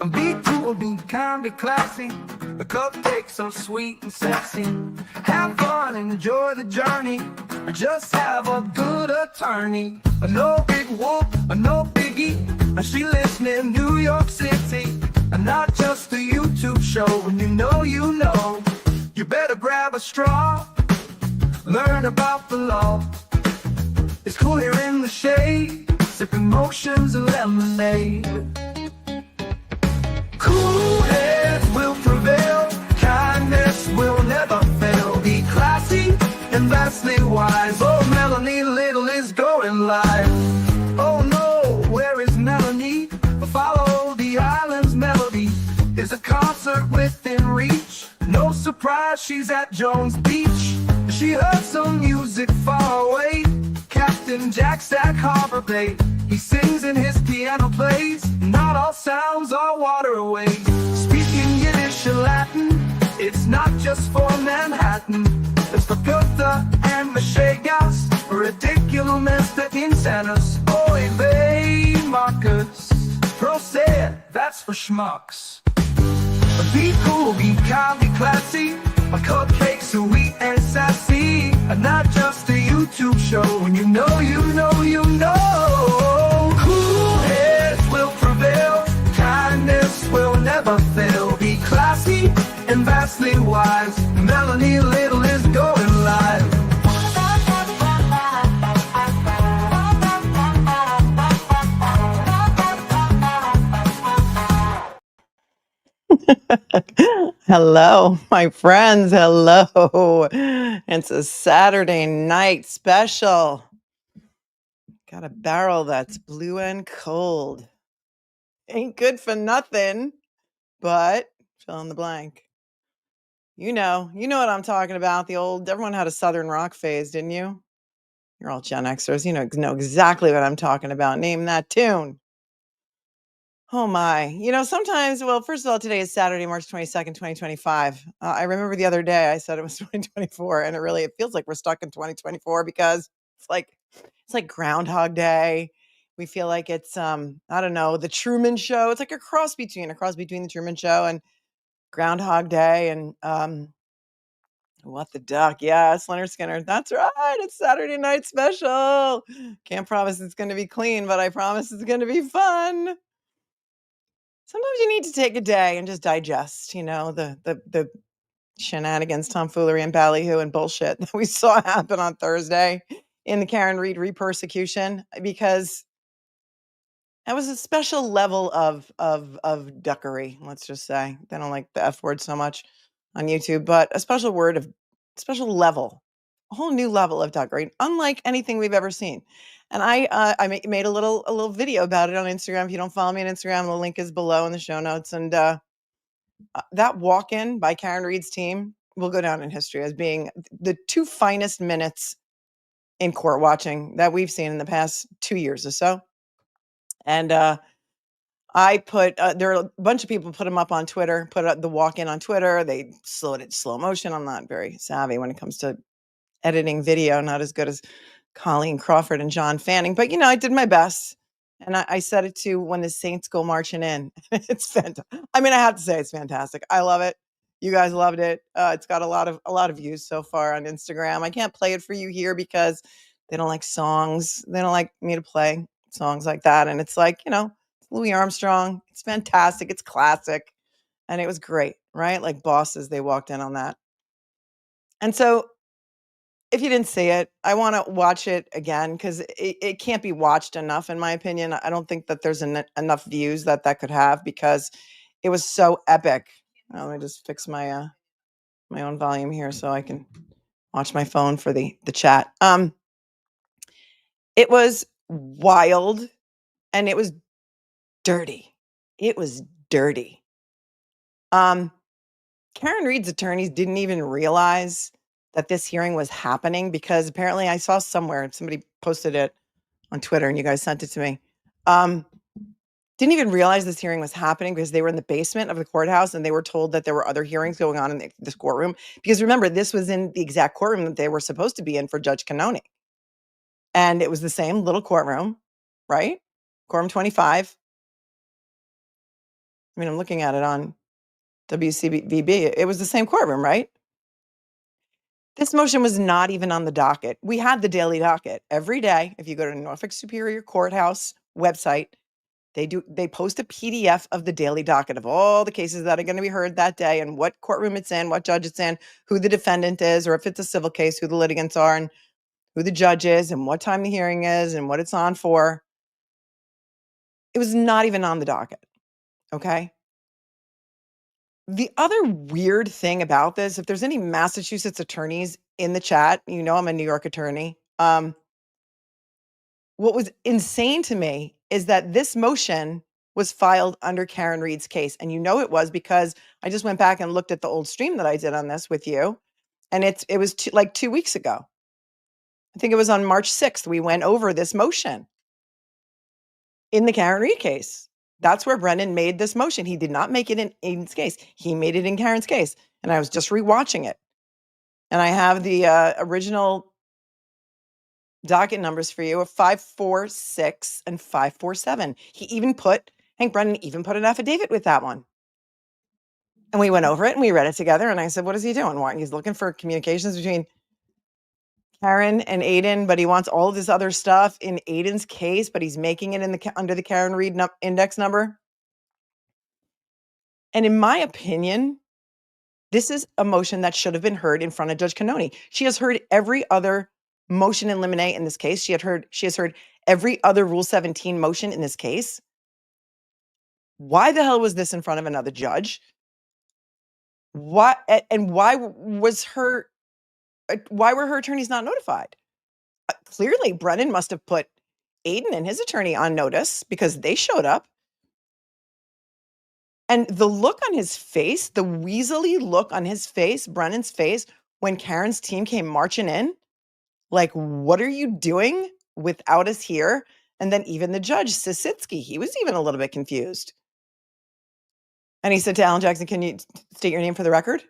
Be cool, be kind, be classy. The cupcakes so sweet and sexy. Have fun, enjoy the journey. Or just have a good attorney. No big whoop, no biggie. She lives near New York City. And not just a YouTube show. When you know, you better grab a straw. Learn about the law. It's cool here in the shade, sipping motions of lemonade. Cool heads will prevail, kindness will never fail. Be classy and vastly wise. Oh, Melanie Little is going live. Oh no, where is Melanie? Follow the island's melody. Is a concert within reach. No surprise, she's at Jones Beach. She heard some music far away. Captain Jack Stack Harbor Bay. He sings and his piano plays. Not all sounds are waterways. Speaking Yiddish and Latin, it's not just for Manhattan. It's for Goethe and Meshegas. Ridiculous that insanus. Oy vey, Marcus. Procedural, that's for schmucks. Be cool, be kind, be classy. My cupcakes are sweet and sassy. And not just a YouTube show. When you know, cool heads will prevail. Kindness will never fail. Be classy and vastly wise. Melanie Little is going live. Hello, my friends. Hello. It's a Saturday night special. Got a barrel that's blue and cold. Ain't good for nothing, but fill in the blank. You know what I'm talking about. Everyone had a Southern rock phase, didn't you? You're all Gen Xers. You know exactly what I'm talking about. Name that tune. Oh my. Sometimes, well, first of all, today is Saturday, March 22nd, 2025. I remember the other day I said it was 2024, and it feels like we're stuck in 2024 because it's like Groundhog Day. We feel like it's I don't know, the Truman Show. It's like a cross between the Truman Show and Groundhog Day and What the Duck. Yes, Leonard Skinner. That's right. It's Saturday night special. Can't promise it's going to be clean, but I promise it's going to be fun. Sometimes you need to take a day and just digest, the shenanigans, tomfoolery, and ballyhoo and bullshit that we saw happen on Thursday in the Karen Reed re-persecution, because that was a special level of duckery. Let's just say they don't like the F word so much on YouTube, but a special level, a whole new level of duckery, unlike anything we've ever seen. And I made a little video about it on Instagram. If you don't follow me on Instagram, the link is below in the show notes. And that walk-in by Karen Reed's team will go down in history as being the two finest minutes in court watching that we've seen in the past 2 years or so. And I put there are a bunch of people put them up on Twitter, put the walk-in on Twitter. They slowed it slow motion. I'm not very savvy when it comes to editing video, not as good as Colleen Crawford and John Fanning, but I did my best. And I set it to When the Saints Go Marching In. It's fantastic. I mean, I have to say it's fantastic. I love it. You guys loved it. It's got a lot of views so far on Instagram. I can't play it for you here because they don't like songs. They don't like me to play songs like that. And it's like, Louis Armstrong. It's fantastic. It's classic. And it was great, right? Like bosses, they walked in on that. And so if you didn't see it, I want to watch it again because it can't be watched enough, in my opinion. I don't think that there's enough views that could have because it was so epic. Let me just fix my my own volume here so I can watch my phone for the chat. It was wild and it was dirty. It was dirty. Karen Reed's attorneys didn't even realize that this hearing was happening because apparently I saw somewhere, somebody posted it on Twitter and you guys sent it to me. Didn't even realize this hearing was happening because they were in the basement of the courthouse and they were told that there were other hearings going on in this courtroom. Because remember, this was in the exact courtroom that they were supposed to be in for Judge Cannoni. And it was the same little courtroom, right? Courtroom 25. I mean, I'm looking at it on WCVB. It was the same courtroom, right? This motion was not even on the docket. We had the daily docket every day. If you go to Norfolk Superior Courthouse website, they post a PDF of the daily docket of all the cases that are going to be heard that day and what courtroom it's in, what judge it's in, who the defendant is, or if it's a civil case, who the litigants are, and who the judge is, and what time the hearing is, and what it's on for. It was not even on the docket. Okay. The other weird thing about this, if there's any Massachusetts attorneys in the chat, I'm a New York attorney. What was insane to me is that this motion was filed under Karen Reed's case. And it was because I just went back and looked at the old stream that I did on this with you. And it was like 2 weeks ago. I think it was on March 6th. We went over this motion in the Karen Reed case. That's where Brennan made this motion. He did not make it in Aiden's case. He made it in Karen's case. And I was just rewatching it. And I have the original docket numbers for you of 546 and 547. Hank Brennan even put an affidavit with that one. And we went over it and we read it together. And I said, what is he doing? He's looking for communications between Karen and Aiden, but he wants all of this other stuff in Aiden's case, but he's making it under the Karen Reed index number. And in my opinion, this is a motion that should have been heard in front of Judge Cannoni. She has heard every other motion in limine in this case. She has heard every other Rule 17 motion in this case. Why the hell was this in front of another judge? Why were her attorneys not notified? Clearly, Brennan must have put Aiden and his attorney on notice because they showed up. And the look on his face, the weaselly look on his face, Brennan's face, when Karen's team came marching in, like, what are you doing without us here? And then even the judge, Sisitsky, he was even a little bit confused. And he said to Alan Jackson, can you state your name for the record?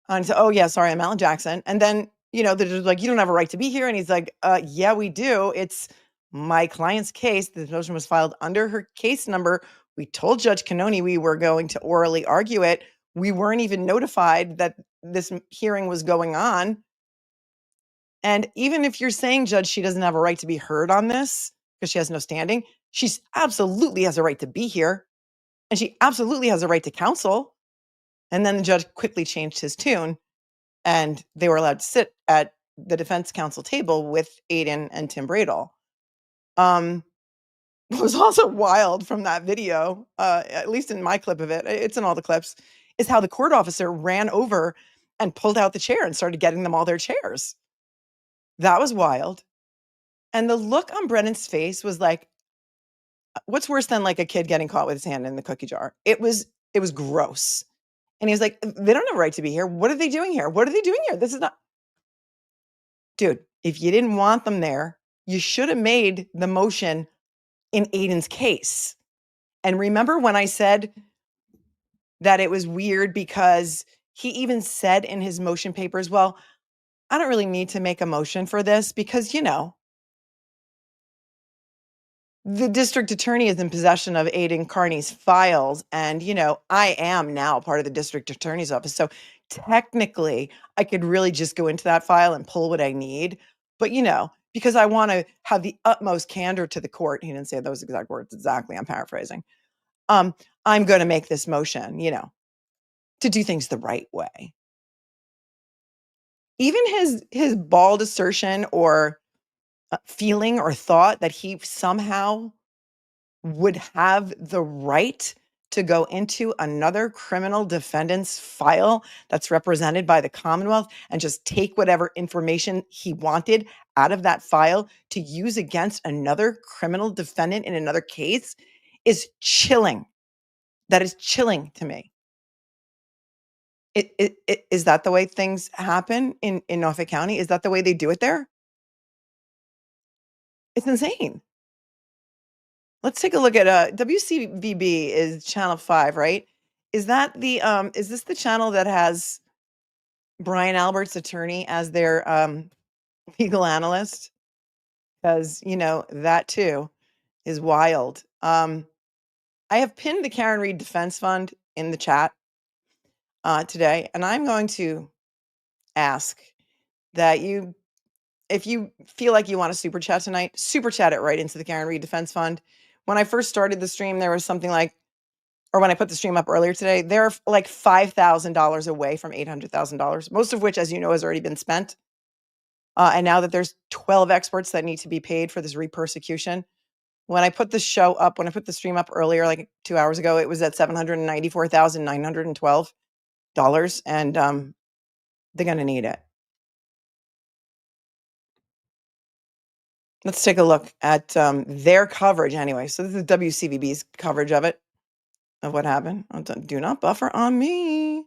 And he said, oh, yeah, sorry, I'm Alan Jackson. And then, they're just like, you don't have a right to be here. And he's like, yeah, we do. It's my client's case. The motion was filed under her case number. We told Judge Cannoni we were going to orally argue it. We weren't even notified that this hearing was going on. And even if you're saying, Judge, she doesn't have a right to be heard on this because she has no standing, she absolutely has a right to be here. And she absolutely has a right to counsel. And then the judge quickly changed his tune and they were allowed to sit at the defense counsel table with Aiden and Tim Bradle. What was also wild from that video, at least in my clip of it, it's in all the clips, is how the court officer ran over and pulled out the chair and started getting them all their chairs. That was wild. And the look on Brennan's face was like, what's worse than like a kid getting caught with his hand in the cookie jar? It was gross. And he was like, they don't have a right to be here. What are they doing here? What are they doing here? This is not. Dude, if you didn't want them there, you should have made the motion in Aiden's case. And remember when I said that it was weird because he even said in his motion papers, well, I don't really need to make a motion for this because, the district attorney is in possession of Aiden Carney's files. And, I am now part of the district attorney's office. So technically, I could really just go into that file and pull what I need. But, because I want to have the utmost candor to the court, he didn't say those exact words exactly, I'm paraphrasing. I'm going to make this motion, to do things the right way. Even his bald assertion or feeling or thought that he somehow would have the right to go into another criminal defendant's file that's represented by the Commonwealth and just take whatever information he wanted out of that file to use against another criminal defendant in another case is chilling. That is chilling to me. Is that the way things happen in Norfolk County? Is that the way they do it there? It's insane. Let's take a look at WCVB is channel 5, right? Is that the is this the channel that has Brian Albert's attorney as their legal analyst? Because that too is wild. I have pinned the Karen Reed Defense Fund in the chat today, and I'm going to ask that you, if you feel like you want to super chat tonight, super chat it right into the Karen Reed Defense Fund. When I first started the stream, there was something like, or when I put the stream up earlier today, they're like $5,000 away from $800,000, most of which, as you know, has already been spent. And now that there's 12 experts that need to be paid for this re-persecution, when I put the show up, when I put the stream up earlier, like 2 hours ago, it was at $794,912, and they're going to need it. Let's take a look at their coverage anyway. So this is WCVB's coverage of it, of what happened. Do not buffer on me.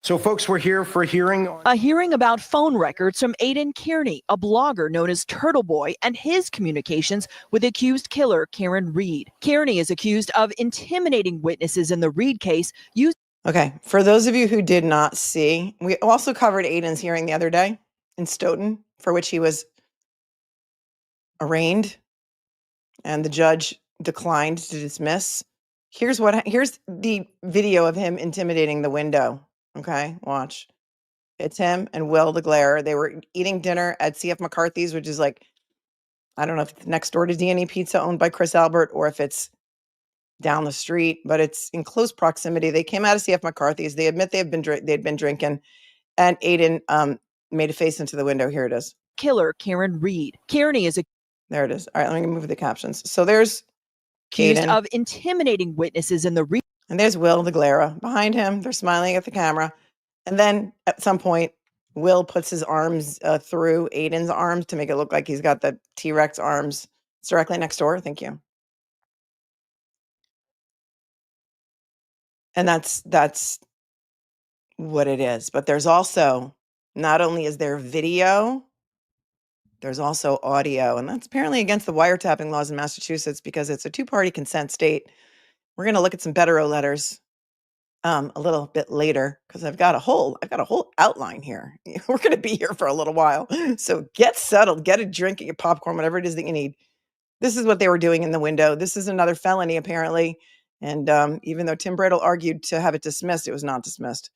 So, folks, we're here for a hearing about phone records from Aidan Kearney, a blogger known as Turtle Boy, and his communications with accused killer Karen Reed. Kearney is accused of intimidating witnesses in the Reed case. Okay, for those of you who did not see, we also covered Aidan's hearing the other day in Stoughton, for which he was arraigned, and the judge declined to dismiss. Here's the video of him intimidating the window. Okay, watch. It's him and Will the Glare. They were eating dinner at CF McCarthy's, which is like, I don't know if it's next door to D&E Pizza owned by Chris Albert or if it's down the street, but it's in close proximity. They came out of CF McCarthy's. They admit they'd been drinking, and Aidan made a face into the window. Here it is. Killer Karen Reed. Kearney is there it is. All right, let me move the captions. So there's accused Aidan of intimidating witnesses in the Reed. And there's Will the Glare behind him. They're smiling at the camera. And then at some point, Will puts his arms through Aidan's arms to make it look like he's got the T-Rex arms. It's directly next door. Thank you. And that's what it is. But there's also, not only is there video, there's also audio. And that's apparently against the wiretapping laws in Massachusetts because it's a two-party consent state. We're going to look at some Bederow letters a little bit later because I've got a whole outline here. We're going to be here for a little while. So get settled, get a drink, get your popcorn, whatever it is that you need. This is what they were doing in the window. This is another felony, apparently. And even though Tim Bradle argued to have it dismissed, it was not dismissed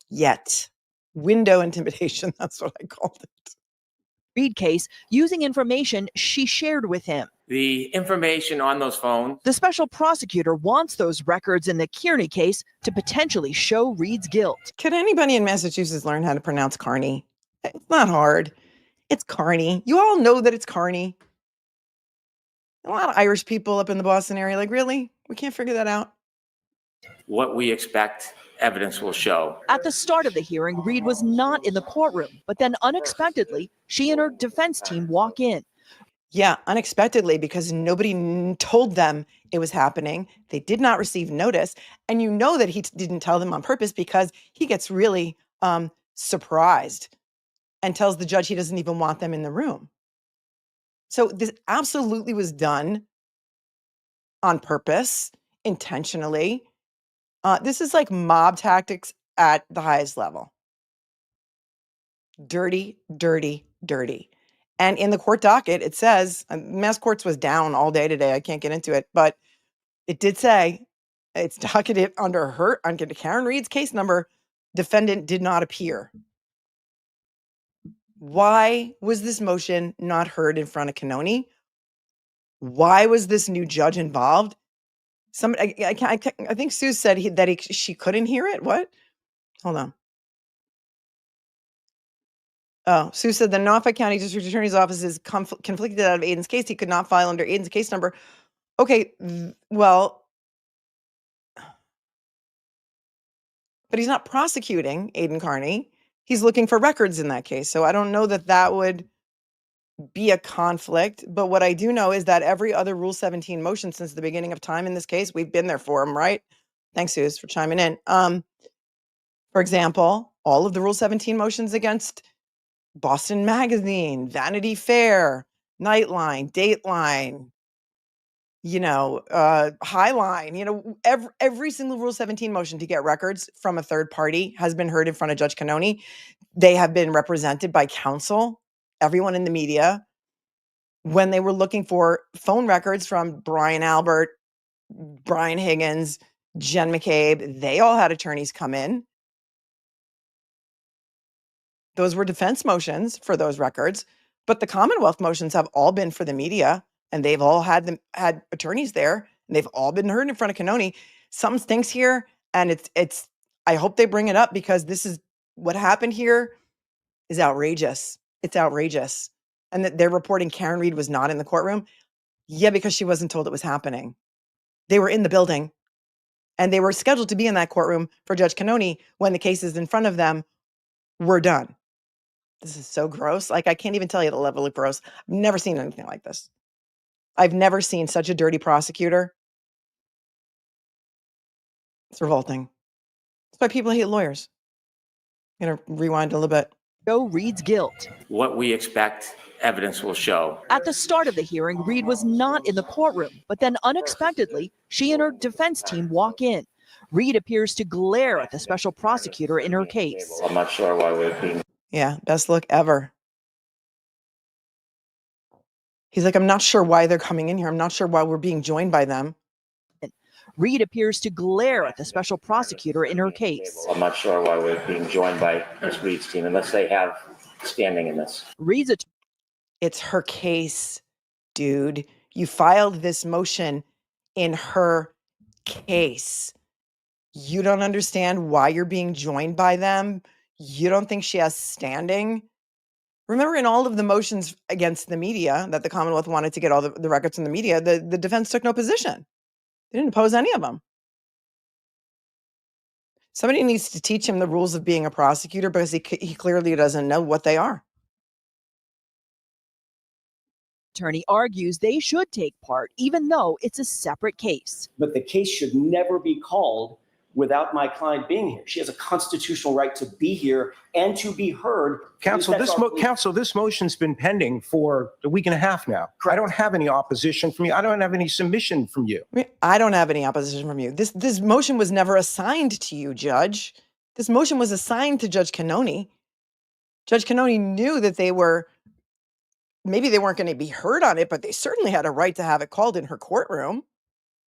yet. Window intimidation, that's what I called it. Reed case using information she shared with him. The information on those phones. The special prosecutor wants those records in the Kearney case to potentially show Reed's guilt. Could anybody in Massachusetts learn how to pronounce Carney? It's not hard. It's Carney. You all know that it's Carney. A lot of Irish people up in the Boston area, like, really? We can't figure that out? What we expect evidence will show. At the start of the hearing, Reed was not in the courtroom, but then unexpectedly, she and her defense team walk in. Yeah, unexpectedly, because nobody told them it was happening. They did not receive notice. And you know that he didn't tell them on purpose because he gets really surprised and tells the judge he doesn't even want them in the room. So this absolutely was done on purpose, intentionally. This is like mob tactics at the highest level. Dirty, dirty, dirty. And in the court docket, it says, Mass Courts was down all day today. I can't get into it, but it did say it's docketed under Karen Reed's case number. Defendant did not appear. Why was this motion not heard in front of Cannoni? Why was this new judge involved? I think Sue said she couldn't hear it. What? Hold on. Oh, Sue said the Norfolk County District Attorney's Office is conflicted out of Aidan's case. He could not file under Aidan's case number. Okay, well, but he's not prosecuting Aidan Kearney. He's looking for records in that case. So I don't know that would be a conflict. But what I do know is that every other Rule 17 motion since the beginning of time in this case, we've been there for him, right? Thanks, Sue, for chiming in. For example, all of the Rule 17 motions against Boston Magazine, Vanity Fair, Nightline, Dateline, Highline, every single Rule 17 motion to get records from a third party has been heard in front of Judge Cannoni. They have been represented by counsel, everyone in the media. when they were looking for phone records from Brian Albert, Brian Higgins, Jen McCabe. They all had attorneys come in. Those were defense motions for those records, but the Commonwealth motions have all been for the media, and they've all had attorneys there, and they've all been heard in front of Cannoni. Something stinks here, and it's. I hope they bring it up because this is what happened here is outrageous. It's outrageous, and that they're reporting Karen Reed was not in the courtroom. Yeah, because she wasn't told it was happening. They were in the building, and they were scheduled to be in that courtroom for Judge Cannoni when the cases in front of them were done. This is so gross. Like, I can't even tell you the level of gross. I've never seen anything like this. I've never seen such a dirty prosecutor. It's revolting. That's why people hate lawyers. I'm going to rewind a little bit. Show Reed's guilt. What we expect evidence will show. At the start of the hearing, Reed was not in the courtroom, but then unexpectedly, she and her defense team walk in. Reed appears to glare at the special prosecutor in her case. I'm not sure why we're being. Yeah, best look ever. He's like, I'm not sure why they're coming in here. I'm not sure why we're being joined by them. Reed appears to glare at the special prosecutor in her case. I'm not sure why we're being joined by Ms. Reed's team unless they have standing in this. Reed's It's her case, dude. You filed this motion in her case. You don't understand why you're being joined by them. You don't think she has standing. Remember, in all of the motions against the media that the Commonwealth wanted to get all the records from the media, the defense took no position. They didn't oppose any of them. Somebody needs to teach him the rules of being a prosecutor because he clearly doesn't know what they are. attorney argues they should take part, even though it's a separate case. But the case should never be called without my client being here. She has a constitutional right to be here and to be heard. Counsel, this motion's been pending for a week and a half now. Correct. I don't have any opposition from you. I don't have any submission from you. I don't have any opposition from you. This motion was never assigned to you, Judge. This motion was assigned to Judge Cannoni. Judge Cannoni knew that maybe they weren't going to be heard on it, but they certainly had a right to have it called in her courtroom.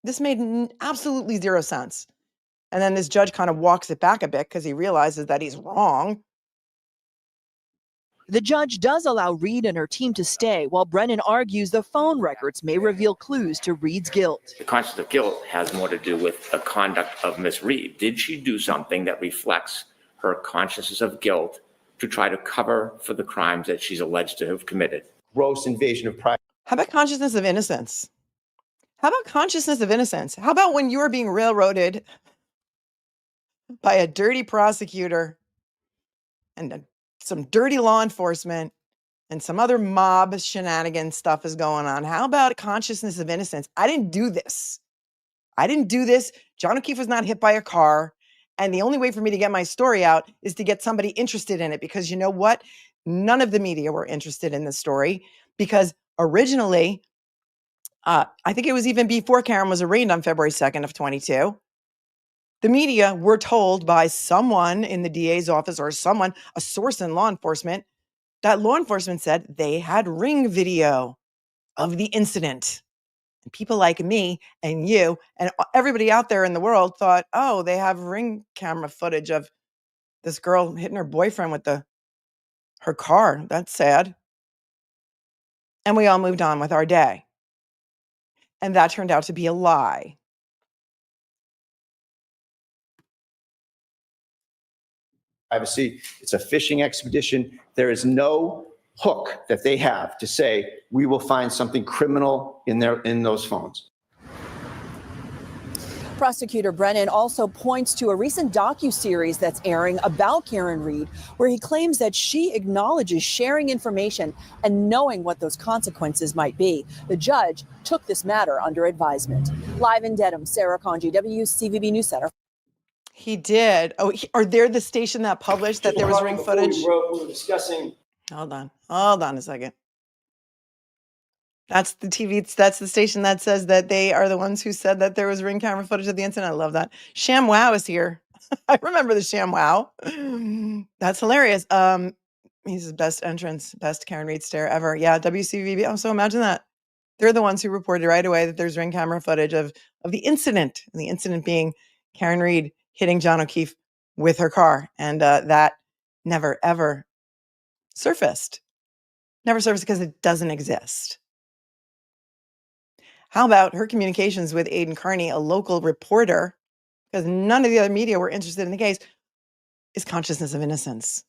This made absolutely zero sense. And then this judge kind of walks it back a bit because he realizes that he's wrong. The judge does allow Reed and her team to stay, while Brennan argues the phone records may reveal clues to Reed's guilt. The consciousness of guilt has more to do with the conduct of Miss Reed. Did she do something that reflects her consciousness of guilt to try to cover for the crimes that she's alleged to have committed? Gross invasion of privacy. How about consciousness of innocence? How about consciousness of innocence? How about when you are being railroaded by a dirty prosecutor and some dirty law enforcement and some other mob shenanigans stuff is going on? How about consciousness of innocence? I didn't do this. John O'Keefe was not hit by a car. And the only way for me to get my story out is to get somebody interested in it, because you know what? None of the media were interested in this story, because originally, I think it was even before Karen was arraigned on February 2nd of 22, the media were told by someone in the DA's office or a source in law enforcement, that law enforcement said they had ring video of the incident. And people like me and you and everybody out there in the world thought, oh, they have ring camera footage of this girl hitting her boyfriend with her car. That's sad. And we all moved on with our day. And that turned out to be a lie. Privacy. It's a fishing expedition. There is no hook that they have to say, we will find something criminal in those phones. Prosecutor Brennan also points to a recent docuseries that's airing about Karen Reed, where he claims that she acknowledges sharing information and knowing what those consequences might be. The judge took this matter under advisement. Live in Dedham, Sarah Conji, WCVB News Center. He did. Oh, are they the station that published that there was ring footage? We were discussing. Hold on a second. That's the TV. That's the station that says that they are the ones who said that there was ring camera footage of the incident. I love that. ShamWow is here. I remember the ShamWow. That's hilarious. He's his best entrance, best Karen Reed stare ever. Yeah, WCVB. Oh, so imagine that. They're the ones who reported right away that there's ring camera footage of the incident, and the incident being Karen Reed hitting John O'Keefe with her car. And that never, ever surfaced. Never surfaced because it doesn't exist. How about her communications with Aidan Carney, a local reporter, because none of the other media were interested in the case, is consciousness of innocence.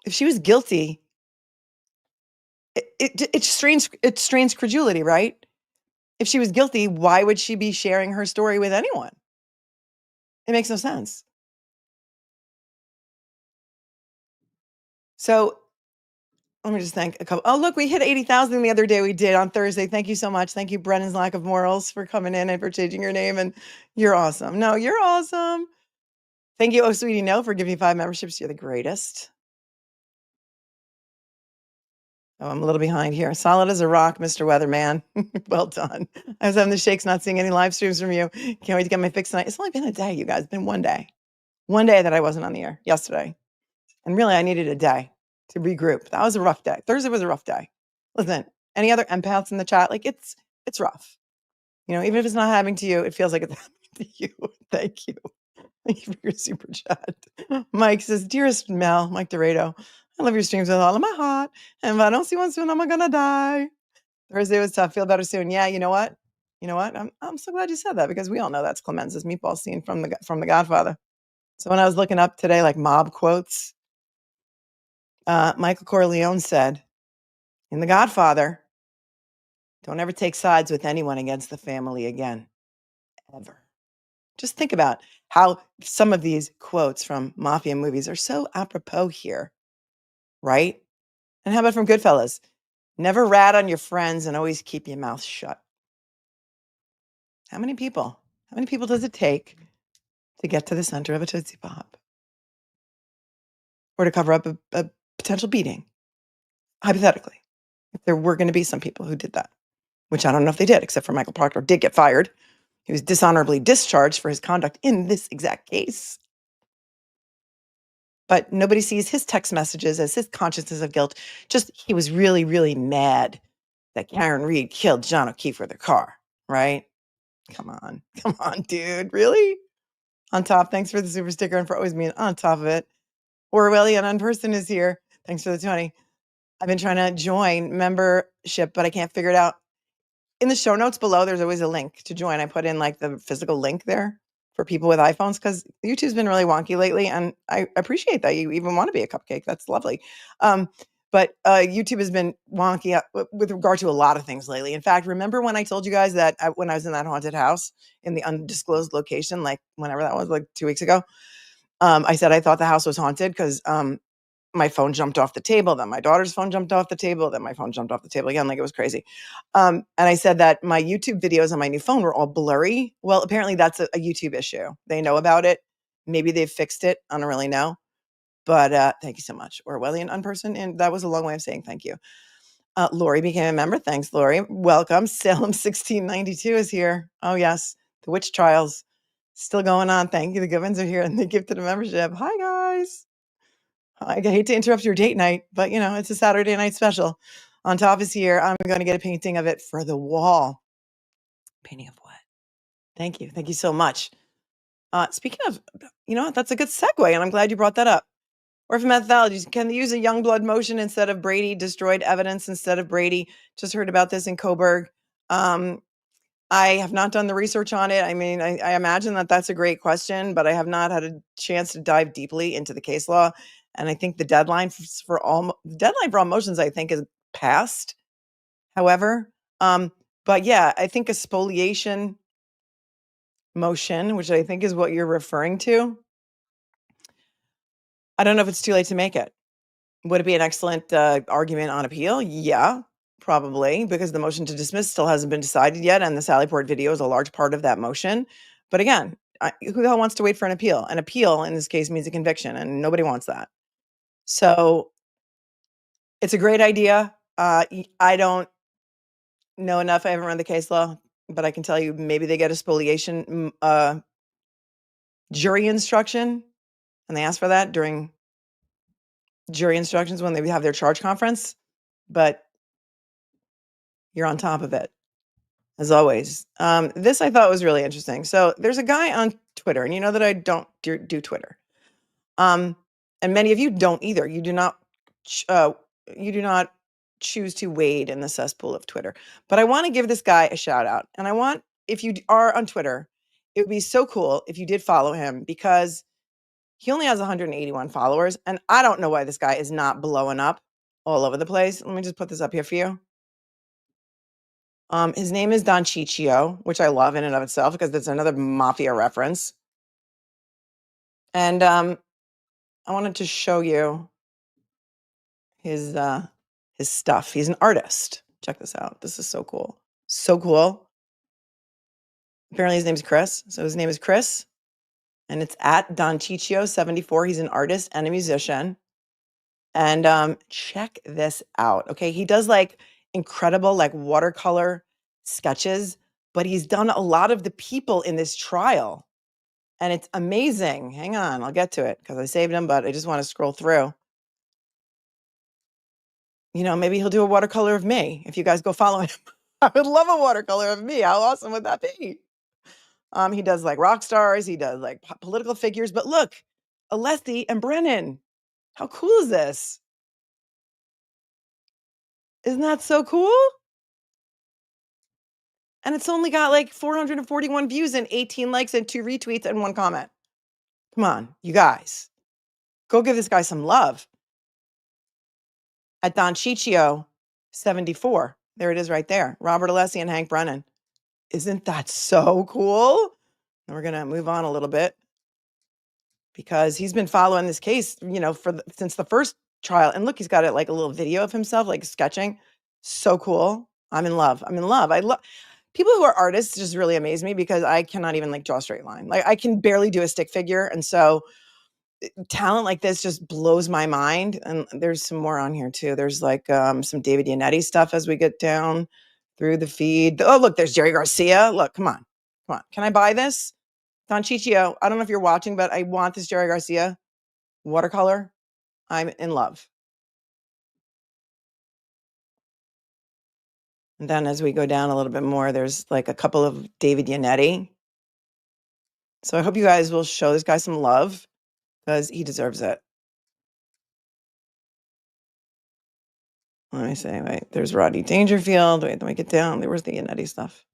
If she was guilty, it strains credulity, right? If she was guilty, why would she be sharing her story with anyone? It makes no sense. So let me just thank a couple. Oh, look, we hit 80,000 the other day. We did on Thursday. Thank you so much. Thank you, Brennan's Lack of Morals, for coming in and for changing your name. And you're awesome. No, you're awesome. Thank you, Oh Sweetie No, for giving me 5 memberships. You're the greatest. Oh, I'm a little behind here. Solid as a rock, Mr. Weatherman. Well done. I was having the shakes not seeing any live streams from you. Can't wait to get my fix tonight. It's only been a day, you guys. It's been one day. One day that I wasn't on the air yesterday. And really, I needed a day to regroup. That was a rough day. Thursday was a rough day. Listen, any other empaths in the chat? Like, it's rough. You know, even if it's not happening to you, it feels like it's happening to you. Thank you. Thank you for your super chat. Mike says, dearest Mel, Mike Dorado, I love your streams with all of my heart. And if I don't see one soon, I'm going to die. Thursday was tough. Feel better soon. Yeah, you know what? I'm so glad you said that, because we all know that's Clemenza's meatball scene from the Godfather. So when I was looking up today, like mob quotes, Michael Corleone said, in The Godfather, don't ever take sides with anyone against the family again. Ever. Just think about how some of these quotes from mafia movies are so apropos here, right? And how about from Goodfellas? Never rat on your friends and always keep your mouth shut. How many people does it take to get to the center of a Tootsie Pop? Or to cover up a potential beating? Hypothetically, if there were going to be some people who did that, which I don't know if they did, except for Michael Proctor did get fired. He was dishonorably discharged for his conduct in this exact case. But nobody sees his text messages as his consciousness of guilt. Just he was really, really mad that Karen Reed killed John O'Keefe with her car, right? Come on, dude. Really? On top, thanks for the super sticker and for always being on top of it. Orwellian Unperson is here. Thanks for the 20. I've been trying to join membership, but I can't figure it out. In the show notes below, there's always a link to join. I put in like the physical link there for people with iPhones, because YouTube's been really wonky lately, and I appreciate that you even want to be a cupcake. That's lovely. But YouTube has been wonky with regard to a lot of things lately. In fact, remember when I told you guys that when I was in that haunted house in the undisclosed location, like whenever that was, like 2 weeks ago, I said I thought the house was haunted because my phone jumped off the table, then my daughter's phone jumped off the table, then my phone jumped off the table again, like it was crazy. And I said that my YouTube videos on my new phone were all blurry. Well, apparently that's a YouTube issue. They know about it. Maybe they've fixed it. I don't really know. But thank you so much, Orwellian Unperson. And that was a long way of saying thank you. Lori became a member. Thanks, Lori. Welcome. Salem 1692 is here. Oh, yes. The witch trials still going on. Thank you. The Goodwins are here, and they gifted a membership. Hi, guys. I hate to interrupt your date night, but it's a Saturday night special. On top is here. I'm going to get a painting of it for the wall. Painting of what? Thank you. Thank you so much. Speaking of, that's a good segue, and I'm glad you brought that up. Or for methodologies, can they use a young blood motion instead of Brady? Destroyed evidence instead of Brady? Just heard about this in Coburg. I have not done the research on it. I mean, I imagine that that's a great question, but I have not had a chance to dive deeply into the case law. And I think the deadline for all motions, I think, is passed. However, but yeah, I think a spoliation motion, which I think is what you're referring to, I don't know if it's too late to make it. Would it be an excellent argument on appeal? Yeah, probably, because the motion to dismiss still hasn't been decided yet, and the Sallyport video is a large part of that motion. But again, who the hell wants to wait for an appeal? An appeal in this case means a conviction, and nobody wants that. So it's a great idea. I don't know enough. I haven't run the case law, but I can tell you maybe they get a spoliation jury instruction And they ask for that during jury instructions when they have their charge conference, but you're on top of it, as always. This I thought was really interesting. So there's a guy on Twitter, and you know that I don't do Twitter. And many of you don't either. You do not choose to wade in the cesspool of Twitter. But I want to give this guy a shout out. And I want, if you are on Twitter, it would be so cool if you did follow him, because he only has 181 followers. And I don't know why this guy is not blowing up all over the place. Let me just put this up here for you. His name is Don Ciccio, which I love in and of itself because it's another mafia reference. And I wanted to show you his stuff. He's an artist. Check this out. This is so cool. So cool. Apparently his name is Chris. So his name is Chris. And it's at Don Ciccio 74. He's an artist and a musician. And check this out. Okay. He does like incredible like watercolor sketches, but he's done a lot of the people in this trial. And it's amazing. Hang on, I'll get to it because I saved him, but I just want to scroll through. You know, maybe he'll do a watercolor of me if you guys go follow him. I would love a watercolor of me. How awesome would that be? He does like rock stars. He does like political figures. But look, Alessi and Brennan. How cool is this? Isn't that so cool? And it's only got like 441 views and 18 likes and 2 retweets and 1 comment. Come on, you guys. Go give this guy some love. At Don Ciccio 74. There it is right there. Robert Alessi and Hank Brennan. Isn't that so cool? And we're going to move on a little bit because he's been following this case, you know, since the first trial. And look, he's got it like a little video of himself, like sketching. So cool. I'm in love. I'm in love. I love people who are artists just really amaze me because I cannot even like draw a straight line. Like I can barely do a stick figure. And so talent like this just blows my mind. And there's some more on here too. There's like some David Yannetti stuff as we get down through the feed. Oh, look, there's Jerry Garcia. Look, come on. Come on. Can I buy this? Don Ciccio, I don't know if you're watching, but I want this Jerry Garcia watercolor. I'm in love. And then as we go down a little bit more, there's like a couple of David Yannetti. So I hope you guys will show this guy some love because he deserves it. Let me say, wait, there's Rodney Dangerfield. Wait, let me get down. Where's the Yannetti stuff?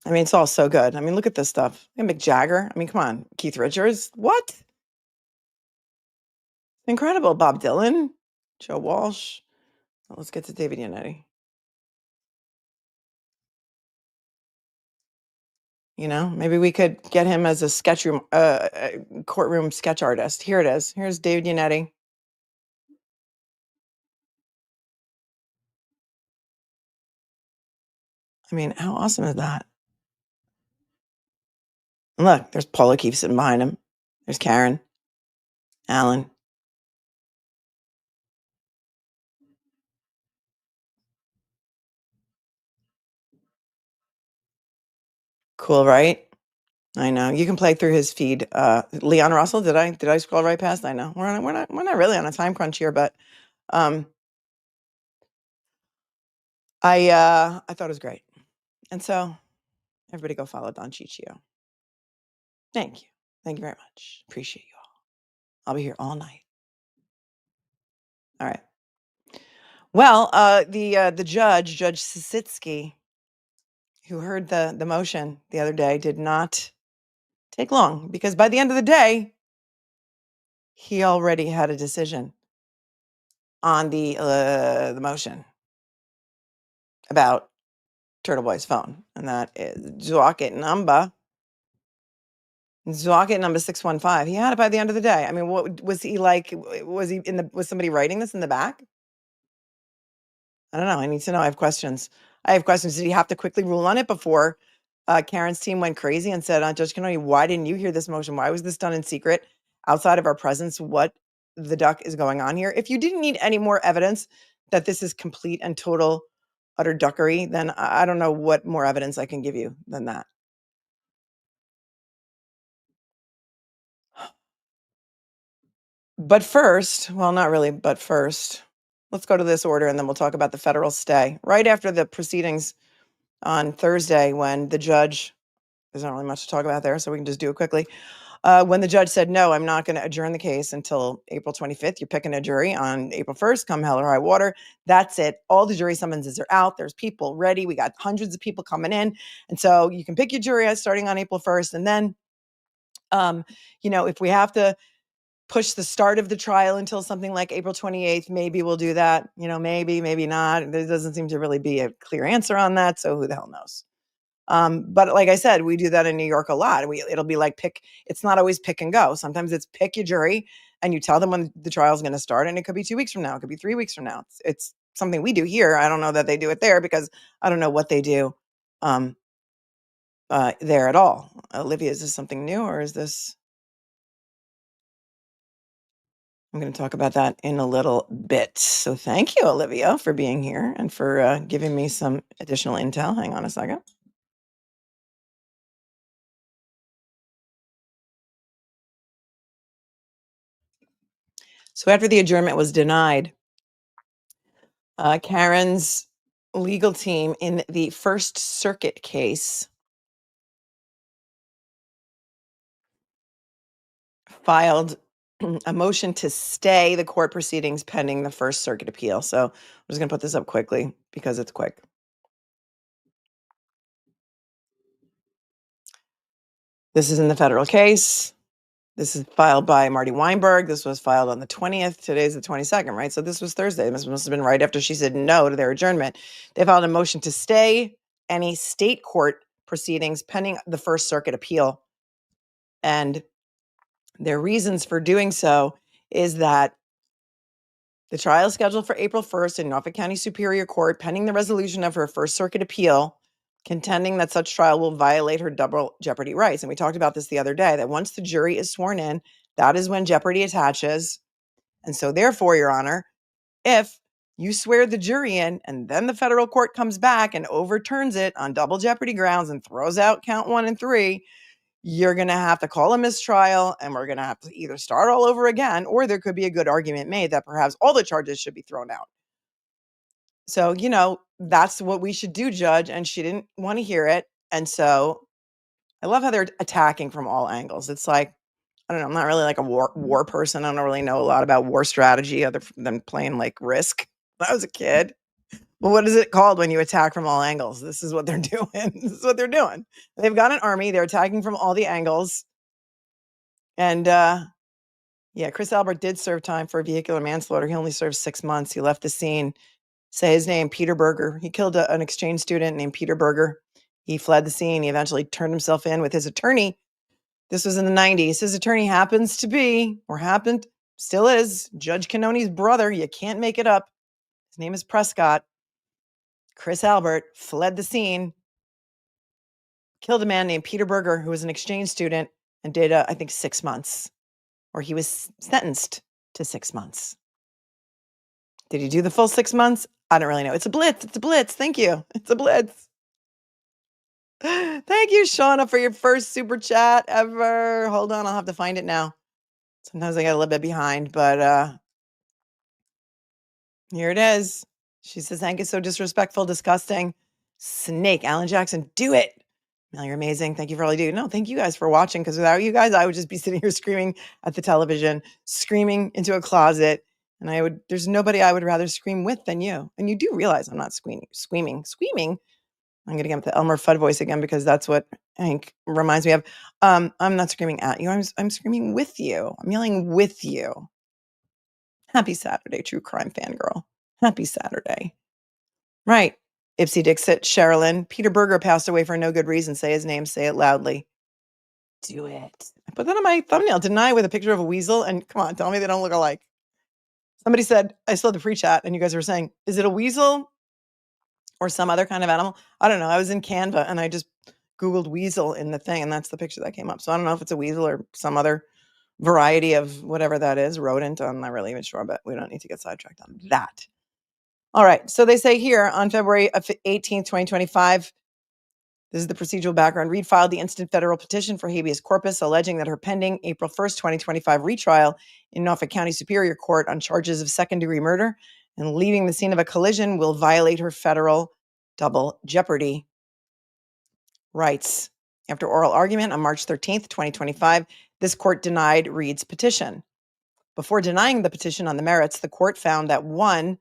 I mean, it's all so good. I mean, look at this stuff. And Mick Jagger. I mean, come on. Keith Richards. What? Incredible. Bob Dylan. Joe Walsh. Well, let's get to David Yannetti. You know, maybe we could get him as a courtroom sketch artist. Here it is. Here's David Yannetti. I mean, how awesome is that? And look, there's Paula Keefe sitting behind him. There's Karen, Alan. Cool, right? I know. You can play through his feed. Leon Russell, did I scroll right past? I know. We're not really on a time crunch here, but I thought it was great. And so everybody go follow Don Ciccio. Thank you. Thank you very much. Appreciate you all. I'll be here all night. All right. Well, the judge, Judge Sisitsky, who heard the motion the other day, did not take long because by the end of the day, he already had a decision on the motion about Turtle Boy's phone, and that is docket number 615. He had it by the end of the day. I mean, what was he like? Was somebody writing this in the back? I don't know. I need to know. I have questions. Did he have to quickly rule on it before Karen's team went crazy and said, Judge Cannoni, why didn't you hear this motion? Why was this done in secret outside of our presence? What the duck is going on here? If you didn't need any more evidence that this is complete and total utter duckery, then I don't know what more evidence I can give you than that. But first, well, not really, but first, let's go to this order and then we'll talk about the federal stay. Right after the proceedings on Thursday, when the judge, there's not really much to talk about there, so we can just do it quickly. When the judge said, no, I'm not going to adjourn the case until April 25th, you're picking a jury on April 1st, come hell or high water. That's it. All the jury summonses are out. There's people ready. We got hundreds of people coming in. And so you can pick your jury starting on April 1st. And then, if we have to push the start of the trial until something like April 28th, maybe we'll do that. Maybe not. There doesn't seem to really be a clear answer on that. So who the hell knows? But like I said, we do that in New York a lot. It'll be like it's not always pick and go. Sometimes it's pick your jury and you tell them when the trial is going to start. And it could be 2 weeks from now. It could be 3 weeks from now. It's something we do here. I don't know that they do it there because I don't know what they do there at all. Olivia, is this something new or is this? I'm going to talk about that in a little bit. So thank you, Olivia, for being here and for giving me some additional intel. Hang on a second. So after the adjournment was denied, Karen's legal team in the First Circuit case filed a motion to stay the court proceedings pending the First Circuit appeal. So I'm just going to put this up quickly because it's quick. This is in the federal case. This is filed by Marty Weinberg. This was filed on the 20th. Today's the 22nd, right? So this was Thursday. This must have been right after she said no to their adjournment. They filed a motion to stay any state court proceedings pending the First Circuit appeal. And their reasons for doing so is that the trial is scheduled for April 1st in Norfolk County Superior Court pending the resolution of her First Circuit appeal, contending that such trial will violate her double jeopardy rights. And we talked about this the other day, that once the jury is sworn in, that is when jeopardy attaches. And so therefore, Your Honor, if you swear the jury in and then the federal court comes back and overturns it on double jeopardy grounds and throws out count 1 and 3, you're going to have to call a mistrial and we're going to have to either start all over again, or there could be a good argument made that perhaps all the charges should be thrown out. So, that's what we should do, Judge. And she didn't want to hear it. And so I love how they're attacking from all angles. It's like, I don't know, I'm not really like a war person. I don't really know a lot about war strategy other than playing like Risk when I was a kid. Well, what is it called when you attack from all angles? This is what they're doing. This is what they're doing. They've got an army. They're attacking from all the angles. And Chris Albert did serve time for vehicular manslaughter. He only served 6 months. He left the scene. Say his name, Peter Berger. He killed an exchange student named Peter Berger. He fled the scene. He eventually turned himself in with his attorney. This was in the 90s. His attorney happens to be, or happened, still is, Judge Cannoni's brother. You can't make it up. His name is Prescott. Chris Albert fled the scene, killed a man named Peter Berger, who was an exchange student, and did, I think, 6 months, or he was sentenced to 6 months. Did he do the full 6 months? I don't really know. It's a blitz. It's a blitz. Thank you. It's a blitz. Thank you, Shauna, for your first super chat ever. Hold on. I'll have to find it now. Sometimes I get a little bit behind, but here it is. She says, Hank is so disrespectful, disgusting. Snake. Alan Jackson, do it. Mel, you're amazing. Thank you for all you do. No, thank you guys for watching, because without you guys, I would just be sitting here screaming at the television, screaming into a closet. And there's nobody I would rather scream with than you. And you do realize I'm not screaming. I'm going to get the Elmer Fudd voice again, because that's what Hank reminds me of. I'm not screaming at you. I'm screaming with you. I'm yelling with you. Happy Saturday, true crime fangirl. Happy Saturday. Right. Ipsy Dixit, Sherilyn. Peter Berger passed away for no good reason. Say his name. Say it loudly. Do it. I put that on my thumbnail, didn't I? With a picture of a weasel. And come on, tell me they don't look alike. Somebody said, I still had the pre-chat, and you guys were saying, is it a weasel or some other kind of animal? I don't know. I was in Canva and I just Googled weasel in the thing, and that's the picture that came up. So I don't know if it's a weasel or some other variety of whatever that is, rodent. I'm not really even sure, but we don't need to get sidetracked on that. All right. So they say here on February 18th, 2025, This is the procedural background. Reed filed the instant federal petition for habeas corpus, alleging that her pending April 1st, 2025 retrial in Norfolk County Superior Court on charges of second-degree murder and leaving the scene of a collision will violate her federal double jeopardy rights. After oral argument on March 13th, 2025, this court denied Reed's petition. Before denying the petition on the merits, the court found that one,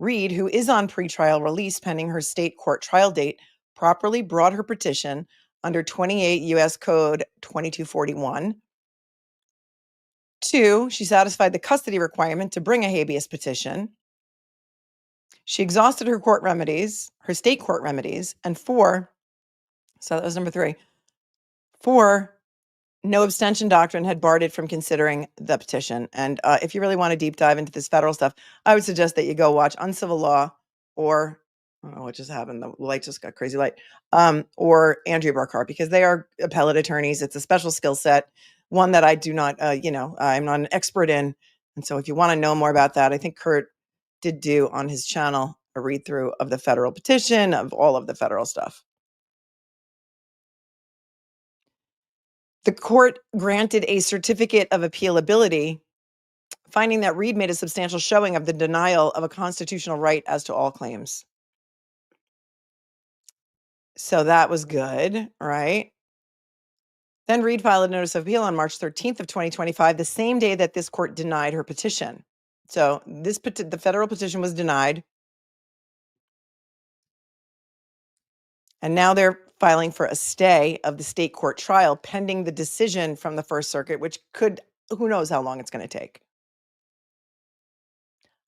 Reed, who is on pretrial release pending her state court trial date, properly brought her petition under 28 U.S. Code 2241. Two, she satisfied the custody requirement to bring a habeas petition. She exhausted her court remedies, her state court remedies. And four, so that was number three. Four, no abstention doctrine had barred it from considering the petition. And if you really want to deep dive into this federal stuff, I would suggest that you go watch Uncivil Law or, I don't know what just happened. The light just got crazy light. Or Andrea Burkhart, because they are appellate attorneys. It's a special skill set, one that I do not, I'm not an expert in. And so if you want to know more about that, I think Kurt did do on his channel a read through of the federal petition, of all of the federal stuff. The court granted a certificate of appealability, finding that Reed made a substantial showing of the denial of a constitutional right as to all claims. So that was good, right? Then Reed filed a notice of appeal on March 13th of 2025, the same day that this court denied her petition. So the federal petition was denied. And now they're filing for a stay of the state court trial pending the decision from the First Circuit, which could, who knows how long it's going to take.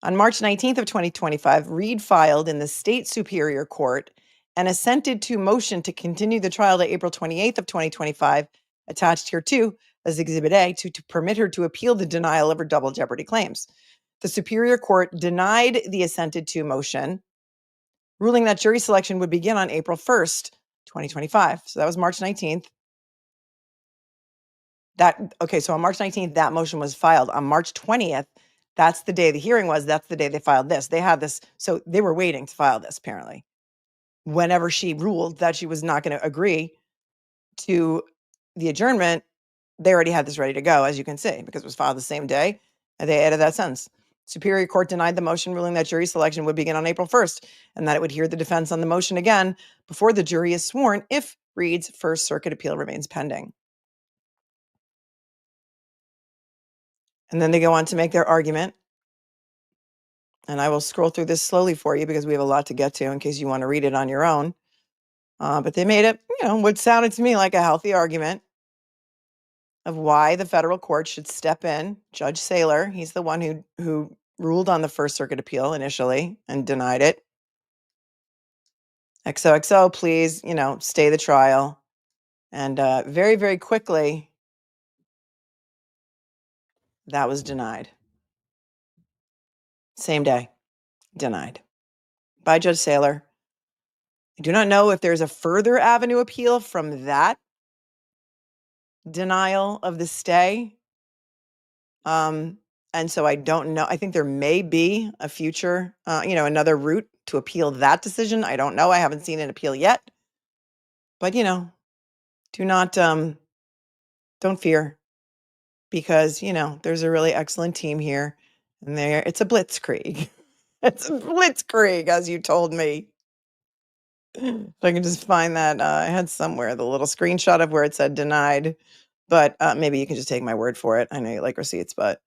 On March 19th of 2025, Reed filed in the state superior court and assented to motion to continue the trial to April 28th of 2025, attached here too as Exhibit A, to permit her to appeal the denial of her double jeopardy claims. The superior court denied the assented to motion, ruling that jury selection would begin on April 1st, 2025. So that was March 19th. So on March 19th, that motion was filed. On March 20th, that's the day the hearing was. That's the day they filed this. They had this. So they were waiting to file this, apparently. Whenever she ruled that she was not going to agree to the adjournment, they already had this ready to go, as you can see, because it was filed the same day. And they added that sentence. Superior Court denied the motion, ruling that jury selection would begin on April 1st and that it would hear the defense on the motion again before the jury is sworn if Reed's First Circuit appeal remains pending. And then they go on to make their argument. And I will scroll through this slowly for you because we have a lot to get to in case you want to read it on your own. But they made it, what sounded to me like a healthy argument of why the federal court should step in. Judge Saylor, he's the one who ruled on the First Circuit appeal initially and denied it. XOXO, please, stay the trial. And very, very quickly, that was denied. Same day, denied by Judge Saylor. I do not know if there's a further avenue appeal from that denial of the stay. And so I don't know. I think there may be a future, another route to appeal that decision. I don't know. I haven't seen an appeal yet. But, do not, don't fear because, there's a really excellent team here and it's a blitzkrieg. It's a blitzkrieg, as you told me. If I can just find that, I had somewhere the little screenshot of where it said denied, but maybe you can just take my word for it. I know you like receipts, but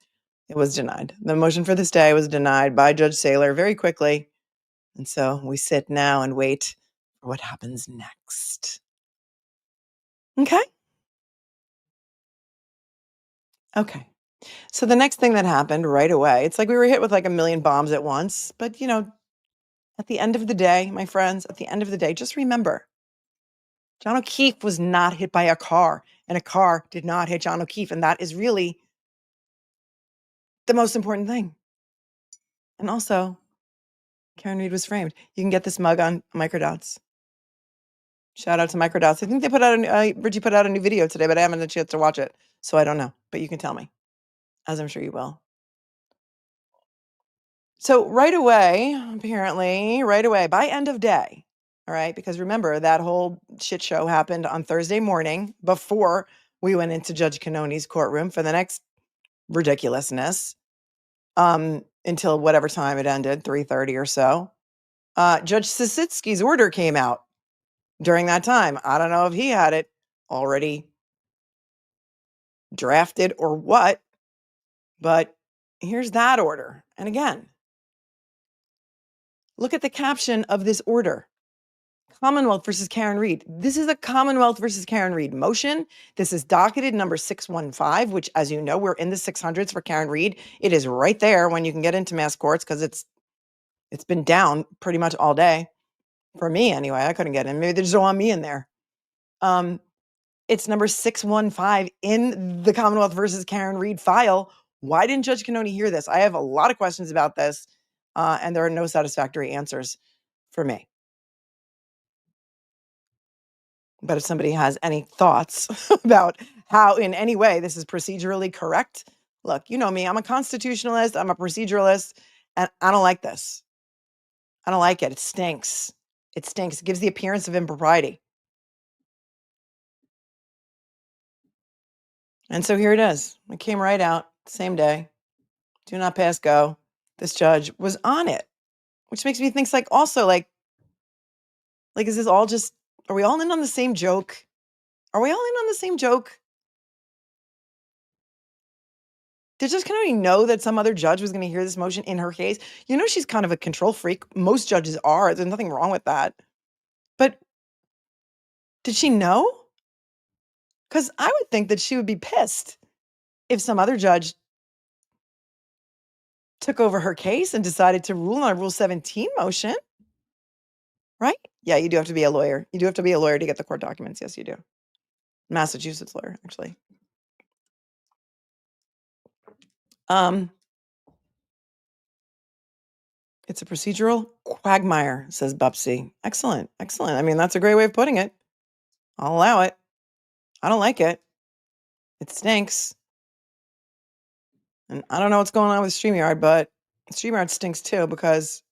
it was denied. The motion for this day was denied by Judge Saylor very quickly. And so we sit now and wait for what happens next. Okay. Okay. So the next thing that happened right away, it's like we were hit with like a million bombs at once. But, at the end of the day, my friends, at the end of the day, just remember, John O'Keefe was not hit by a car, and a car did not hit John O'Keefe. And that is really the most important thing. And also, Karen Reed was framed. You can get this mug on Microdots. Shout out to Microdots. I think they Bridgie put out a new video today, but I haven't had a chance to watch it. So I don't know, but you can tell me, as I'm sure you will. So right away, by end of day, All right. Because remember, that whole shit show happened on Thursday morning before we went into Judge Cannoni's courtroom for the next ridiculousness until whatever time it ended, 3:30 or so. Judge Sisitsky's order came out during that time. I don't know if he had it already drafted or what, but here's that order. And again, look at the caption of this order. Commonwealth versus Karen Reed. This is a Commonwealth versus Karen Reed motion. This is docketed number 615, which, as you know, we're in the 600s for Karen Reed. It is right there when you can get into mass courts because it's been down pretty much all day. For me, anyway. I couldn't get in. Maybe they just don't want me in there. It's number 615 in the Commonwealth versus Karen Reed file. Why didn't Judge Cannoni hear this? I have a lot of questions about this, and there are no satisfactory answers for me. But if somebody has any thoughts about how in any way this is procedurally correct, look, you know me, I'm a constitutionalist, I'm a proceduralist, and I don't like this. I don't like it. It stinks. It stinks. It gives the appearance of impropriety. And so here it is. It came right out, same day. Do not pass go. This judge was on it, which makes me think like, is this all just, are we all in on the same joke? Are we all in on the same joke? Did Judge Cannoni know that some other judge was going to hear this motion in her case? You know, she's kind of a control freak. Most judges are. There's nothing wrong with that. But did she know? Because I would think that she would be pissed if some other judge took over her case and decided to rule on a Rule 17 motion. Right? Yeah, you do have to be a lawyer. You do have to be a lawyer to get the court documents. Yes, you do. Massachusetts lawyer, actually. It's a procedural quagmire, says Bubsy. Excellent. Excellent. I mean, that's a great way of putting it. I'll allow it. I don't like it. It stinks. And I don't know what's going on with StreamYard, but StreamYard stinks too because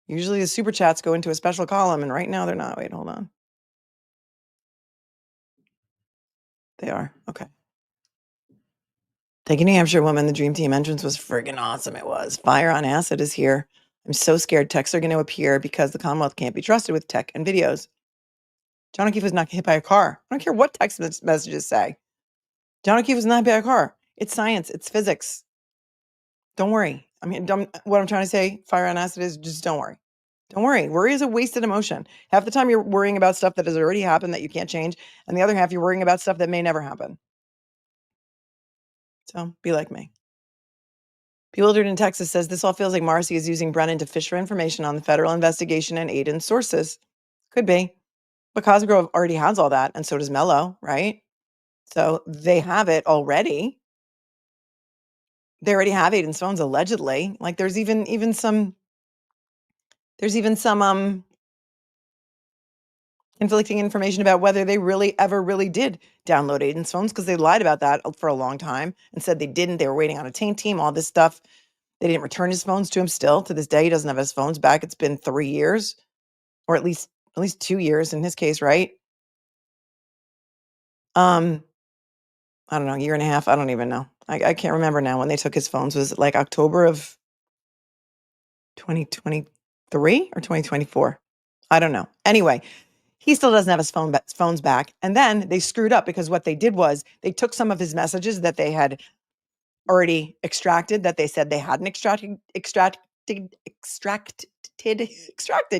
usually the super chats go into a special column, and right now they're not. Wait, hold on. They are. Okay. Thank you, New Hampshire woman. The Dream Team entrance was friggin' awesome. It was. Fire on Acid is here. I'm so scared texts are going to appear because the Commonwealth can't be trusted with tech and videos. John O'Keefe was not hit by a car. I don't care what text messages say. John O'Keefe was not hit by a car. It's science. It's physics. Don't worry. I mean, what I'm trying to say, Fire on Acid, is just don't worry. Don't worry. Worry is a wasted emotion. Half the time you're worrying about stuff that has already happened that you can't change. And the other half, you're worrying about stuff that may never happen. So be like me. Bewildered in Texas says this all feels like Morrissey is using Brennan to fish for information on the federal investigation and aid in sources. Could be. But Cosgrove already has all that, and so does Mello, right? So they have it already. They already have Aiden's phones allegedly. Like there's even some conflicting information about whether they really did download Aiden's phones because they lied about that for a long time and said they didn't. They were waiting on a taint team, all this stuff. They didn't return his phones to him still. To this day, he doesn't have his phones back. It's been 3 years, or at least 2 years in his case, right? I don't know, a year and a half. I don't even know. I can't remember now when they took his phones. Was it like October of 2023 or 2024? I don't know. Anyway, he still doesn't have his phones back. And then they screwed up because what they did was they took some of his messages that they had already extracted, that they said they hadn't extracted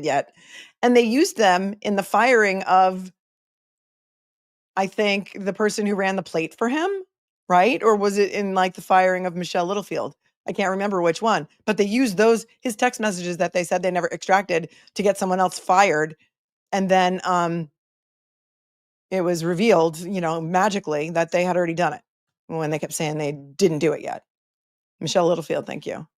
yet. And they used them in the firing of, I think, the person who ran the plate for him, right? Or was it in like the firing of Michelle Littlefield? I can't remember which one, but they used his text messages that they said they never extracted to get someone else fired. And then it was revealed, magically that they had already done it when they kept saying they didn't do it yet. Michelle Littlefield, thank you.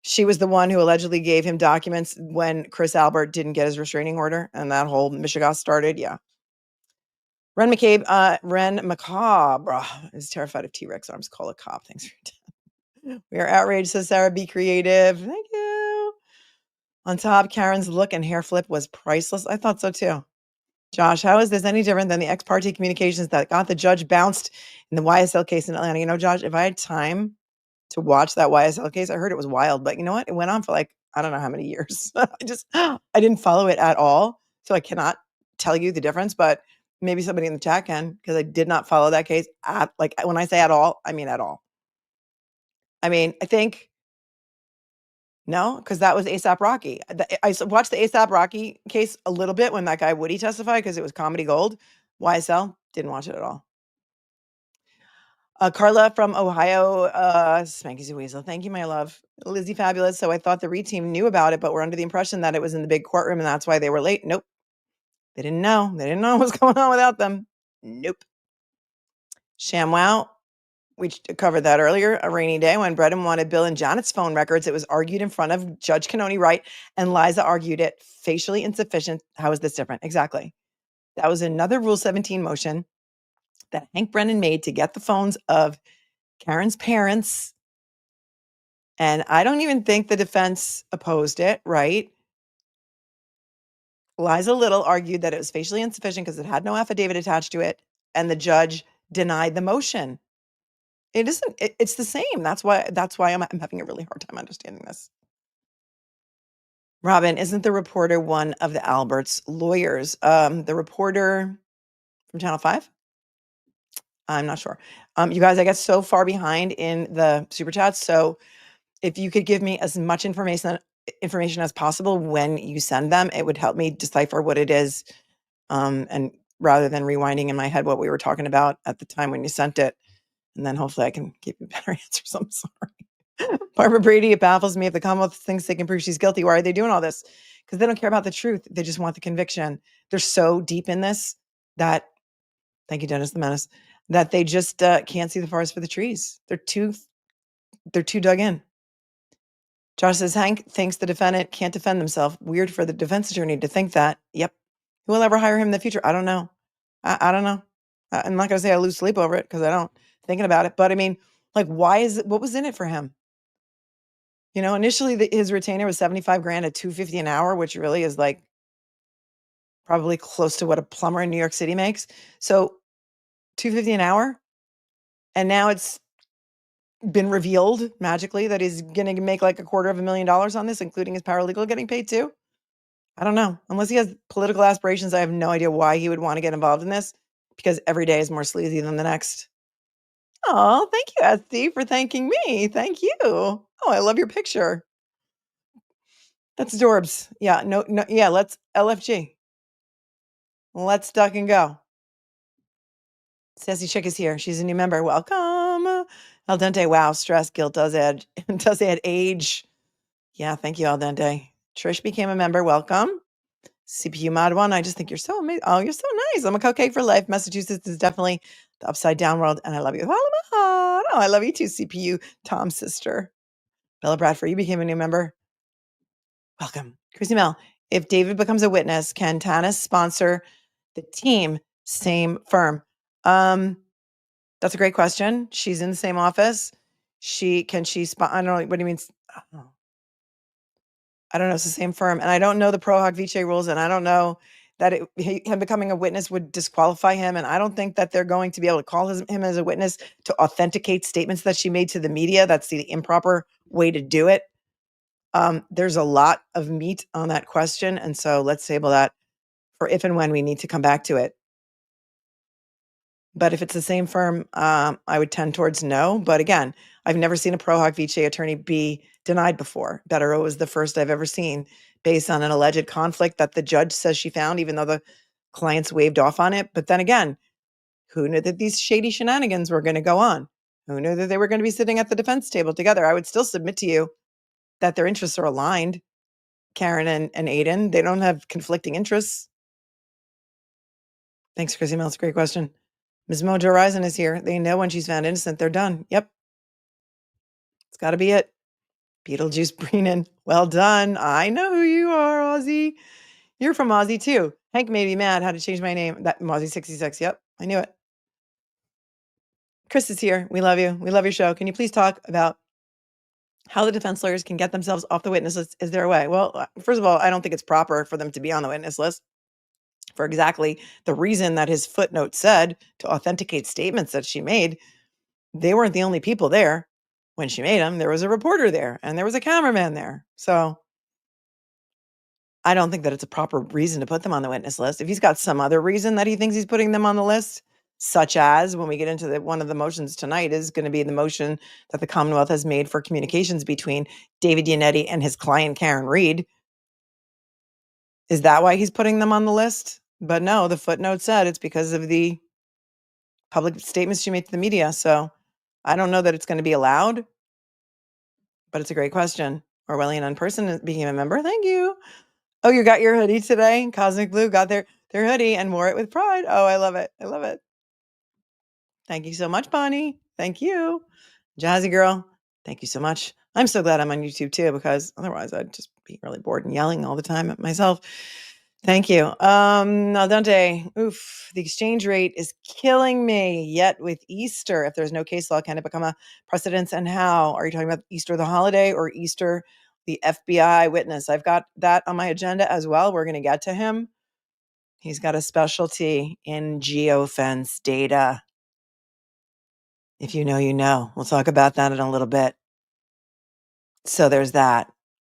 She was the one who allegedly gave him documents when Chris Albert didn't get his restraining order and that whole Michigan started. Yeah. Ren Macabre is terrified of T-Rex arms. Call a cop. Thanks for your time. We are outraged, says Sarah. Be creative. Thank you. On top, Karen's look and hair flip was priceless. I thought so too. Josh, how is this any different than the ex parte communications that got the judge bounced in the YSL case in Atlanta? You know, Josh, if I had time to watch that YSL case, I heard it was wild, but you know what? It went on for like, I don't know how many years. I didn't follow it at all. So I cannot tell you the difference, but maybe somebody in the chat can, because I did not follow that case at, like, when I say at all, I mean at all. I mean, I think, no, because that was ASAP Rocky. I watched the ASAP Rocky case a little bit when that guy Woody testified because it was comedy gold. YSL, didn't watch it at all. Carla from Ohio, Spanky Weasel. Thank you, my love. Lizzie Fabulous. So I thought the Reed team knew about it, but we're under the impression that it was in the big courtroom and that's why they were late. Nope. They didn't know. They didn't know what was going on without them. Nope. ShamWow. We covered that earlier. A rainy day when Brennan wanted Bill and Janet's phone records. It was argued in front of Judge Canoni, right? And Liza argued it facially insufficient. How is this different? Exactly. That was another Rule 17 motion that Hank Brennan made to get the phones of Karen's parents. And I don't even think the defense opposed it, right? Liza Little argued that it was facially insufficient because it had no affidavit attached to it. And the judge denied the motion. It isn't, it's the same. That's why I'm having a really hard time understanding this. Robin, isn't the reporter one of the Alberts lawyers? The reporter from Channel 5? I'm not sure. You guys, I get so far behind in the super chats. So if you could give me as much information as possible when you send them, it would help me decipher what it is. And rather than rewinding in my head what we were talking about at the time when you sent it. And then hopefully I can give you better answers. I'm sorry. Barbara Brady, it baffles me if the Commonwealth thinks they can prove she's guilty. Why are they doing all this? Because they don't care about the truth. They just want the conviction. They're so deep in this that, thank you, Dennis the Menace, that they just can't see the forest for the trees. They're too dug in. Josh says, Hank thinks the defendant can't defend himself. Weird for the defense attorney to think that. Yep. Who will ever hire him in the future? I don't know. I don't know. I'm not going to say I lose sleep over it because I don't. Thinking about it. But I mean, like, what was in it for him? You know, initially his retainer was 75 grand at $250 an hour, which really is like probably close to what a plumber in New York City makes. So $250 an hour. And now it's been revealed magically that he's going to make like $250,000 on this, including his paralegal getting paid too. I don't know. Unless he has political aspirations, I have no idea why he would want to get involved in this, because every day is more sleazy than the next. Oh, thank you, Esty, for thanking me. Thank you. Oh, I love your picture. That's adorbs. Yeah, no, yeah, let's LFG. Let's duck and go. Sassy Chick is here. She's a new member. Welcome. Al Dente. Wow, stress, guilt does add age. Yeah, thank you, Al Dente. Trish became a member. Welcome. CPU Mod 1. I just think you're so amazing. Oh, you're so nice. I'm a cupcake for life. Massachusetts is definitely the upside down world, and I love you. Oh, I love you too, CPU Tom's sister. Bella Bradford, you became a new member. Welcome. Chrissy Mel, if David becomes a witness, can Tanis sponsor the team? Same firm. That's a great question. She's in the same office. I don't know. What do you mean? I don't know. It's the same firm. And I don't know the Pro Hoc Vice rules. And I don't know that him becoming a witness would disqualify him. And I don't think that they're going to be able to call him as a witness to authenticate statements that she made to the media. That's the improper way to do it. There's a lot of meat on that question. And so let's table that for if and when we need to come back to it. But if it's the same firm, I would tend towards no. But again, I've never seen a Pro Hoc Vice attorney be denied before. Bederow was the first I've ever seen based on an alleged conflict that the judge says she found, even though the clients waved off on it. But then again, who knew that these shady shenanigans were going to go on? Who knew that they were going to be sitting at the defense table together? I would still submit to you that their interests are aligned. Karen and Aiden, they don't have conflicting interests. Thanks, Chrissy Mills. Great question. Ms. Mojo Horizon is here. They know when she's found innocent, they're done. Yep. It's got to be it. Beetlejuice Brennan. Well done. I know who you are, Ozzy. You're from Ozzy too. Hank made me mad. How to change my name. That Ozzy 66. Yep. I knew it. Chris is here. We love you. We love your show. Can you please talk about how the defense lawyers can get themselves off the witness list. Is there a way? Well, first of all, I don't think it's proper for them to be on the witness list for exactly the reason that his footnote said, to authenticate statements that she made. They weren't the only people there when she made them. There was a reporter there and there was a cameraman there. So I don't think that it's a proper reason to put them on the witness list. If he's got some other reason that he thinks he's putting them on the list, such as when we get into one of the motions tonight is going to be the motion that the Commonwealth has made for communications between David Yannetti and his client, Karen Reed. Is that why he's putting them on the list? But no, the footnote said it's because of the public statements she made to the media. So I don't know that it's going to be allowed, but it's a great question. Orwellian Unperson became a member. Thank you. Oh, you got your hoodie today? Cosmic Blue got their hoodie and wore it with pride. Oh, I love it. I love it. Thank you so much, Bonnie. Thank you. Jazzy girl, thank you so much. I'm so glad I'm on YouTube too, because otherwise I'd just be really bored and yelling all the time at myself. Thank you. Now Dante, oof, the exchange rate is killing me. Yet with Easter, if there's no case law, can it become a precedence? And how? Are you talking about Easter the holiday or Easter the FBI witness? I've got that on my agenda as well. We're going to get to him. He's got a specialty in geofence data. If you know, you know. We'll talk about that in a little bit. So there's that.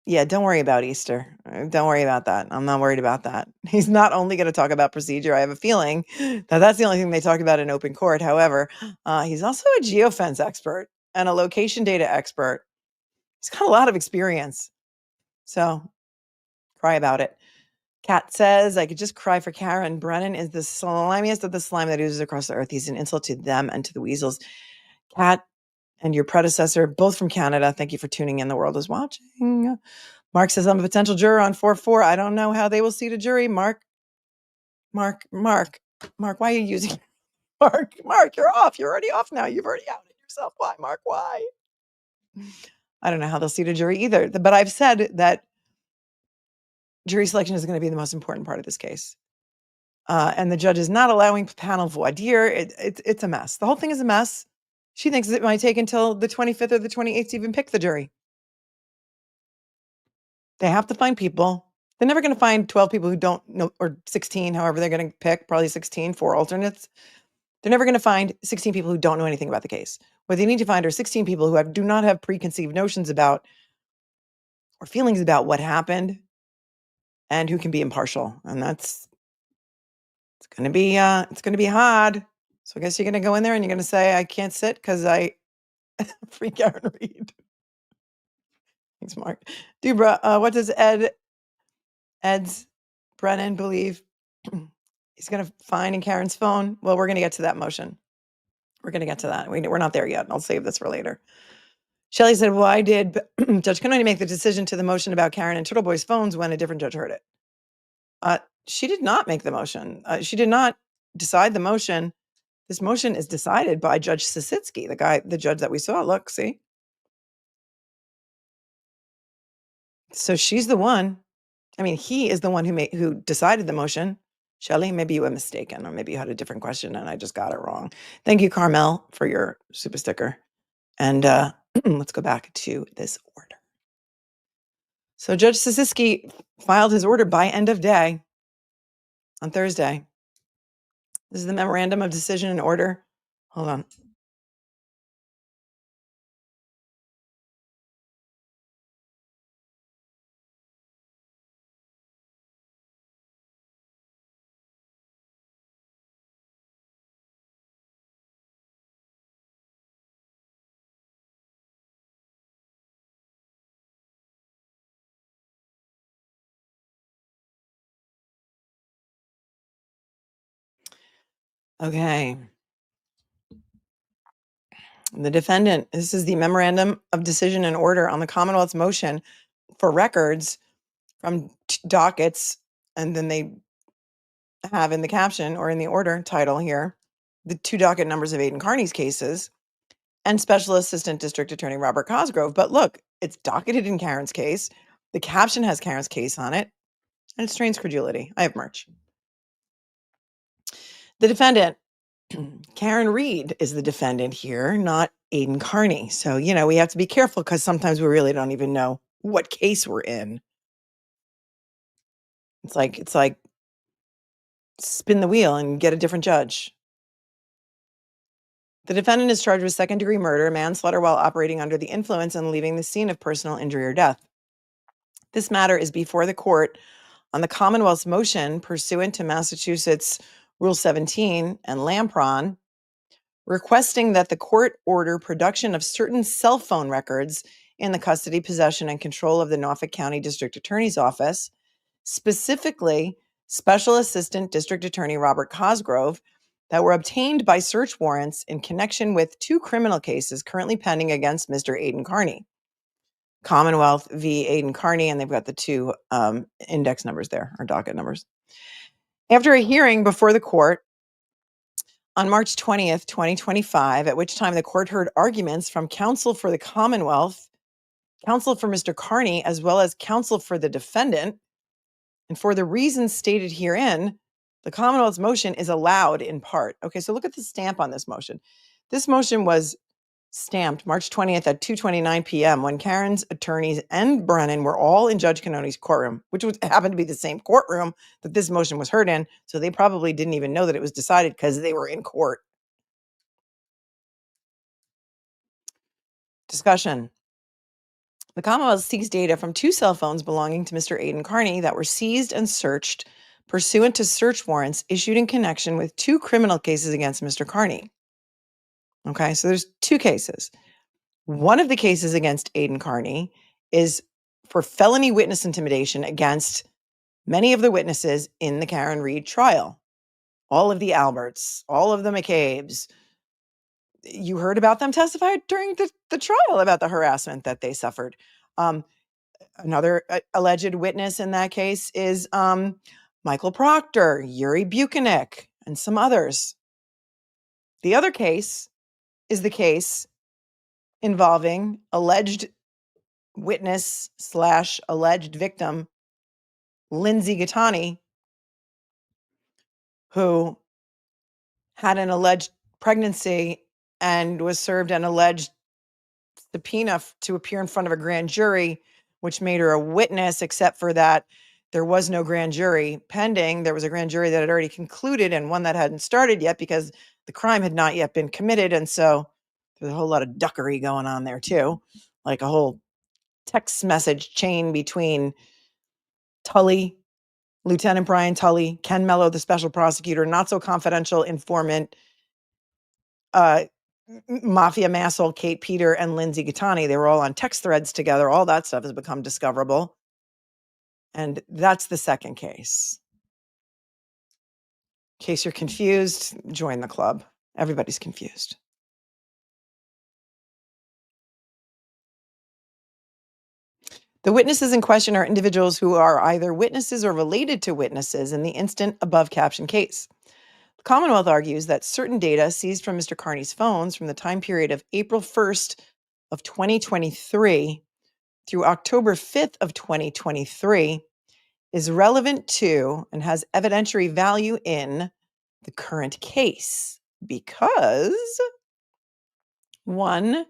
Yeah, don't worry about Easter. Don't worry about that. I'm not worried about that. He's not only going to talk about procedure. I have a feeling that that's the only thing they talk about in open court. However, he's also a geofence expert and a location data expert. He's got a lot of experience. So cry about it. Kat says, I could just cry for Karen. Brennan is the slimiest of the slime that oozes across the earth. He's an insult to them and to the weasels. Kat and your predecessor, both from Canada, thank you for tuning in. The world is watching. Mark says, I'm a potential juror on 4-4. I don't know how they will seat a jury. Mark, why are you using Mark, you're off. You're already off now. You've already outed yourself. Why, Mark? Why? I don't know how they'll seat a jury either. But I've said that jury selection is going to be the most important part of this case. And the judge is not allowing panel voir dire. It's a mess. The whole thing is a mess. She thinks it might take until the 25th or the 28th to even pick the jury. They have to find people. They're never going to find 12 people who don't know, or 16, however they're going to pick, probably 16, 4 alternates. They're never going to find 16 people who don't know anything about the case. What they need to find are 16 people who do not have preconceived notions about or feelings about what happened and who can be impartial. And it's going to be hard. So I guess you're going to go in there and you're going to say, I can't sit because I freak out and read. Thanks, Mark. Dubra, what does Ed's Brennan believe he's going to find in Karen's phone? Well, we're going to get to that motion. We're going to get to that. We're not there yet. I'll save this for later. Shelley said, why did Judge Canoni make the decision to the motion about Karen and Turtle Boy's phones when a different judge heard it? She did not make the motion. She did not decide the motion. This motion is decided by Judge Sisitsky, the judge that we saw. Look, see? So she's the one. I mean, he is the one who decided the motion. Shelley, maybe you were mistaken, or maybe you had a different question and I just got it wrong. Thank you, Carmel, for your super sticker. And let's go back to this order. So Judge Sisitsky filed his order by end of day on Thursday. This is the memorandum of decision and order. Hold on. Okay. The defendant, this is the memorandum of decision and order on the Commonwealth's motion for records from dockets, and then they have in the caption or in the order title here, the 2 docket numbers of Aidan Carney's cases and Special Assistant District Attorney Robert Cosgrove. But look, it's docketed in Karen's case. The caption has Karen's case on it, and it strains credulity. I have merch. The defendant Karen Reed is the defendant here, not Aiden Carney. So, we have to be careful because sometimes we really don't even know what case we're in. It's like spin the wheel and get a different judge. The defendant is charged with second-degree murder, manslaughter while operating under the influence and leaving the scene of personal injury or death. This matter is before the court on the Commonwealth's motion pursuant to Massachusetts Rule 17 and Lampron, requesting that the court order production of certain cell phone records in the custody, possession, and control of the Norfolk County District Attorney's Office, specifically Special Assistant District Attorney Robert Cosgrove, that were obtained by search warrants in connection with 2 criminal cases currently pending against Mr. Aiden Carney. Commonwealth v. Aiden Carney, and they've got the 2 index numbers there, or docket numbers. After a hearing before the court on March 20th, 2025, at which time the court heard arguments from counsel for the Commonwealth, counsel for Mr. Carney, as well as counsel for the defendant, and for the reasons stated herein, the Commonwealth's motion is allowed in part. Okay, so look at the stamp on this motion. This motion was stamped March 20th at 2:29 p.m. when Karen's attorneys and Brennan were all in Judge Cannoni's courtroom, which happened to be the same courtroom that this motion was heard in. So they probably didn't even know that it was decided because they were in court. Discussion. The Commonwealth seeks data from 2 cell phones belonging to Mr. Aiden Carney that were seized and searched pursuant to search warrants issued in connection with 2 criminal cases against Mr. Carney. Okay, so there's 2 cases. One of the cases against Aiden Carney is for felony witness intimidation against many of the witnesses in the Karen Reed trial. All of the Alberts, all of the McCabe's. You heard about them testify during the trial about the harassment that they suffered. Another alleged witness in that case is Michael Proctor, Yuri Buchanek, and some others. The other case is the case involving alleged witness / alleged victim Lindsay Gattani, who had an alleged pregnancy and was served an alleged subpoena to appear in front of a grand jury, which made her a witness, except for that there was no grand jury pending. There was a grand jury that had already concluded and one that hadn't started yet because the crime had not yet been committed. And so there's a whole lot of duckery going on there too, like a whole text message chain between Tully, Lieutenant Brian Tully, Ken Mello, the special prosecutor, not so confidential informant, mafia masshole Kate Peter, and Lindsay Gattani. They were all on text threads together. All that stuff has become discoverable. And that's the second case. In case you're confused, join the club. Everybody's confused. The witnesses in question are individuals who are either witnesses or related to witnesses in the instant above captioned case. The Commonwealth argues that certain data seized from Mr. Carney's phones from the time period of April 1st of 2023 through October 5th of 2023 is relevant to and has evidentiary value in the current case because, 1,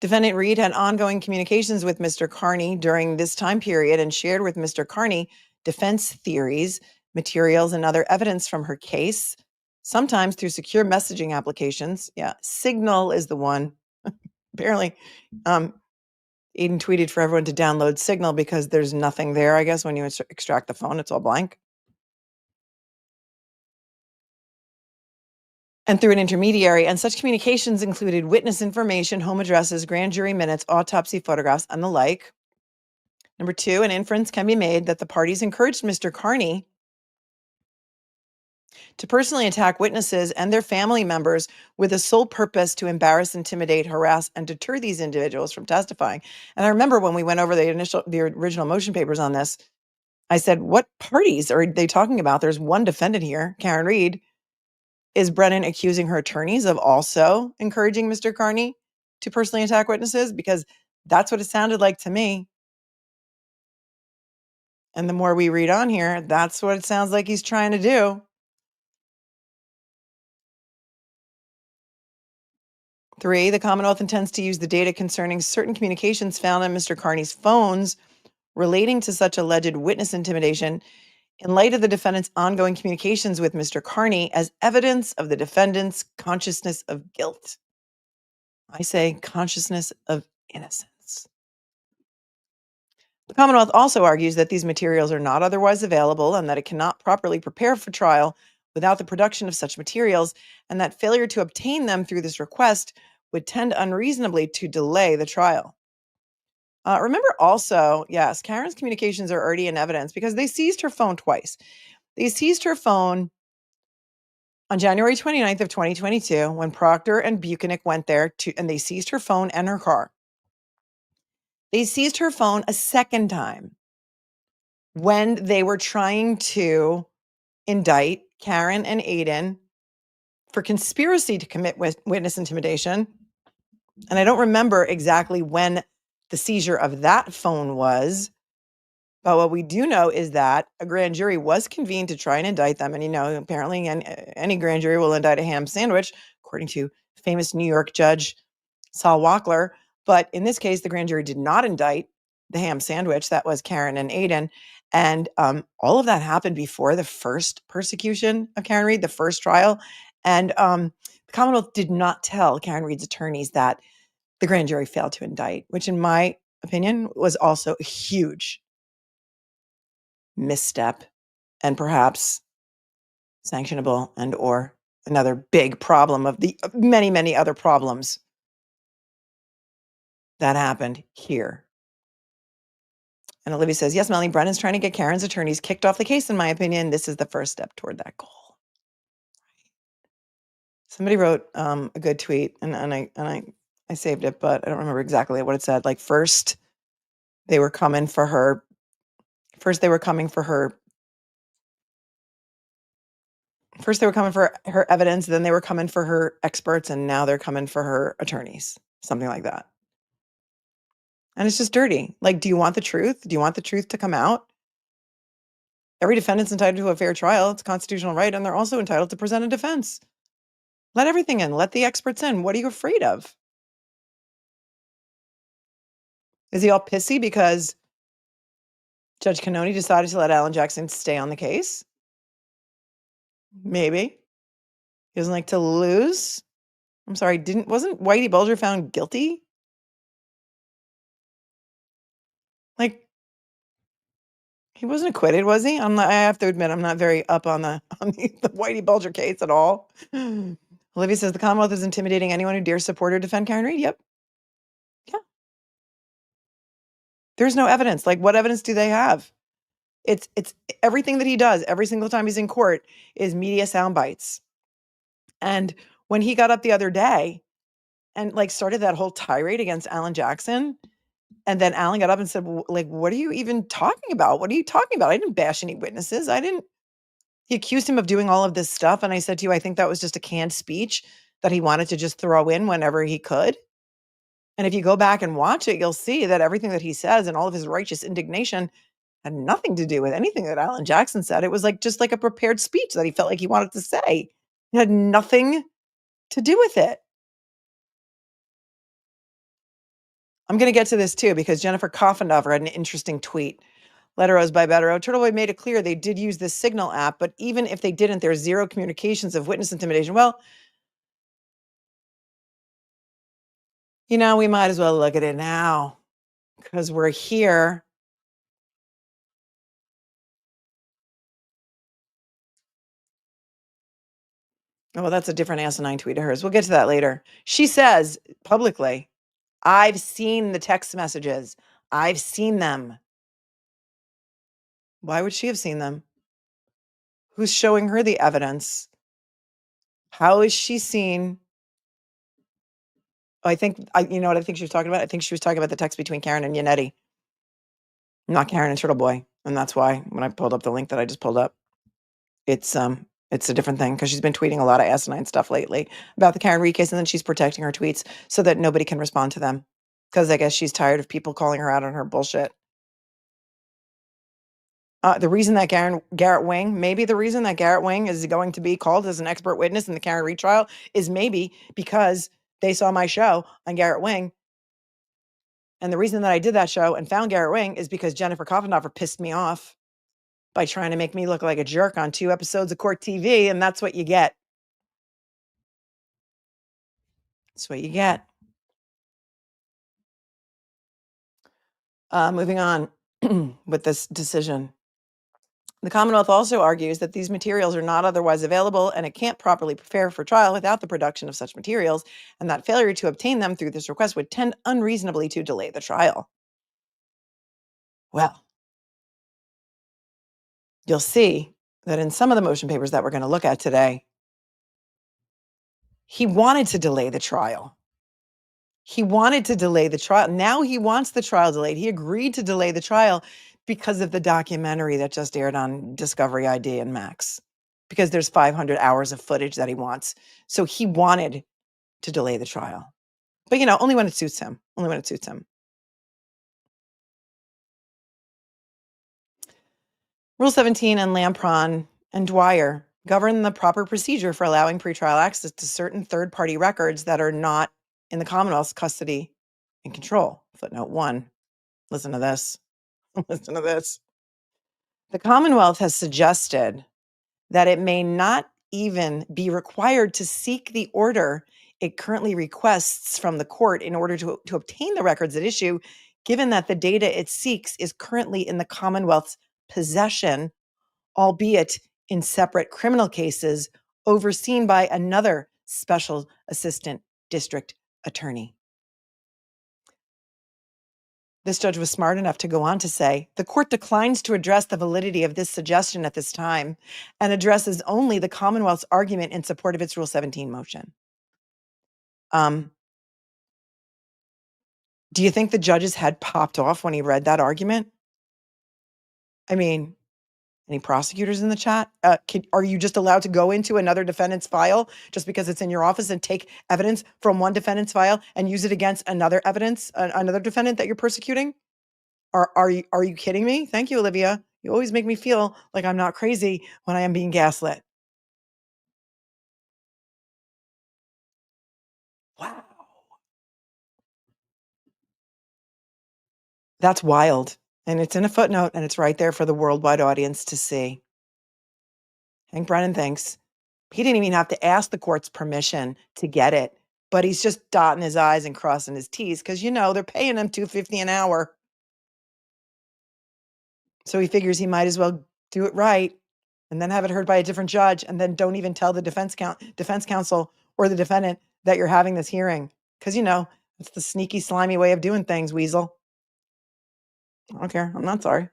Defendant Reed had ongoing communications with Mr. Carney during this time period and shared with Mr. Carney defense theories, materials, and other evidence from her case, sometimes through secure messaging applications. Yeah, Signal is the one. Apparently, Aiden tweeted for everyone to download Signal because there's nothing there, I guess, when you extract the phone, it's all blank. And through an intermediary, and such communications included witness information, home addresses, grand jury minutes, autopsy photographs, and the like. Number 2, an inference can be made that the parties encouraged Mr. Carney to personally attack witnesses and their family members with a sole purpose to embarrass, intimidate, harass, and deter these individuals from testifying. And I remember when we went over the original motion papers on this, I said, what parties are they talking about? There's one defendant here, Karen Reed. Is Brennan accusing her attorneys of also encouraging Mr. Carney to personally attack witnesses? Because that's what it sounded like to me. And the more we read on here, that's what it sounds like he's trying to do. 3, the Commonwealth intends to use the data concerning certain communications found on Mr. Carney's phones relating to such alleged witness intimidation in light of the defendant's ongoing communications with Mr. Carney as evidence of the defendant's consciousness of guilt. I say consciousness of innocence. The Commonwealth also argues that these materials are not otherwise available and that it cannot properly prepare for trial without the production of such materials, and that failure to obtain them through this request would tend unreasonably to delay the trial. Remember also, yes, Karen's communications are already in evidence because they seized her phone twice. They seized her phone on January 29th of 2022 when Proctor and Buchanan went there and they seized her phone and her car. They seized her phone a second time when they were trying to indict Karen and Aiden for conspiracy to commit witness intimidation. And I don't remember exactly when the seizure of that phone was. But what we do know is that a grand jury was convened to try and indict them. And, apparently any grand jury will indict a ham sandwich, according to famous New York judge Saul Wackler. But in this case, the grand jury did not indict the ham sandwich. That was Karen and Aiden. And all of that happened before the first persecution of Karen Read, the first trial. And the Commonwealth did not tell Karen Read's attorneys that the grand jury failed to indict, which in my opinion was also a huge misstep and perhaps sanctionable and or another big problem of the many, many other problems that happened here. And Olivia says, yes, Melanie, Brennan's trying to get Karen's attorneys kicked off the case. In my opinion, this is the first step toward that goal. Somebody wrote a good tweet and I saved it, but I don't remember exactly what it said. Like first they were coming for her. First they were coming for her evidence, then they were coming for her experts, and now they're coming for her attorneys. Something like that. And it's just dirty. Like, do you want the truth? Do you want the truth to come out? Every defendant's entitled to a fair trial. It's a constitutional right, and they're also entitled to present a defense. Let everything in. Let the experts in. What are you afraid of? Is he all pissy because Judge Cannoni decided to let Alan Jackson stay on the case? Maybe. He doesn't like to lose. I'm sorry, wasn't Whitey Bulger found guilty? Like, he wasn't acquitted, was he? I have to admit, I'm not very up on the Whitey Bulger case at all. Olivia says the Commonwealth is intimidating anyone who dares support or defend Karen Read. Yep. Yeah. There's no evidence. Like, what evidence do they have? It's everything that he does every single time he's in court is media sound bites. And when he got up the other day and like started that whole tirade against Alan Jackson, and then Alan got up and said, like, what are you even talking about? What are you talking about? I didn't bash any witnesses. He accused him of doing all of this stuff. And I said to you, I think that was just a canned speech that he wanted to just throw in whenever he could. And if you go back and watch it, you'll see that everything that he says and all of his righteous indignation had nothing to do with anything that Alan Jackson said. It was like just like a prepared speech that he felt like he wanted to say. It had nothing to do with it. I'm going to get to this too, because Jennifer Koffendorfer had an interesting tweet. Letteros by Bederow. Turtleboy made it clear they did use the Signal app, but even if they didn't, there's zero communications of witness intimidation. Well, we might as well look at it now because we're here. Oh, well, that's a different asinine tweet of hers. We'll get to that later. She says publicly, I've seen the text messages. I've seen them. Why would she have seen them? Who's showing her the evidence? How is she seen? You know what I think she was talking about? I think she was talking about the text between Karen and Yannetti, not Karen and Turtleboy. And that's why when I pulled up the link that I just pulled up, it's a different thing because she's been tweeting a lot of asinine stuff lately about the Karen Read case, and then she's protecting her tweets so that nobody can respond to them because I guess she's tired of people calling her out on her bullshit. The reason that Garrett Wing is going to be called as an expert witness in the Karen Read trial is maybe because they saw my show on Garrett Wing. And the reason that I did that show and found Garrett Wing is because Jennifer Koffendorfer pissed me off by trying to make me look like a jerk on 2 episodes of Court TV. And that's what you get. That's what you get. Moving on with this decision. The Commonwealth also argues that these materials are not otherwise available and it can't properly prepare for trial without the production of such materials, and that failure to obtain them through this request would tend unreasonably to delay the trial. Well, you'll see that in some of the motion papers that we're going to look at today, he wanted to delay the trial. He wanted to delay the trial. Now he wants the trial delayed. He agreed to delay the trial because of the documentary that just aired on Discovery ID and Max, because there's 500 hours of footage that he wants. So he wanted to delay the trial. But, only when it suits him. Only when it suits him. Rule 17 and Lampron and Dwyer govern the proper procedure for allowing pretrial access to certain third-party records that are not in the Commonwealth's custody and control. Footnote 1. Listen to this. Listen to this. The Commonwealth has suggested that it may not even be required to seek the order it currently requests from the court in order to obtain the records at issue, given that the data it seeks is currently in the Commonwealth's possession, albeit in separate criminal cases overseen by another special assistant district attorney. This judge was smart enough to go on to say, the court declines to address the validity of this suggestion at this time and addresses only the Commonwealth's argument in support of its Rule 17 motion. Do you think the judge's head popped off when he read that argument? I mean, any prosecutors in the chat? Are you just allowed to go into another defendant's file just because it's in your office and take evidence from one defendant's file and use it against another defendant that you're persecuting? Are you kidding me? Thank you, Olivia. You always make me feel like I'm not crazy when I am being gaslit. Wow. That's wild. And it's in a footnote and it's right there for the worldwide audience to see. Hank Brennan thinks he didn't even have to ask the court's permission to get it, but he's just dotting his I's and crossing his T's because, they're paying him $2.50 an hour. So he figures he might as well do it right and then have it heard by a different judge and then don't even tell the defense counsel or the defendant that you're having this hearing. Because, it's the sneaky, slimy way of doing things, Weasel. I don't care. I'm not sorry.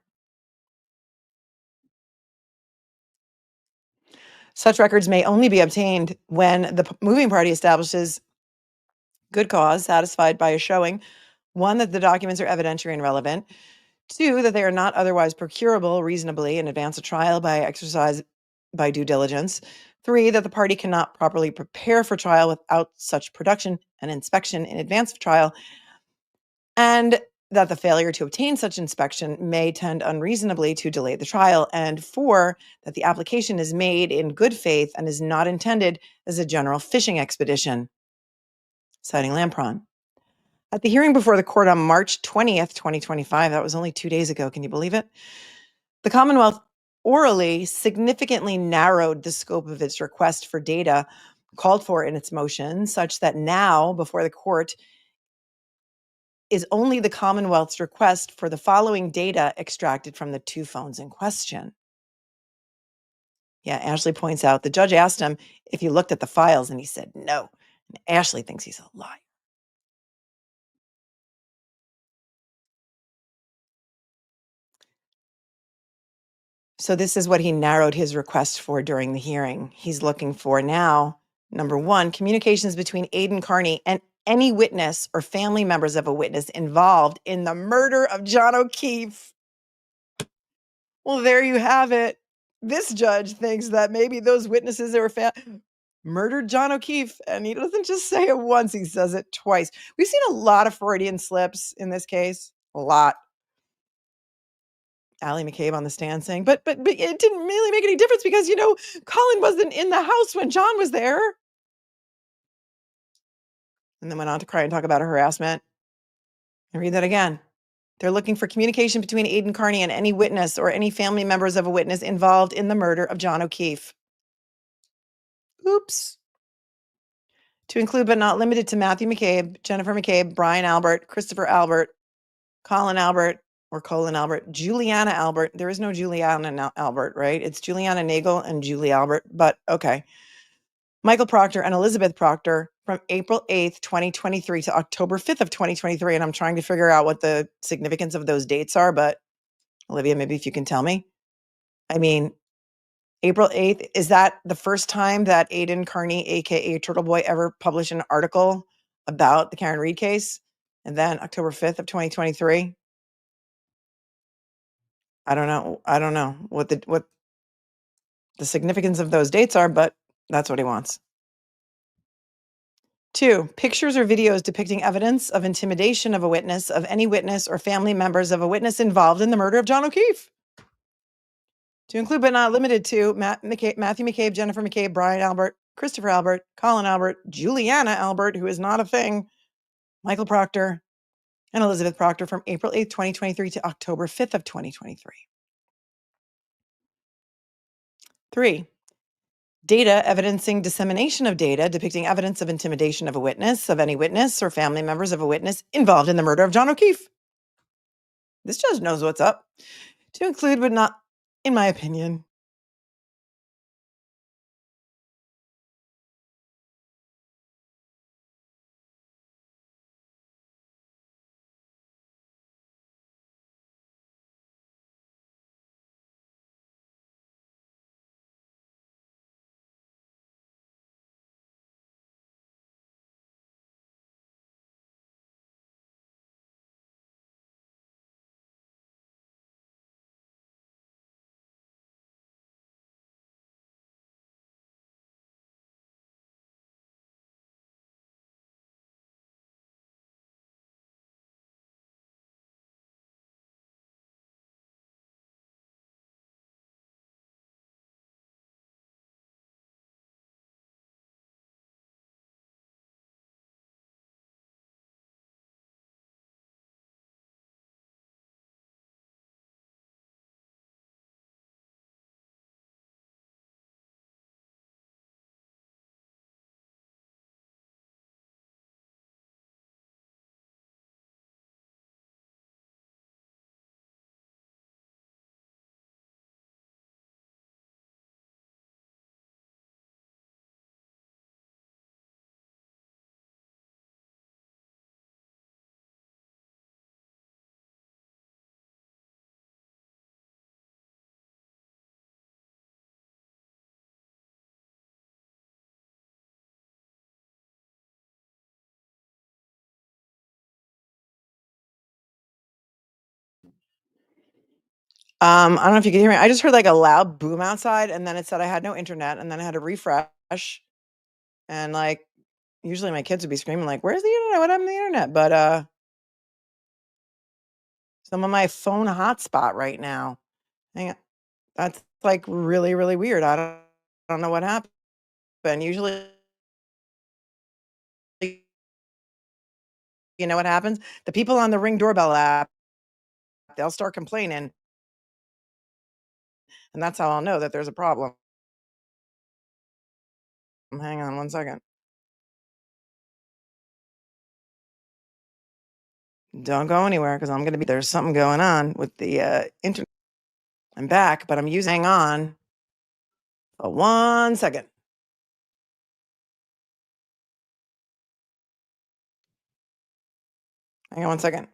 Such records may only be obtained when the moving party establishes good cause satisfied by a showing, 1, that the documents are evidentiary and relevant, 2, that they are not otherwise procurable reasonably in advance of trial by due diligence, 3, that the party cannot properly prepare for trial without such production and inspection in advance of trial, and that the failure to obtain such inspection may tend unreasonably to delay the trial, and 4, that the application is made in good faith and is not intended as a general fishing expedition. Citing Lampron. At the hearing before the court on March 20th, 2025, that was only 2 days ago, can you believe it? The Commonwealth orally significantly narrowed the scope of its request for data called for in its motion, such that now, before the court, is only the Commonwealth's request for the following data extracted from the 2 phones in question. Yeah, Ashley points out, the judge asked him if he looked at the files, and he said no. And Ashley thinks he's a liar. So this is what he narrowed his request for during the hearing. He's looking for now, number 1, communications between Aidan Carney and any witness or family members of a witness involved in the murder of John O'Keefe. Well, there you have it. This judge thinks that maybe those witnesses that were murdered John O'Keefe, and he doesn't just say it once, he says it twice. We've seen a lot of Freudian slips in this case, a lot. Allie McCabe on the stand saying, but it didn't really make any difference because, Colin wasn't in the house when John was there. and then went on to cry and talk about her harassment. I read that again. They're looking for communication between Aidan Carney and any witness or any family members of a witness involved in the murder of John O'Keefe. Oops. To include but not limited to Matthew McCabe, Jennifer McCabe, Brian Albert, Christopher Albert, Colin Albert, or Colin Albert, Juliana Albert. There is no Juliana Albert, right? It's Juliana Nagel and Julie Albert, but okay. Michael Proctor and Elizabeth Proctor from April 8th, 2023 to October 5th of 2023. And I'm trying to figure out what the significance of those dates are, but Olivia, maybe if you can tell me. I mean, April 8th, is that the first time that Aidan Carney, aka Turtle Boy, ever published an article about the Karen Reed case? And then October 5th of 2023? I don't know what the significance of those dates are, but that's what he wants. 2, pictures or videos depicting evidence of intimidation of a witness, of any witness or family members of a witness involved in the murder of John O'Keefe. To include but not limited to Matthew McCabe, Jennifer McCabe, Brian Albert, Christopher Albert, Colin Albert, Juliana Albert, who is not a thing, Michael Proctor, and Elizabeth Proctor from April 8th, 2023 to October 5th of 2023. 3, data evidencing dissemination of data depicting evidence of intimidation of a witness, of any witness or family members of a witness involved in the murder of John O'Keefe. This judge knows what's up. To include but not, in my opinion, I don't know if you can hear me. I just heard like a loud boom outside, and then it said I had no internet, and then I had to refresh. And like, usually my kids would be screaming like, "Where's the internet? What happened to the internet?" But some of my phone hotspot right now. Hang on, that's like really really weird. I don't know what happened. Usually, you know what happens? The people on the Ring doorbell app, they'll start complaining, and that's how I'll know that there's a problem. Hang on one second. Don't go anywhere because I'm gonna be there's something going on with the internet. I'm back, but I'm using hang on for 1 second. Hang on 1 second.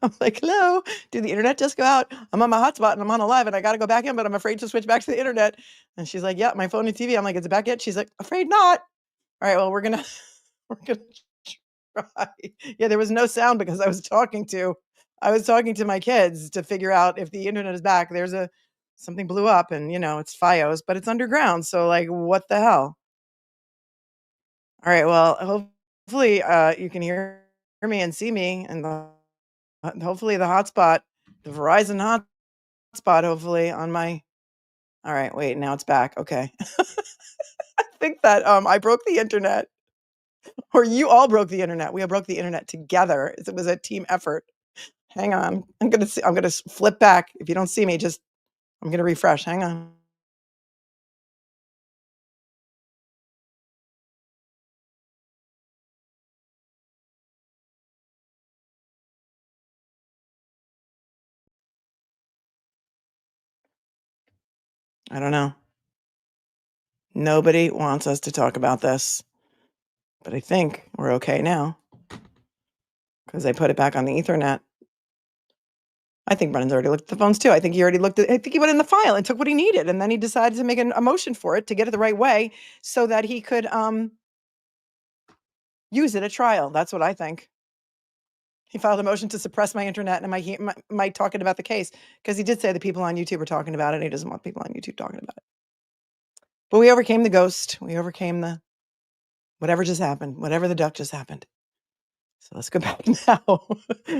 I'm like, hello, did the internet just go out? I'm on my hotspot and I'm on a live and I got to go back in, but I'm afraid to switch back to the internet. And she's like, yeah, my phone and TV. I'm like, is it back yet? She's like, afraid not. All right, well, we're going to try. Yeah, there was no sound because I was talking to my kids to figure out if the internet is back. Something blew up and, it's FiOS, but it's underground. So like, what the hell? All right, well, hopefully you can hear me and see me and hopefully the hotspot, the Verizon hotspot, hopefully on my, all right, wait, now it's back. Okay. I think that I broke the internet or you all broke the internet. We all broke the internet together. It was a team effort. Hang on. I'm going to flip back. If you don't see me, I'm going to refresh. Hang on. I don't know. Nobody wants us to talk about this, but I think we're okay now because I put it back on the Ethernet. I think Brennan's already looked at the phones too. I think he went in the file and took what he needed, and then he decided to make a motion for it to get it the right way so that he could use it at trial. That's what I think. He filed a motion to suppress my internet and my talking about the case because he did say the people on YouTube were talking about it. And he doesn't want people on YouTube talking about it. But we overcame the ghost. We overcame the whatever just happened, whatever the duck just happened. So let's go back now.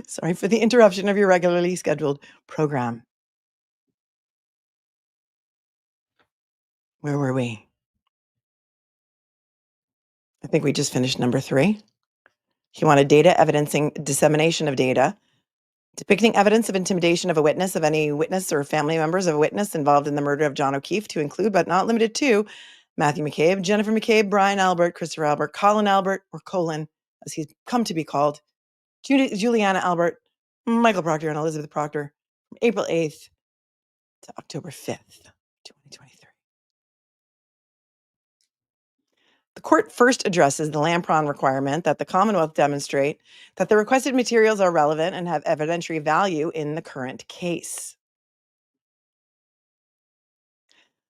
Sorry for the interruption of your regularly scheduled program. Where were we? I think we just finished number 3. He wanted data evidencing dissemination of data, depicting evidence of intimidation of a witness, of any witness or family members of a witness involved in the murder of John O'Keefe, to include but not limited to Matthew McCabe, Jennifer McCabe, Brian Albert, Christopher Albert, Colin Albert, or Colin, as he's come to be called, Juliana Albert, Michael Proctor, and Elizabeth Proctor, from April 8th to October 5th, 2023. The court first addresses the Lampron requirement that the Commonwealth demonstrate that the requested materials are relevant and have evidentiary value in the current case.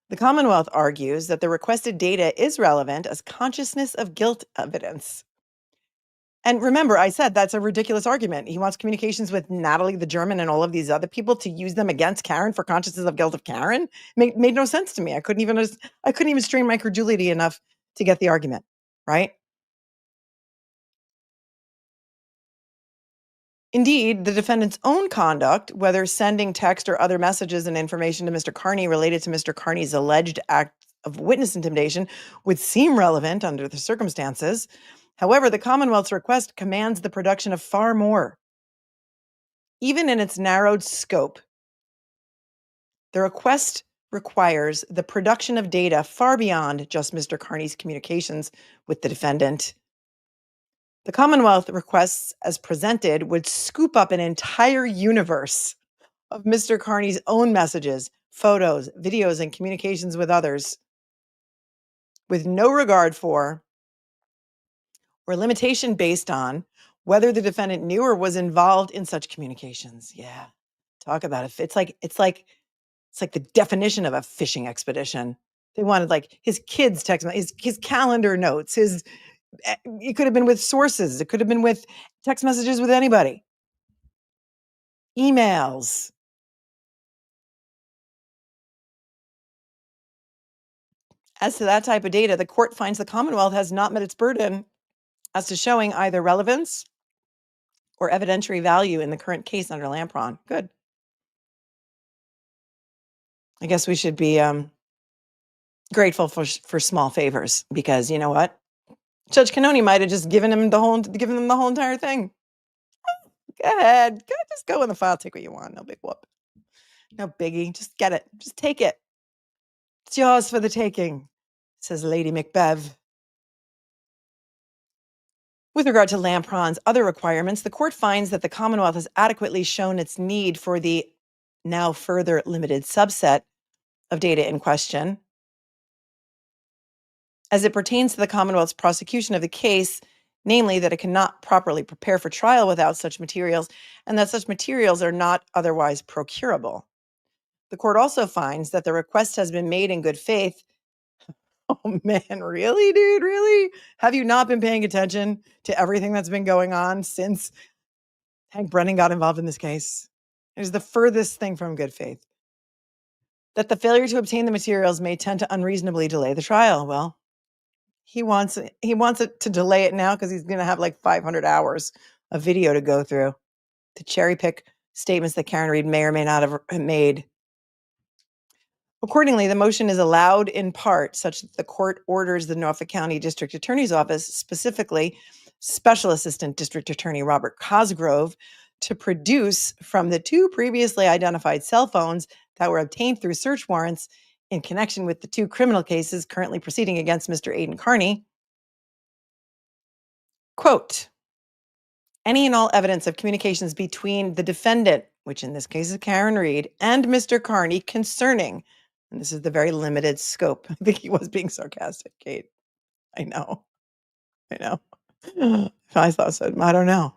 The Commonwealth argues that the requested data is relevant as consciousness of guilt evidence. And remember, I said that's a ridiculous argument. He wants communications with Natalie the German and all of these other people to use them against Karen for consciousness of guilt of Karen. Made no sense to me. I couldn't even strain my credulity enough to get the argument, right? Indeed, the defendant's own conduct, whether sending text or other messages and information to Mr. Carney related to Mr. Carney's alleged act of witness intimidation, would seem relevant under the circumstances. However, the Commonwealth's request commands the production of far more. Even in its narrowed scope, the request requires the production of data far beyond just Mr. Carney's communications with the defendant. The Commonwealth requests as presented would scoop up an entire universe of Mr. Carney's own messages, photos, videos, and communications with others, with no regard for or limitation based on whether the defendant knew or was involved in such communications. Yeah, talk about it. It's like the definition of a fishing expedition. They wanted like his kids' text, his calendar notes, it could have been with sources. It could have been with text messages with anybody. Emails. As to that type of data, the court finds the Commonwealth has not met its burden as to showing either relevance or evidentiary value in the current case under Lampron. Good. I guess we should be grateful for small favors because you know what? Judge Cannoni might have just given them the whole entire thing. Go ahead. Just go in the file, take what you want. No big whoop. No biggie. Just get it. Just take it. It's yours for the taking, says Lady Macbeth. With regard to Lampron's other requirements, the court finds that the Commonwealth has adequately shown its need for the now further limited subset of data in question. As it pertains to the Commonwealth's prosecution of the case, namely that it cannot properly prepare for trial without such materials, and that such materials are not otherwise procurable. The court also finds that the request has been made in good faith. Oh man, really, dude? Really? Have you not been paying attention to everything that's been going on since Hank Brennan got involved in this case? It is the furthest thing from good faith. That the failure to obtain the materials may tend to unreasonably delay the trial. Well, he wants it to delay it now because he's going to have like 500 hours of video to go through to cherry pick statements that Karen Read may or may not have made. Accordingly, the motion is allowed in part such that the court orders the Norfolk County District Attorney's Office, specifically Special Assistant District Attorney Robert Cosgrove, to produce from the 2 previously identified cell phones that were obtained through search warrants in connection with the 2 criminal cases currently proceeding against Mr. Aidan Carney, quote, any and all evidence of communications between the defendant, which in this case is Karen Read, and Mr. Carney concerning, and this is the very limited scope. I think he was being sarcastic, Kate. I know. I thought so. I don't know.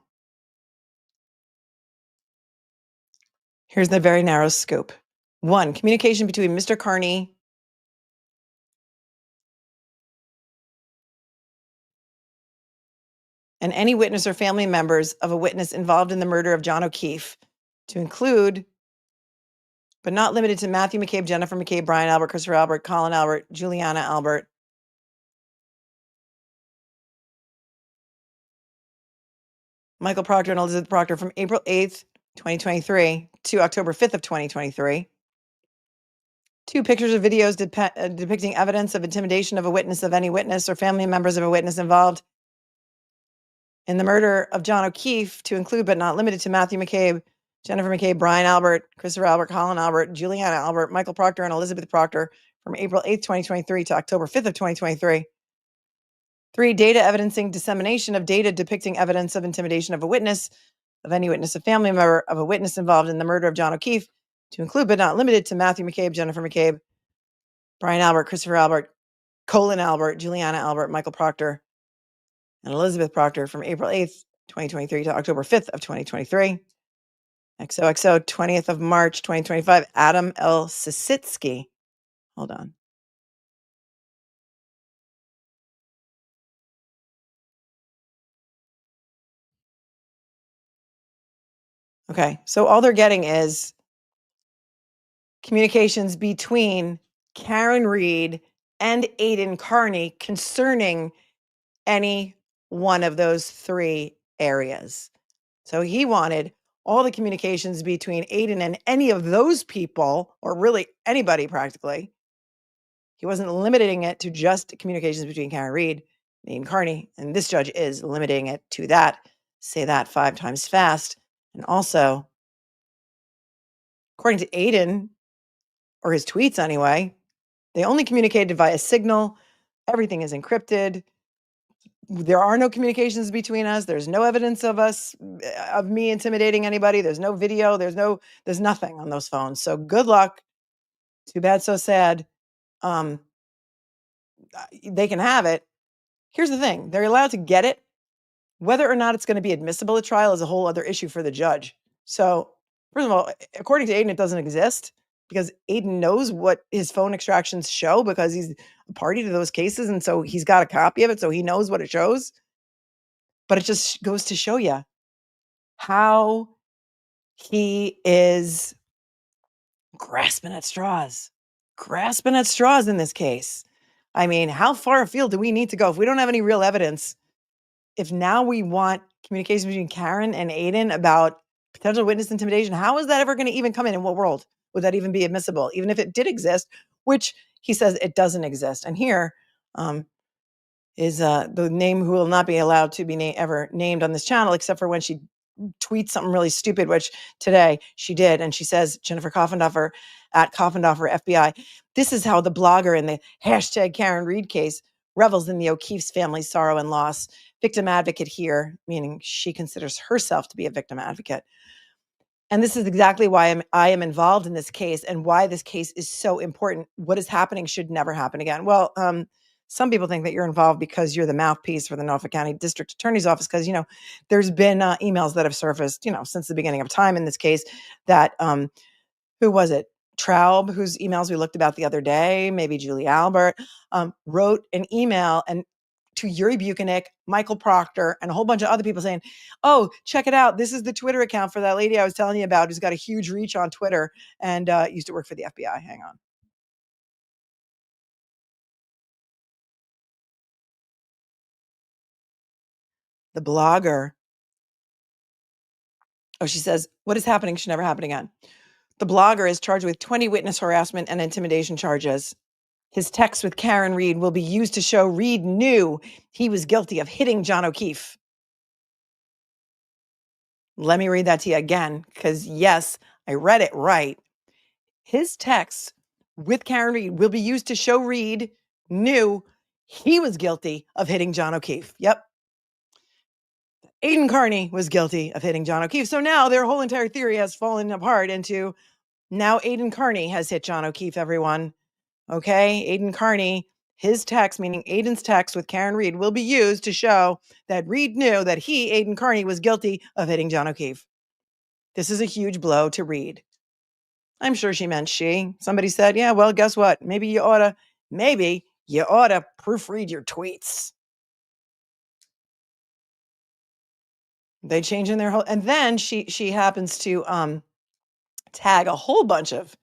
Here's the very narrow scope. 1, communication between Mr. Carney and any witness or family members of a witness involved in the murder of John O'Keefe, to include, but not limited to, Matthew McCabe, Jennifer McCabe, Brian Albert, Christopher Albert, Colin Albert, Juliana Albert, Michael Proctor and Elizabeth Proctor from April 8th, 2023 to October 5th of 2023. 2 pictures or videos depicting evidence of intimidation of a witness, of any witness or family members of a witness involved in the murder of John O'Keefe, to include but not limited to Matthew McCabe, Jennifer McCabe, Brian Albert, Christopher Albert, Colin Albert, Juliana Albert, Michael Proctor, and Elizabeth Proctor from April 8th, 2023 to October 5th of 2023. 3, data evidencing dissemination of data depicting evidence of intimidation of a witness, of any witness, a family member of a witness involved in the murder of John O'Keefe, to include but not limited to Matthew McCabe, Jennifer McCabe, Brian Albert, Christopher Albert, Colin Albert, Juliana Albert, Michael Proctor, and Elizabeth Proctor from April 8th, 2023 to October 5th of 2023. XOXO, 20th of March, 2025, Adam L. Sisitsky. Hold on. Okay, so all they're getting is communications between Karen Read and Aidan Carney concerning any one of those 3 areas. So he wanted all the communications between Aidan and any of those people, or really anybody practically. He wasn't limiting it to just communications between Karen Read and Aidan Carney, and this judge is limiting it to that. Say that 5 times fast. And also, according to Aidan, or his tweets anyway, they only communicated via Signal. Everything is encrypted. There are no communications between us. There's no evidence of me intimidating anybody. There's no video. There's nothing on those phones. So good luck. Too bad, so sad. They can have it. Here's the thing. They're allowed to get it. Whether or not it's going to be admissible at trial is a whole other issue for the judge. So first of all, according to Aidan, it doesn't exist because Aidan knows what his phone extractions show because he's a party to those cases. And so he's got a copy of it. So he knows what it shows. But it just goes to show you how he is grasping at straws in this case. I mean, how far afield do we need to go? If we don't have any real evidence, if now we want communication between Karen and Aidan about potential witness intimidation, how is that ever going to even come in? In what world would that even be admissible? Even if it did exist, which he says it doesn't exist. And here is the name who will not be allowed to be ever named on this channel, except for when she tweets something really stupid, which today she did. And she says, Jennifer Coffendorfer at Coffendorfer FBI. This is how the blogger in the hashtag Karen Read case revels in the O'Keefe's family's sorrow and loss. Victim advocate here, meaning she considers herself to be a victim advocate. And this is exactly why I am involved in this case and why this case is so important. What is happening should never happen again. Well, some people think that you're involved because you're the mouthpiece for the Norfolk County District Attorney's Office. Because, there's been emails that have surfaced, since the beginning of time in this case that, who was it? Traub, whose emails we looked about the other day, maybe Julie Albert, wrote an email and to Yuri Buchanan, Michael Proctor, and a whole bunch of other people saying, oh, check it out. This is the Twitter account for that lady I was telling you about who's got a huge reach on Twitter and used to work for the FBI. Hang on. The blogger. Oh, she says, what is happening should never happen again. The blogger is charged with 20 witness harassment and intimidation charges. His text with Karen Reed will be used to show Reed knew he was guilty of hitting John O'Keefe. Let me read that to you again, because yes, I read it right. His text with Karen Reed will be used to show Reed knew he was guilty of hitting John O'Keefe. Yep. Aidan Carney was guilty of hitting John O'Keefe. So now their whole entire theory has fallen apart into now Aidan Carney has hit John O'Keefe, everyone. Okay, Aidan Carney, his text, meaning Aidan's text with Karen Reed, will be used to show that Reed knew that he, Aidan Carney, was guilty of hitting John O'Keefe. This is a huge blow to Reed. I'm sure she meant she. Somebody said, yeah, well, guess what? Maybe you ought to proofread your tweets. They change in their whole, and then she happens to tag a whole bunch of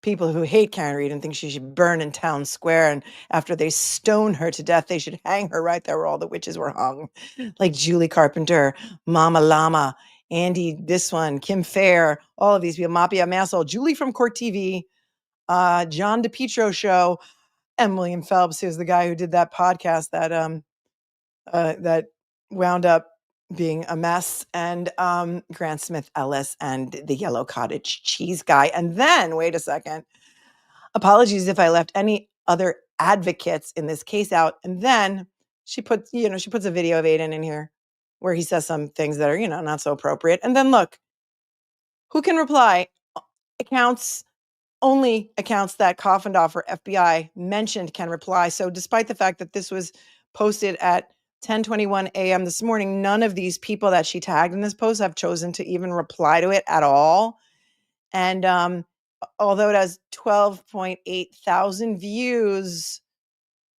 people who hate Karen Reed and think she should burn in town square. And after they stone her to death, they should hang her right there where all the witches were hung. Like Julie Carpenter, Mama Lama, Andy, this one, Kim Fair, all of these people, Mapia Massel, Julie from Court TV, John DePietro show, and William Phelps, who's the guy who did that podcast that wound up being a mess, and Grant Smith Ellis and the Yellow Cottage Cheese guy. And then, wait a second, apologies if I left any other advocates in this case out. And then she puts a video of Aidan in here where he says some things that are, not so appropriate. And then look, who can reply? Only accounts that Coffindorfer FBI mentioned can reply. So despite the fact that this was posted at 10:21 a.m. this morning, none of these people that she tagged in this post have chosen to even reply to it at all. And although it has 12.8 thousand views,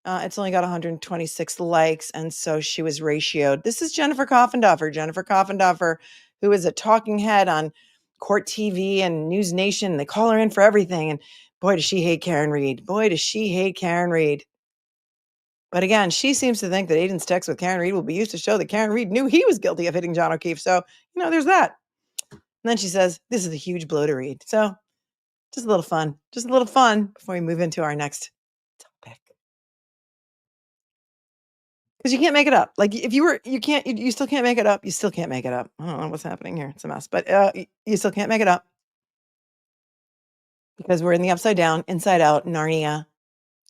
it's only got 126 likes. And so she was ratioed. This is Jennifer Coffindorfer, who is a talking head on Court TV and News Nation. They call her in for everything. And boy, does she hate Karen Reed. But again, she seems to think that Aidan's text with Karen Reed will be used to show that Karen Reed knew he was guilty of hitting John O'Keefe. So, there's that. And then she says, this is a huge blow to Reed. So just a little fun before we move into our next topic. Because you can't make it up. Like if you still can't make it up. You still can't make it up. I don't know what's happening here. It's a mess, but you still can't make it up. Because we're in the upside down, inside out, Narnia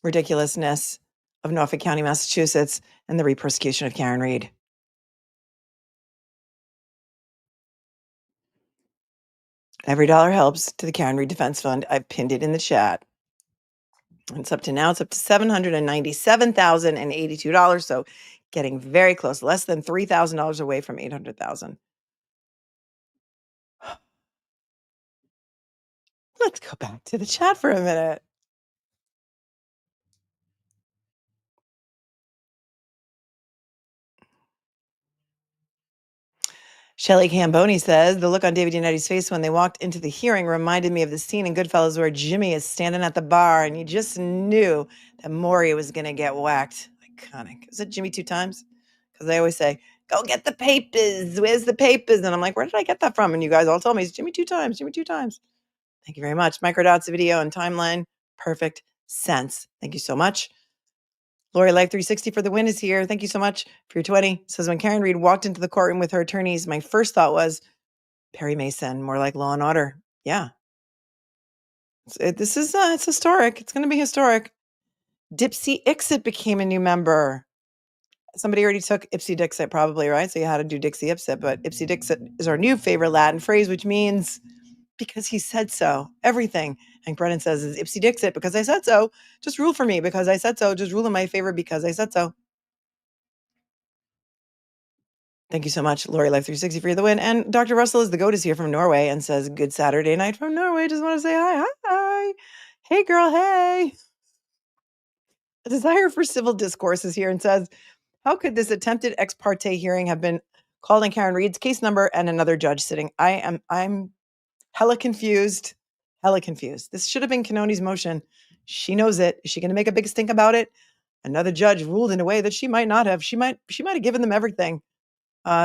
ridiculousness of Norfolk County, Massachusetts, and the re-prosecution of Karen Reed. Every dollar helps to the Karen Reed Defense Fund. I've pinned it in the chat. It's up to $797,082. So getting very close, less than $3,000 away from $800,000. Let's go back to the chat for a minute. Shelley Camboni says, the look on David Yannetti's face when they walked into the hearing reminded me of the scene in Goodfellas where Jimmy is standing at the bar and you just knew that Maury was going to get whacked. Iconic. Is it Jimmy 2 times? Because they always say, go get the papers. Where's the papers? And I'm like, where did I get that from? And you guys all told me it's Jimmy 2 times. Thank you very much. Microdots video and timeline. Perfect sense. Thank you so much. Lori Life 360 for the win is here. Thank you so much for your 20. Says, when Karen Reed walked into the courtroom with her attorneys, my first thought was Perry Mason, more like Law and Order. Yeah. It's historic. It's going to be historic. Dipsy Ixit became a new member. Somebody already took Ipsy Dixit probably, right? So you had to do Dixie Ipsit, but Ipsy Dixit is our new favorite Latin phrase, which means because he said so. Everything. And Brennan says is Ipsy Dixit because I said so. Just rule for me because I said so. Just rule in my favor because I said so. Thank you so much, Lori Life 360 for the win. And Dr. Russell is the GOAT is here from Norway and says, good Saturday night from Norway. Just want to say hi, hi. Hey, girl, hey. A desire for civil discourse is here and says, how could this attempted ex parte hearing have been called in Karen Reed's case number and another judge sitting? I'm hella confused. Hella confused. This should have been Canoni's motion. She knows it. Is she going to make a big stink about it? Another judge ruled in a way that she might not have. She might have given them everything.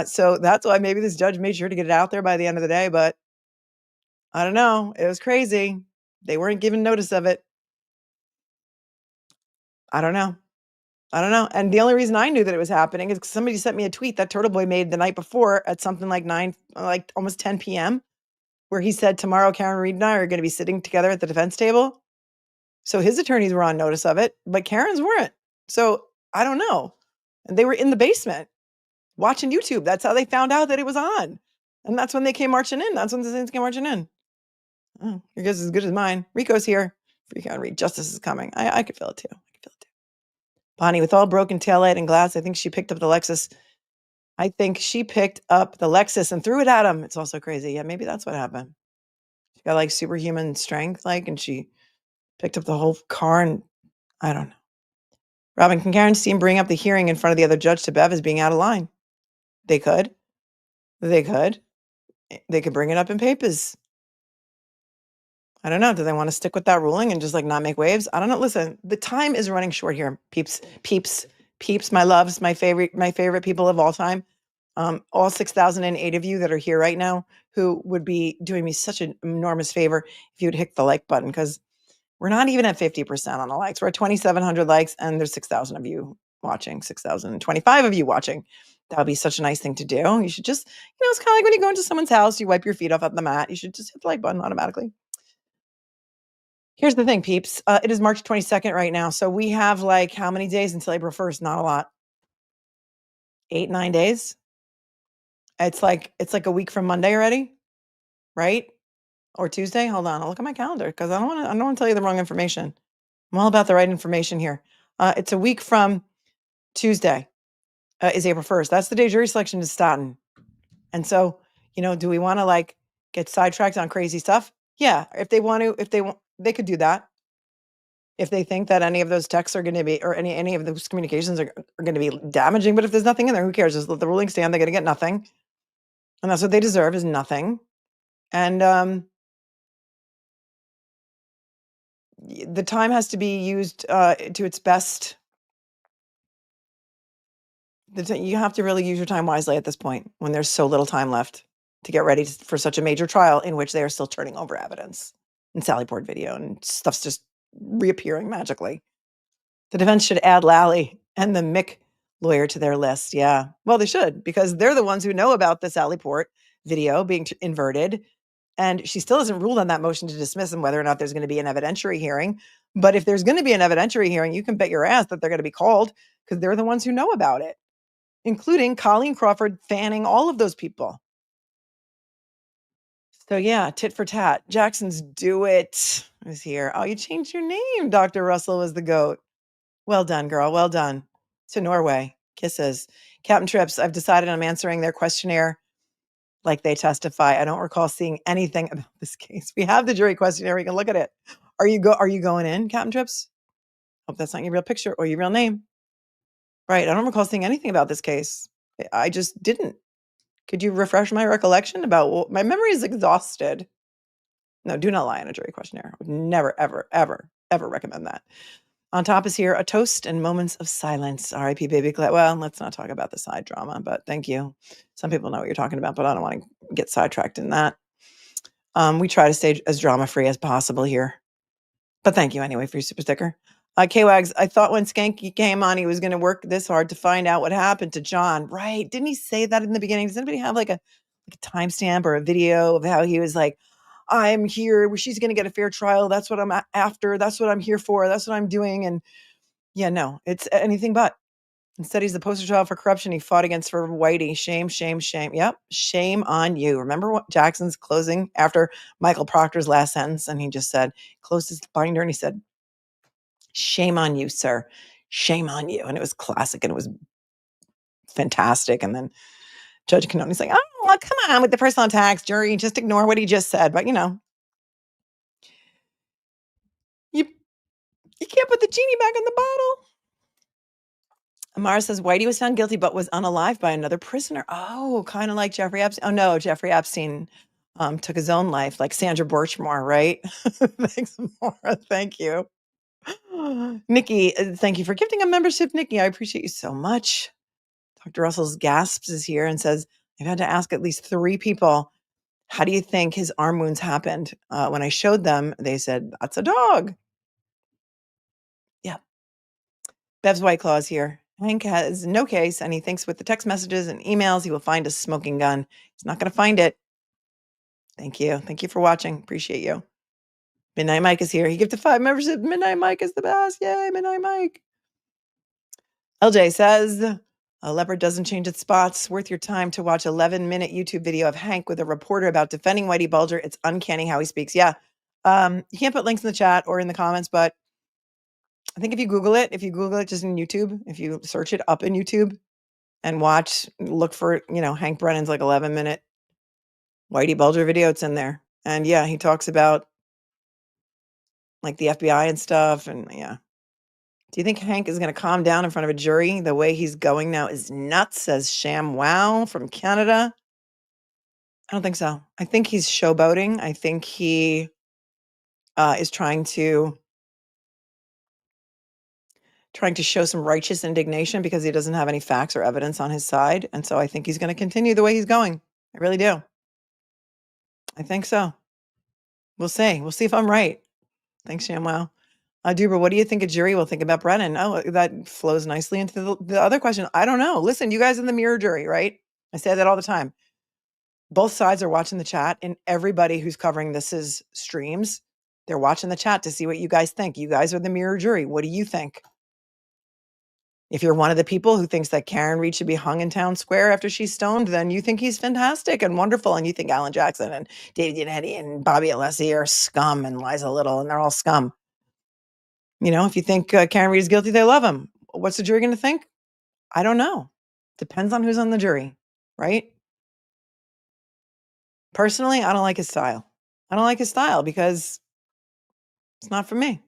So that's why maybe this judge made sure to get it out there by the end of the day. But I don't know. It was crazy. They weren't given notice of it. I don't know. And the only reason I knew that it was happening is because somebody sent me a tweet that Turtle Boy made the night before at something like almost 10 p.m., where he said, tomorrow Karen Reed and I are going to be sitting together at the defense table. So his attorneys were on notice of it, but Karen's weren't. So I don't know. And they were in the basement watching YouTube. That's how they found out that it was on. And that's when they came marching in. That's when the Saints came marching in. Oh, your guess is as good as mine. Rico's here. Free Karen Reed. Justice is coming. I could feel it too. Bonnie, with all broken taillight and glass, I think she picked up the Lexus. And threw it at him. It's also crazy. Yeah, maybe that's what happened. She got like superhuman strength, and she picked up the whole car, and I don't know. Robin, can Karen's team bring up the hearing in front of the other judge to Bev as being out of line? They could. They could bring it up in papers. I don't know. Do they want to stick with that ruling and just not make waves? I don't know. Listen, the time is running short here. Peeps, my loves, my favorite people of all time. All 6,008 of you that are here right now who would be doing me such an enormous favor if you would hit the like button, because we're not even at 50% on the likes. We're at 2,700 likes and there's 6,000 of you watching, 6,025 of you watching. That would be such a nice thing to do. You should just, it's kind of like when you go into someone's house, you wipe your feet off on the mat. You should just hit the like button automatically. Here's the thing, peeps. It is March 22nd right now. So we have how many days until April 1st? Not a lot. 8-9 days. It's like a week from Monday already, right? Or Tuesday. Hold on, I'll look at my calendar because I don't want to tell you the wrong information. I'm all about the right information here. It's a week from Tuesday. Is April 1st. That's the day jury selection is starting. And so, do we want to get sidetracked on crazy stuff? Yeah, if they they could do that. If they think that any of those texts are going to be, or any of those communications are going to be damaging, but if there's nothing in there, who cares? Just let the ruling stand. They're going to get nothing. And that's what they deserve, is nothing. And the time has to be used to its best. You have to really use your time wisely at this point when there's so little time left to get ready for such a major trial in which they are still turning over evidence and Sallyport video and stuff's just reappearing magically. The defense should add Lally and the Mick lawyer to their list. Yeah, well, they should, because they're the ones who know about the Sallyport video being inverted. And she still hasn't ruled on that motion to dismiss and whether or not there's going to be an evidentiary hearing. But if there's going to be an evidentiary hearing, you can bet your ass that they're going to be called, because they're the ones who know about it, including Colleen Crawford fanning all of those people. So yeah, tit for tat. Jackson's Do It is here. Oh, you changed your name. Dr. Russell was the GOAT. Well done, girl. Well done. To Norway. Kisses. Captain Trips, I've decided I'm answering their questionnaire like they testify. I don't recall seeing anything about this case. We have the jury questionnaire. We can look at it. Are you going in, Captain Trips? Hope that's not your real picture or your real name. Right. I don't recall seeing anything about this case. I just didn't. Could you refresh my recollection about my memory is exhausted. No, do not lie on a jury questionnaire. I would never, ever, ever, ever recommend that. On top is here a toast and moments of silence. R.I.P. Baby Colette. Well, let's not talk about the side drama, but thank you. Some people know what you're talking about, but I don't want to get sidetracked in that. We try to stay as drama-free as possible here. But thank you anyway for your super sticker. K-Wags, I thought when Skanky came on, he was going to work this hard to find out what happened to John. Right. Didn't he say that in the beginning? Does anybody have a timestamp or a video of how he was like, I'm here, she's going to get a fair trial. That's what I'm after. That's what I'm here for. That's what I'm doing. And yeah, no, it's anything but. Instead, he's the poster child for corruption he fought against for Whitey. Shame, shame, shame. Yep, shame on you. Remember what Jackson's closing after Michael Proctor's last sentence? And he just said, closed his binder and he said, shame on you, sir. Shame on you. And it was classic and it was fantastic. And then Judge Cannoni's like, oh, well, come on with the personal attacks, jury. Just ignore what he just said. But, you can't put the genie back in the bottle. Amara says Whitey was found guilty but was unalived by another prisoner. Oh, kind of like Jeffrey Epstein. Oh, no, Jeffrey Epstein took his own life, like Sandra Birchmore, right? Thanks, Amara. Thank you. Nikki, thank you for gifting a membership, Nikki. I appreciate you so much. Dr. Russell's gasps is here and says, I've had to ask at least 3 people, how do you think his arm wounds happened? When I showed them, they said, that's a dog. Yeah. Bev's White Claw's here. Hank has no case, and he thinks with the text messages and emails, he will find a smoking gun. He's not going to find it. Thank you. Thank you for watching. Appreciate you. Midnight Mike is here. He gifted 5 membership. Midnight Mike is the best. Yay, Midnight Mike. LJ says, a leopard doesn't change its spots. Worth your time to watch 11-minute YouTube video of Hank with a reporter about defending Whitey Bulger. It's uncanny how he speaks. Yeah. You can't put links in the chat or in the comments, but I think if you Google it just in YouTube, if you search it up in YouTube and look for, Hank Brennan's like 11-minute Whitey Bulger video, it's in there. And yeah, he talks about like the FBI and stuff. And yeah. Do you think Hank is going to calm down in front of a jury? The way he's going now is nuts, says Sham Wow from Canada. I don't think so. I think he's showboating. I think he is trying to show some righteous indignation because he doesn't have any facts or evidence on his side. And so I think he's going to continue the way he's going. I really do. I think so. We'll see. We'll see if I'm right. Thanks, ShamWow. Duber, what do you think a jury will think about Brennan? Oh, that flows nicely into the other question. I don't know. Listen, you guys in the mirror jury, right? I say that all the time. Both sides are watching the chat, and everybody who's covering this's streams, they're watching the chat to see what you guys think. You guys are the mirror jury. What do you think? If you're one of the people who thinks that Karen Reed should be hung in Town Square after she's stoned, then you think he's fantastic and wonderful. And you think Alan Jackson and David Yannetti and Bobby Alessi are scum and Liza Little, and they're all scum. If you think Karen Reed is guilty, they love him. What's the jury going to think? I don't know. Depends on who's on the jury, right? Personally, I don't like his style. I don't like his style because it's not for me.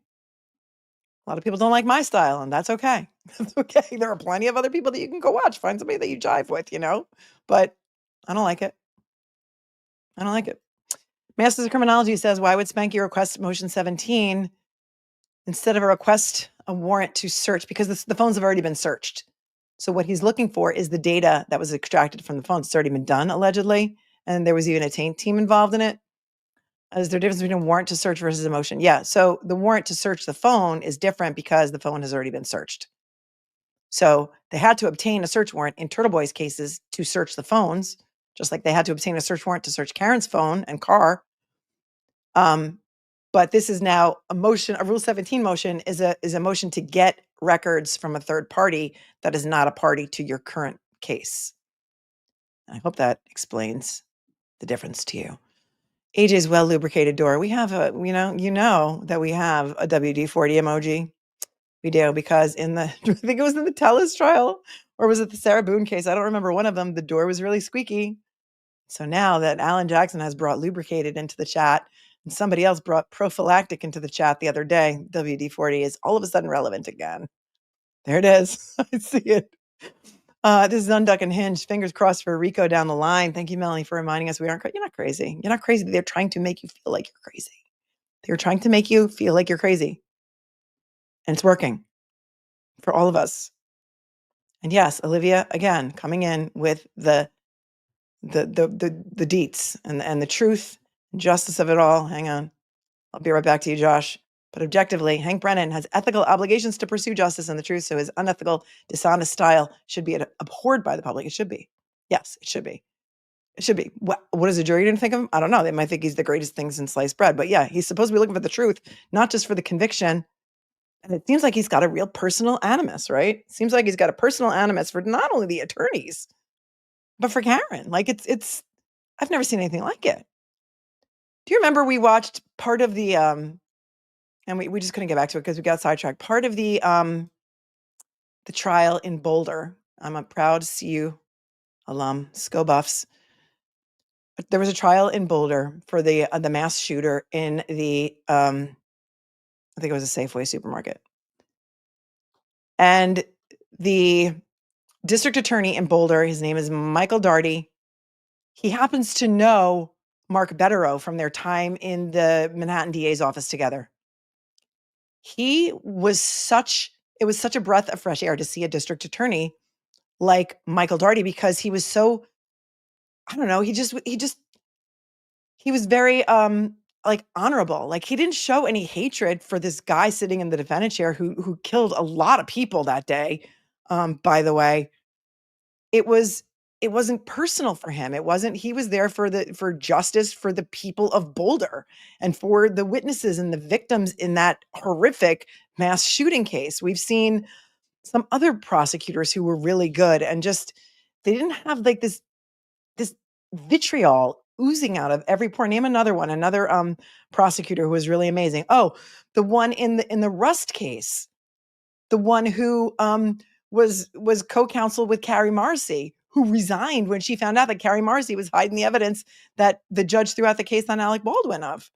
A lot of people don't like my style, and that's okay. That's okay. There are plenty of other people that you can go watch. Find somebody that you jive with, but I don't like it. I don't like it. Masters of Criminology says, why would Spanky request motion 17 instead of a warrant to search? Because the phones have already been searched. So what he's looking for is the data that was extracted from the phones. It's already been done, allegedly. And there was even a taint team involved in it. Is there a difference between a warrant to search versus a motion? Yeah. So the warrant to search the phone is different because the phone has already been searched. So they had to obtain a search warrant in Turtle Boy's cases to search the phones, just like they had to obtain a search warrant to search Karen's phone and car. But this is now a motion. A Rule 17 motion is a motion to get records from a third party that is not a party to your current case. I hope that explains the difference to you. AJ's well lubricated door. We have that we have a WD-40 emoji. We do, because I think it was in the Telus trial, or was it the Sarah Boone case? I don't remember one of them. The door was really squeaky. So now that Alan Jackson has brought lubricated into the chat, and somebody else brought prophylactic into the chat the other day, WD-40 is all of a sudden relevant again. There it is. I see it. This is Unduck and Hinge. Fingers crossed for Rico down the line. Thank you, Melanie, for reminding us you're not crazy. You're not crazy. They're trying to make you feel like you're crazy. They're trying to make you feel like you're crazy. And it's working for all of us. And yes, Olivia, again, coming in with the deets and the truth and justice of it all. Hang on. I'll be right back to you, Josh. But objectively, Hank Brennan has ethical obligations to pursue justice and the truth, so his unethical, dishonest style should be abhorred by the public. It should be. Yes, it should be. It should be. What is the jury going to think of him? I don't know. They might think he's the greatest thing since sliced bread. But yeah, he's supposed to be looking for the truth, not just for the conviction. And it seems like he's got a real personal animus, right? Seems like he's got a personal animus for not only the attorneys, but for Karen. Like it's I've never seen anything like it. Do you remember we watched part of the and we just couldn't get back to it because we got sidetracked. Part of the trial in Boulder. I'm a proud CU alum, SCO Buffs. But there was a trial in Boulder for the mass shooter in the I think it was a Safeway supermarket. And the district attorney in Boulder, his name is Michael Daugherty. He happens to know Mark Bederow from their time in the Manhattan DA's office together. It was such a breath of fresh air to see a district attorney like Michael Daugherty because he was so, I don't know, he was very like honorable. Like he didn't show any hatred for this guy sitting in the defendant chair who killed a lot of people that day. By the way, it wasn't personal for him. He was there for justice for the people of Boulder and for the witnesses and the victims in that horrific mass shooting case. We've seen some other prosecutors who were really good and just they didn't have like this vitriol oozing out of every pore. Name another one, another prosecutor who was really amazing. Oh, the one in the Rust case, the one who was co-counsel with Carrie Morrissey, who resigned when she found out that Carrie Morrissey was hiding the evidence that the judge threw out the case on Alec Baldwin of.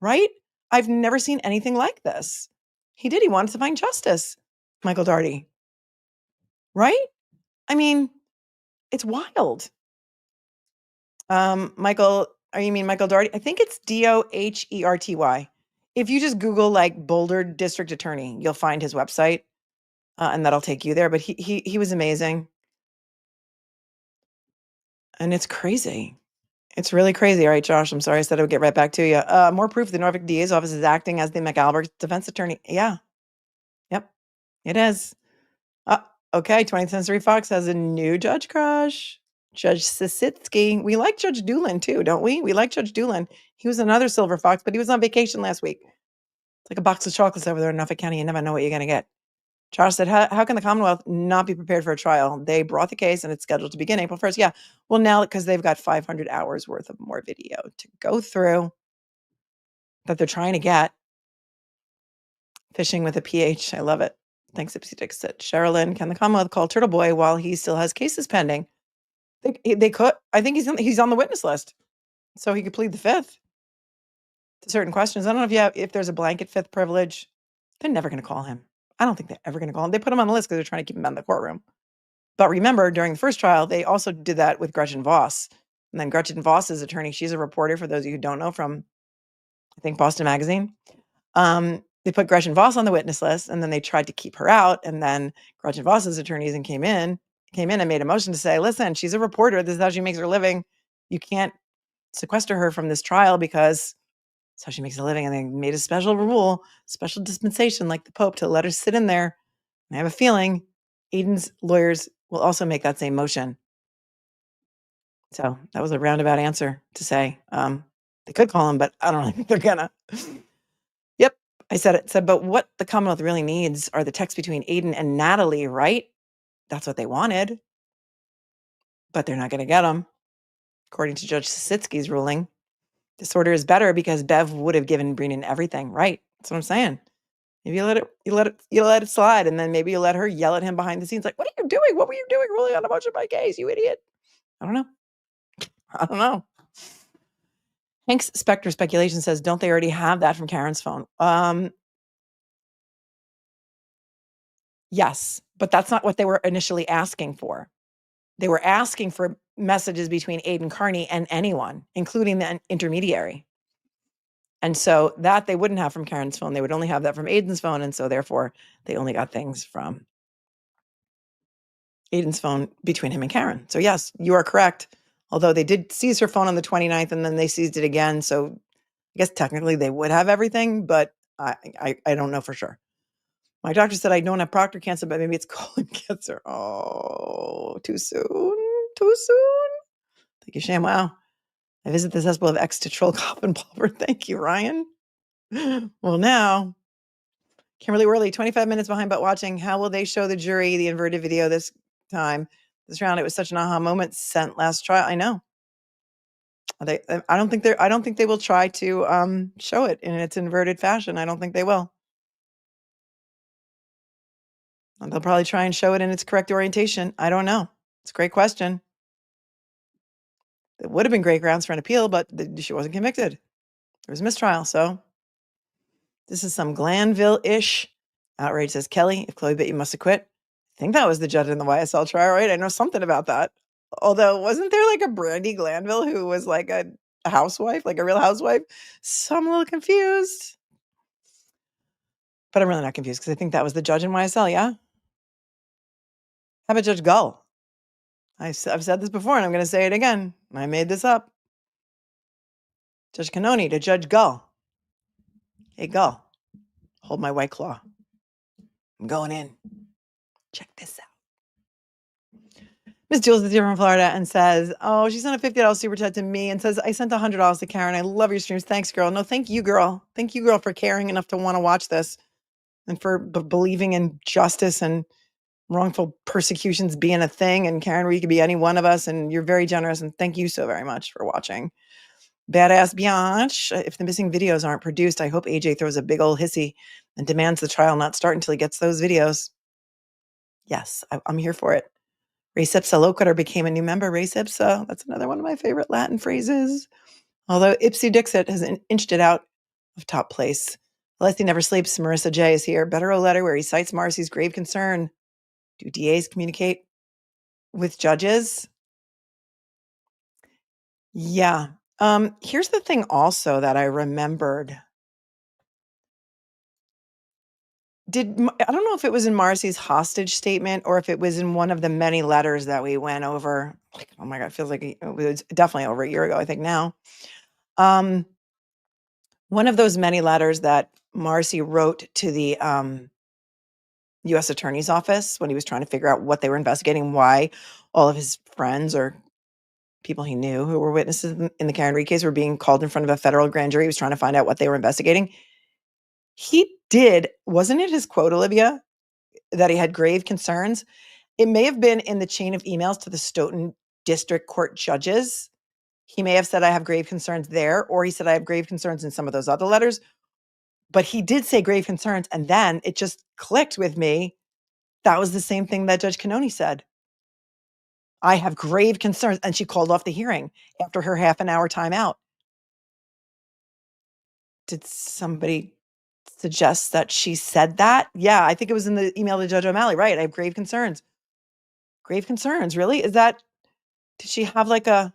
Right? I've never seen anything like this. He wanted to find justice, Michael Daugherty. Right? I mean, it's wild. Michael Daugherty? I think it's Doherty. If you just Google like Boulder District Attorney, you'll find his website, and that'll take you there. But he was amazing, and it's crazy. It's really crazy. All right, Josh. I'm sorry I said I would get right back to you. More proof: the Norfolk DA's office is acting as the McAlbert defense attorney. Yeah, yep, it is. Okay. 20th Century Fox has a new judge crush. Judge Sisitsky. We like Judge Doolin too, don't we? We like Judge Doolin. He was another silver fox, but he was on vacation last week. It's like a box of chocolates over there in Norfolk County. You never know what you're going to get. Josh said, how can the Commonwealth not be prepared for a trial? They brought the case and it's scheduled to begin April 1st. Yeah. Well, now because they've got 500 hours worth of more video to go through that they're trying to get. Fishing with a PH. I love it. Thanks, Ipsy Dixit. Sherilyn, can the Commonwealth call Turtle Boy while he still has cases pending? They could. I think he's on the witness list, so he could plead the fifth to certain questions. I don't know if there's a blanket fifth privilege. They're never going to call him. I don't think they're ever going to call him. They put him on the list because they're trying to keep him out of the courtroom. But remember, during the first trial, they also did that with Gretchen Voss. And then Gretchen Voss's attorney, she's a reporter, for those of you who don't know, from, I think, Boston Magazine. They put Gretchen Voss on the witness list, and then they tried to keep her out. And then Gretchen Voss's attorneys came in and made a motion to say, listen, she's a reporter. This is how she makes her living. You can't sequester her from this trial because it's how she makes a living. And they made a special rule, special dispensation like the Pope to let her sit in there. And I have a feeling Aiden's lawyers will also make that same motion. So that was a roundabout answer to say they could call him, but I don't think they're gonna. Yep, I said it. Said, but what the Commonwealth really needs are the texts between Aiden and Natalie, right? That's what they wanted, but they're not going to get them. According to Judge Sisitsky's ruling, this order is better because Bev would have given Brennan everything, right? That's what I'm saying. Maybe you let it slide, and then maybe you let her yell at him behind the scenes, like, "What are you doing? What were you doing ruling on a motion by case, you idiot?" I don't know. Hank's Spectre speculation says, don't they already have that from Karen's phone? Yes, but that's not what they were initially asking for. They were asking for messages between Aiden Carney and anyone, including the intermediary. And so that they wouldn't have from Karen's phone. They would only have that from Aiden's phone. And so therefore, they only got things from Aiden's phone between him and Karen. So yes, you are correct. Although they did seize her phone on the 29th and then they seized it again. So I guess technically they would have everything, but I don't know for sure. My doctor said I don't have proctor cancer, but maybe it's colon cancer. Oh, too soon. Thank you, Sham. Wow. I visit the cesspool of X to troll cough and pulver. Thank you, Ryan. Well, now Kimberly Worley, 25 minutes behind, but watching. How will they show the jury the inverted video this time? This round, it was such an aha moment sent last trial. I know. I don't think they will try to show it in its inverted fashion. I don't think they will. They'll probably try and show it in its correct orientation. I don't know. It's a great question. It would have been great grounds for an appeal, but she wasn't convicted. There was a mistrial. So this is some Glanville-ish outrage, says Kelly. If Chloe bit, you must have quit. I think that was the judge in the YSL trial, right? I know something about that. Although, wasn't there like a Brandy Glanville who was like a housewife, like a real housewife? So I'm a little confused. But I'm really not confused because I think that was the judge in YSL, yeah? How about Judge Gull? I've said this before and I'm going to say it again. I made this up. Judge Cannoni to Judge Gull. Hey, Gull, hold my White Claw. I'm going in. Check this out. Miss Jules is here from Florida and says, oh, she sent a $50 super chat to me and says, I sent $100 to Karen. I love your streams. Thanks, girl. No, thank you, girl. Thank you, girl, for caring enough to want to watch this and for believing in justice and wrongful persecutions being a thing. And Karen Reed could be any one of us. And you're very generous. And thank you so very much for watching. Badass Bianch, if the missing videos aren't produced, I hope AJ throws a big old hissy and demands the trial not start until he gets those videos. Yes, I'm here for it. Res ipsa loquitur became a new member. Res ipsa, that's another one of my favorite Latin phrases. Although Ipsy Dixit has inched it out of top place. Leslie Never Sleeps, Marissa J. is here. Bederow letter where he cites Morrissey's grave concern. Do DAs communicate with judges? Yeah. Here's the thing also that I remembered. I don't know if it was in Morrissey's hostage statement or if it was in one of the many letters that we went over. Like, oh my God, it feels like it was definitely over a year ago, I think now. One of those many letters that Morrissey wrote to the U.S. Attorney's Office when he was trying to figure out what they were investigating, why all of his friends or people he knew who were witnesses in the Karen Reed case were being called in front of a federal grand jury. He was trying to find out what they were investigating. He did, wasn't it his quote, Olivia, that he had grave concerns? It may have been in the chain of emails to the Stoughton District Court judges. He may have said, I have grave concerns there, or he said, I have grave concerns in some of those other letters. But he did say grave concerns, and then it just clicked with me. That was the same thing that Judge Cannoni said. I have grave concerns. And she called off the hearing after her half an hour timeout. Did somebody suggest that she said that? Yeah, I think it was in the email to Judge O'Malley. Right. I have grave concerns. Grave concerns. Really? Did she have like yeah,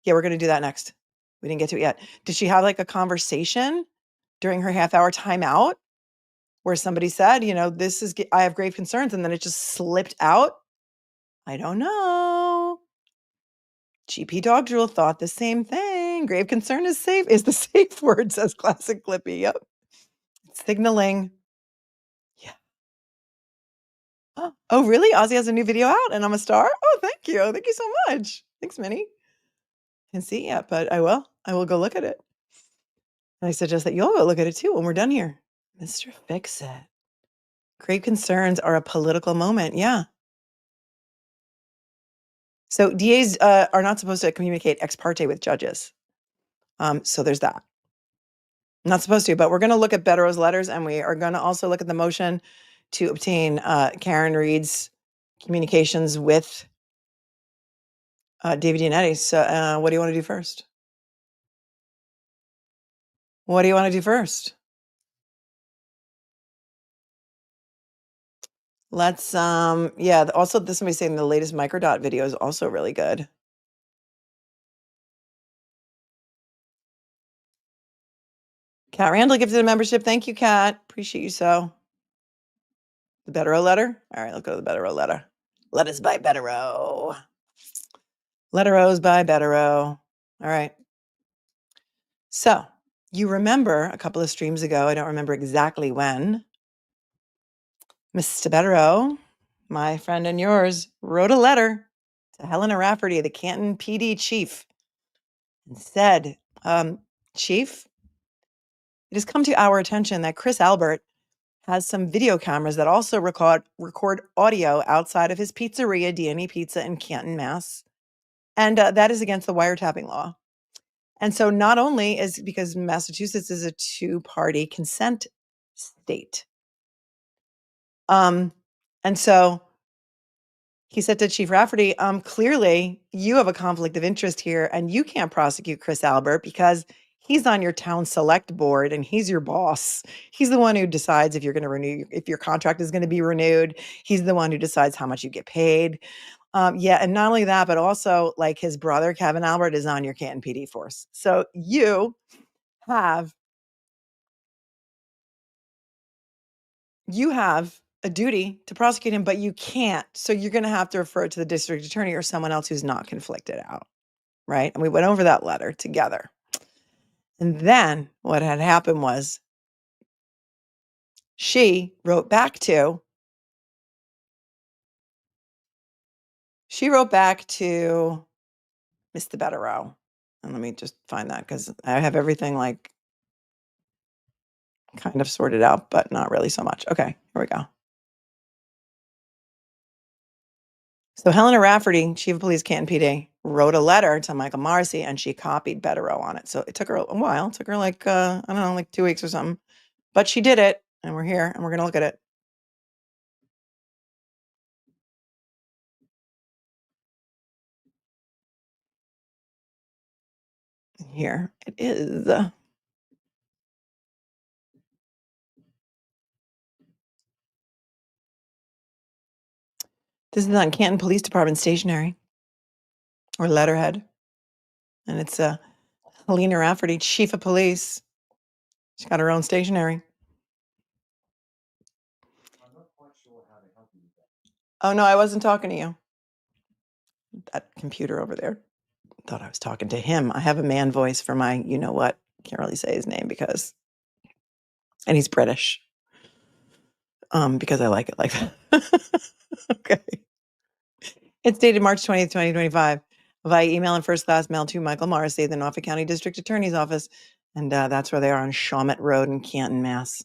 we're going to do that next. We didn't get to it yet. Did she have like a conversation during her half hour timeout where somebody said, I have grave concerns, and then it just slipped out? I don't know. GP Dog Drool thought the same thing. Grave concern is the safe word, says Classic Clippy. Yep. Signaling. Yeah. Oh, really? Ozzy has a new video out and I'm a star? Oh, thank you. Thank you so much. Thanks, Minnie. Can't see it yet, but I will. I will go look at it. And I suggest that you'll go look at it too when we're done here. Mr. Fix-It. Grave concerns are a political moment. Yeah. So DAs are not supposed to communicate ex parte with judges. So there's that. Not supposed to, but we're going to look at Bederow's letters, and we are going to also look at the motion to obtain Karen Reed's communications with David Yannetti. So what do you want to do first? What do you want to do first? Let's, yeah, also somebody's saying the latest Microdot video is also really good. Kat Randall gifted a membership. Thank you, Kat. Appreciate you so. The Bederow letter? All right, let's go to the Bederow letter. Letters by Bederow. Letteros by Bederow. All right. So you remember a couple of streams ago, I don't remember exactly when, Mr. Bederow, my friend and yours, wrote a letter to Helena Rafferty, the Canton PD chief, and said, Chief, it has come to our attention that Chris Albert has some video cameras that also record audio outside of his pizzeria, D&E Pizza in Canton, Mass. And that is against the wiretapping law. And so not only is because Massachusetts is a two-party consent state. And so he said to Chief Rafferty, clearly you have a conflict of interest here and you can't prosecute Chris Albert because he's on your town select board and he's your boss. He's the one who decides if you're going to renew, if your contract is going to be renewed. He's the one who decides how much you get paid. Yeah, and not only that, but also like his brother, Kevin Albert, is on your Canton PD force. So you have a duty to prosecute him, but you can't. So you're going to have to refer it to the district attorney or someone else who's not conflicted out, right? And we went over that letter together. And then what had happened was she wrote back to Mr. Bederow. And let me just find that because I have everything like kind of sorted out, but not really so much. Okay, here we go. So Helena Rafferty, Chief of Police Canton PD, wrote a letter to Michael Morrissey and she copied Bederow on it. So it took her a while. It took her like, I don't know, like 2 weeks or something. But she did it and we're here and we're going to look at it. Here it is. This is on Canton Police Department stationery or letterhead. And it's Helena Rafferty, Chief of Police. She's got her own stationery. Oh, no, I wasn't talking to you. That computer over there thought I was talking to him. I have a man voice for my, you know what, can't really say his name because, and he's British. Because I like it like that. Okay. It's dated March 20th, 2025 via email and first class mail to Michael Morrissey, the Norfolk County District Attorney's Office. And that's where they are on Shawmut Road in Canton, Mass.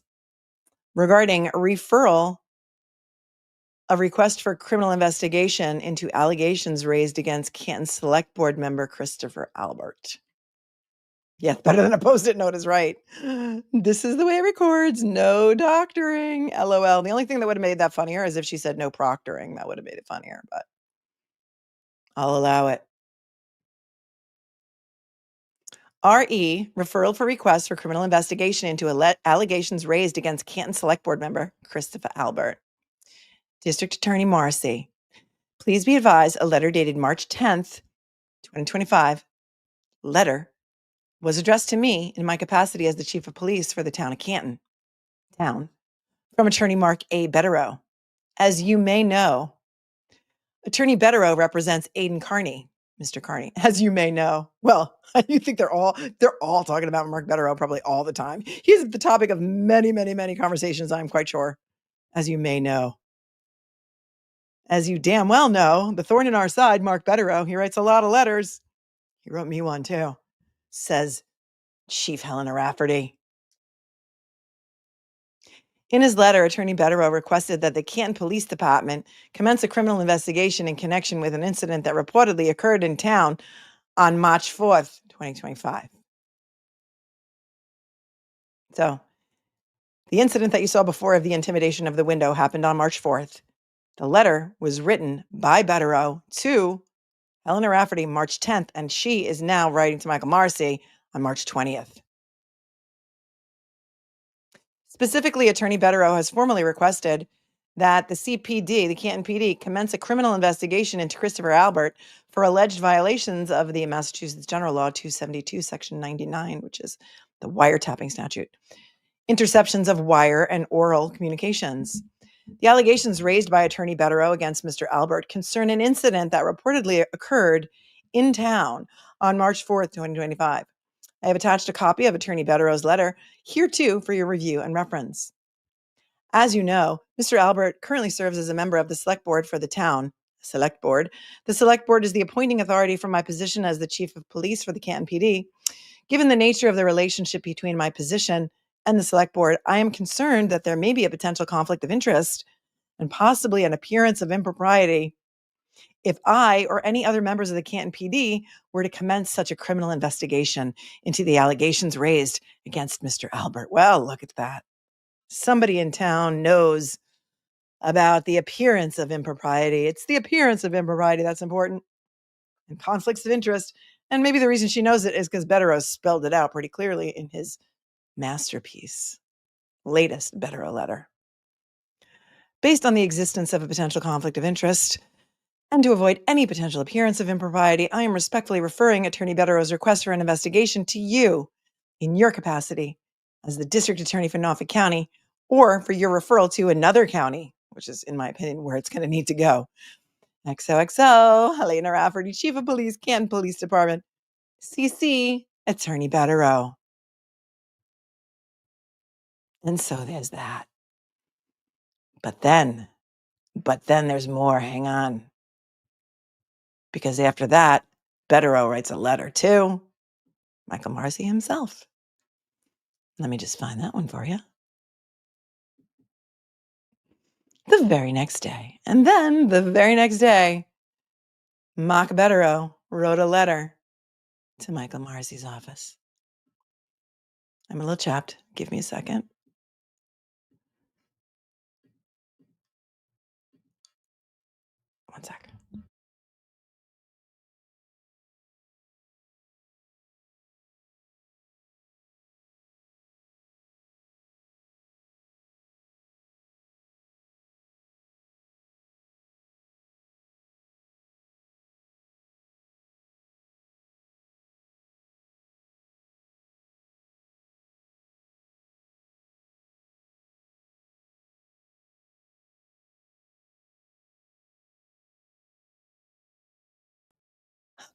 Regarding referral of request for criminal investigation into allegations raised against Canton Select Board member Christopher Albert. Yeah, better than a Post-it note is right. This is the way it records. No doctoring. LOL. The only thing that would have made that funnier is if she said no proctoring. That would have made it funnier, but I'll allow it. RE, referral for request for criminal investigation into allegations raised against Canton Select Board member Christopher Albert. District Attorney Morrissey, please be advised a letter dated March 10th, 2025, letter was addressed to me in my capacity as the Chief of Police for the town of Canton, from Attorney Mark A. Bederow. As you may know, Attorney Bederow represents Aidan Carney, Mr. Carney, as you may know. Well, you think they're all talking about Mark Bederow probably all the time. He's the topic of many, many, many conversations, I'm quite sure, as you may know. As you damn well know, the thorn in our side, Mark Bederow, he writes a lot of letters. He wrote me one too, says Chief Helena Rafferty. In his letter, Attorney Bederow requested that the Canton Police Department commence a criminal investigation in connection with an incident that reportedly occurred in town on March 4th, 2025. So, the incident that you saw before of the intimidation of the window happened on March 4th. The letter was written by Bederow to Helena Rafferty March 10th, and she is now writing to Michael Morrissey on March 20th. Specifically, Attorney Bederow has formally requested that the CPD, the Canton PD, commence a criminal investigation into Christopher Albert for alleged violations of the Massachusetts General Law 272, Section 99, which is the wiretapping statute, interceptions of wire and oral communications. The allegations raised by Attorney Bederow against Mr. Albert concern an incident that reportedly occurred in town on March 4th, 2025. I have attached a copy of Attorney Bederow's letter here too for your review and reference. As you know, Mr. Albert currently serves as a member of the Select Board for the town. Select Board. The Select Board is the appointing authority for my position as the Chief of Police for the Canton PD. Given the nature of the relationship between my position and the select board, I am concerned that there may be a potential conflict of interest and possibly an appearance of impropriety if I or any other members of the Canton PD were to commence such a criminal investigation into the allegations raised against Mr. Albert. Well, look at that. Somebody in town knows about the appearance of impropriety. It's the appearance of impropriety that's important, and conflicts of interest. And maybe the reason she knows it is because Bederow spelled it out pretty clearly in his masterpiece, latest Bederow letter. Based on the existence of a potential conflict of interest, and to avoid any potential appearance of impropriety, I am respectfully referring Attorney Bederow's request for an investigation to you in your capacity as the District Attorney for Norfolk County, or for your referral to another county, which is, in my opinion, where it's going to need to go. XOXO, Helena Rafferty, Chief of Police, Canton Police Department, CC, Attorney Bederow. And so there's that. But then there's more. Hang on. Because after that, Bederow writes a letter to Michael Morrissey himself. Let me just find that one for you. The very next day. And then the very next day, Mock Bederow wrote a letter to Michael Morrissey's office. I'm a little chapped. Give me a second. One sec.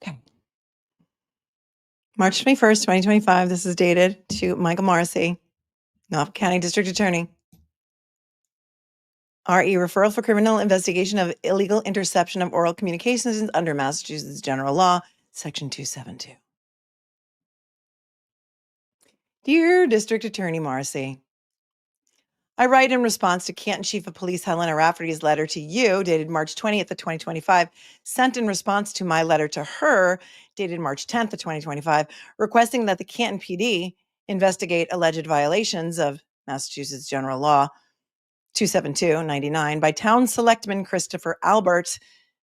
Okay. March 21st, 2025. This is dated to Michael Morrissey, Norfolk County District Attorney. RE referral for criminal investigation of illegal interception of oral communications under Massachusetts General Law, Section 272. Dear District Attorney Morrissey, I write in response to Canton Chief of Police Helena Rafferty's letter to you, dated March 20th of 2025, sent in response to my letter to her, dated March 10th of 2025, requesting that the Canton PD investigate alleged violations of Massachusetts General Law 272-99 by Town Selectman Christopher Albert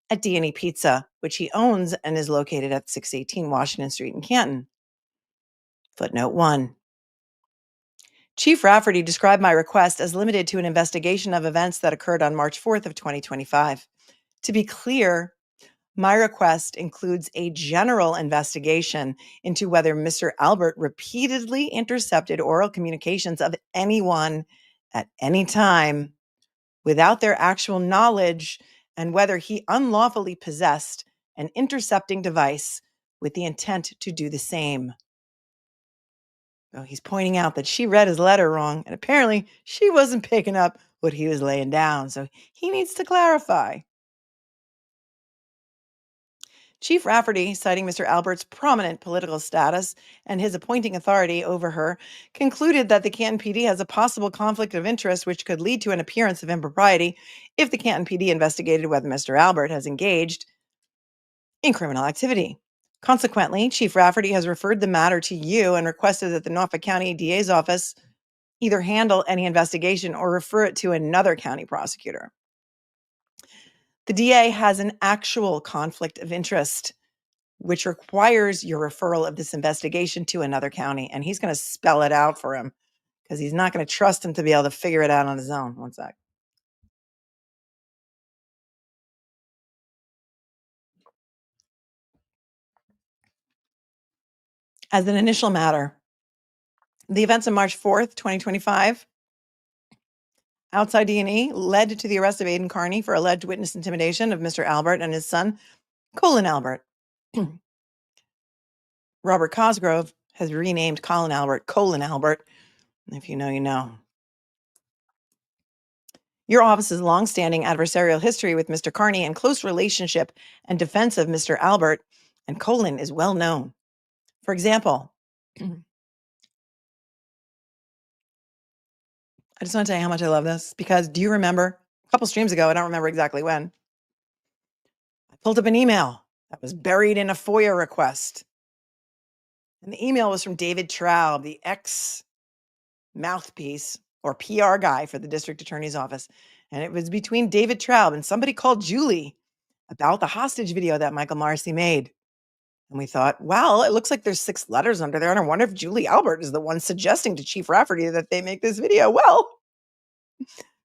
at D&E Pizza, which he owns and is located at 618 Washington Street in Canton. Footnote 1. Chief Rafferty described my request as limited to an investigation of events that occurred on March 4th of 2025. To be clear, my request includes a general investigation into whether Mr. Albert repeatedly intercepted oral communications of anyone at any time without their actual knowledge, and whether he unlawfully possessed an intercepting device with the intent to do the same. Well, he's pointing out that she read his letter wrong, and apparently she wasn't picking up what he was laying down, so he needs to clarify. Chief Rafferty, citing Mr. Albert's prominent political status and his appointing authority over her, concluded that the Canton PD has a possible conflict of interest which could lead to an appearance of impropriety if the Canton PD investigated whether Mr. Albert has engaged in criminal activity. Consequently, Chief Rafferty has referred the matter to you and requested that the Norfolk County DA's office either handle any investigation or refer it to another county prosecutor. The DA has an actual conflict of interest, which requires your referral of this investigation to another county. And he's going to spell it out for him because he's not going to trust him to be able to figure it out on his own. One sec. As an initial matter, the events of March 4th, 2025, outside D&E led to the arrest of Aidan Carney for alleged witness intimidation of Mr. Albert and his son, Colin Albert. Robert Cosgrove has renamed Colin Albert Colin Albert. If you know, you know. Your office's longstanding adversarial history with Mr. Carney and close relationship and defense of Mr. Albert and Colin is well known. For example, I just want to tell you how much I love this because do you remember a couple streams ago? I don't remember exactly when. I pulled up an email that was buried in a FOIA request. And the email was from David Traub, the ex mouthpiece or PR guy for the district attorney's office. And it was between David Traub and somebody called Julie about the hostage video that Michael Morrissey made. And we thought, well, it looks like there's 6 letters under there. And I wonder if Julie Albert is the one suggesting to Chief Rafferty that they make this video. Well,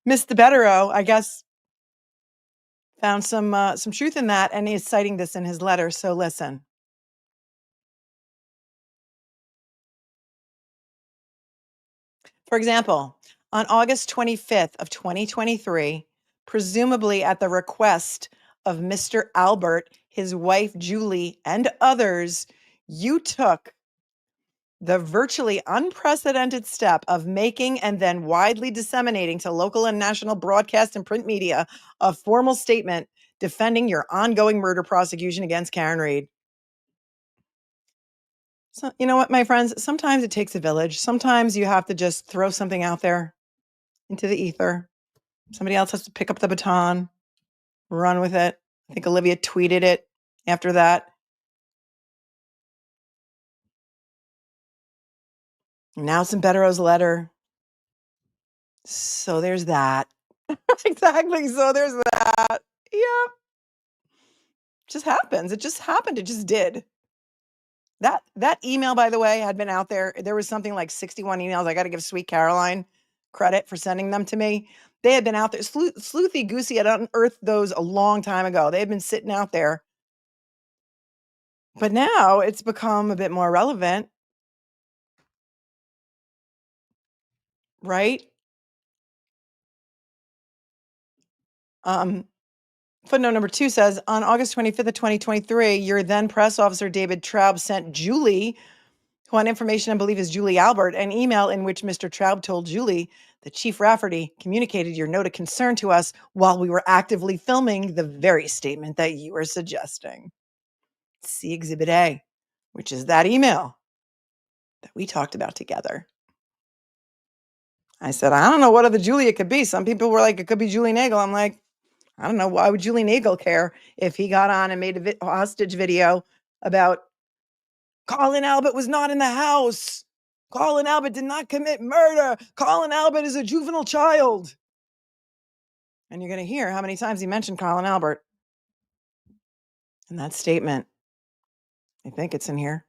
Mr. Bederow, I guess, found some truth in that and is citing this in his letter. So listen. For example, on August 25th of 2023, presumably at the request of Mr. Albert, his wife Julie, and others, you took the virtually unprecedented step of making and then widely disseminating to local and national broadcast and print media a formal statement defending your ongoing murder prosecution against Karen Reed. So, you know what, my friends? Sometimes it takes a village. Sometimes you have to just throw something out there into the ether. Somebody else has to pick up the baton, run with it. I think Olivia tweeted it after that. Now it's in Bederow's letter. So there's that. Exactly. So there's that. Yep. Just happens. It just happened. It just did. That email, by the way, had been out there. There was something like 61 emails. I got to give Sweet Caroline credit for sending them to me. They had been out there. Sleuthy Goosey had unearthed those a long time ago. They had been sitting out there. But now it's become a bit more relevant. Right? Footnote number 2 says, on August 25th of 2023, your then press officer, David Traub, sent Julie, who on information I believe is Julie Albert, an email in which Mr. Traub told Julie that Chief Rafferty communicated your note of concern to us while we were actively filming the very statement that you were suggesting. See Exhibit A, which is that email that we talked about together. I said, I don't know what other Julie it could be. Some people were like, it could be Julie Nagel. I'm like, I don't know. Why would Julie Nagel care if he got on and made a hostage video about Colin Albert was not in the house. Colin Albert did not commit murder. Colin Albert is a juvenile child. And you're going to hear how many times he mentioned Colin Albert in that statement. I think it's in here.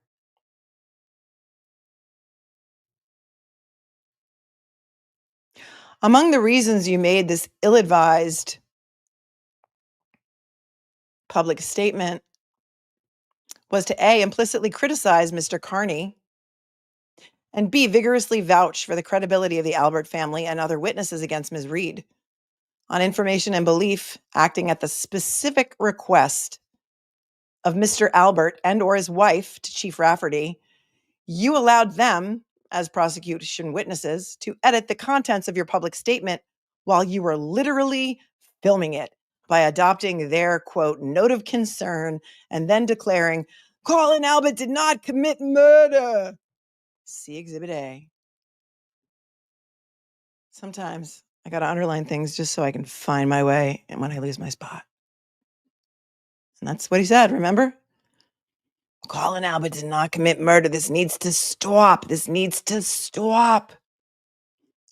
Among the reasons you made this ill-advised public statement was to A, implicitly criticize Mr. Carney, and B, vigorously vouch for the credibility of the Albert family and other witnesses against Ms. Reed. On information and belief, acting at the specific request of Mr. Albert and or his wife to Chief Rafferty, you allowed them, as prosecution witnesses, to edit the contents of your public statement while you were literally filming it by adopting their, quote, note of concern and then declaring, Colin Albert did not commit murder. See Exhibit A. Sometimes I got to underline things just so I can find my way and when I lose my spot. And that's what he said, remember? Colin Albert did not commit murder. This needs to stop. This needs to stop.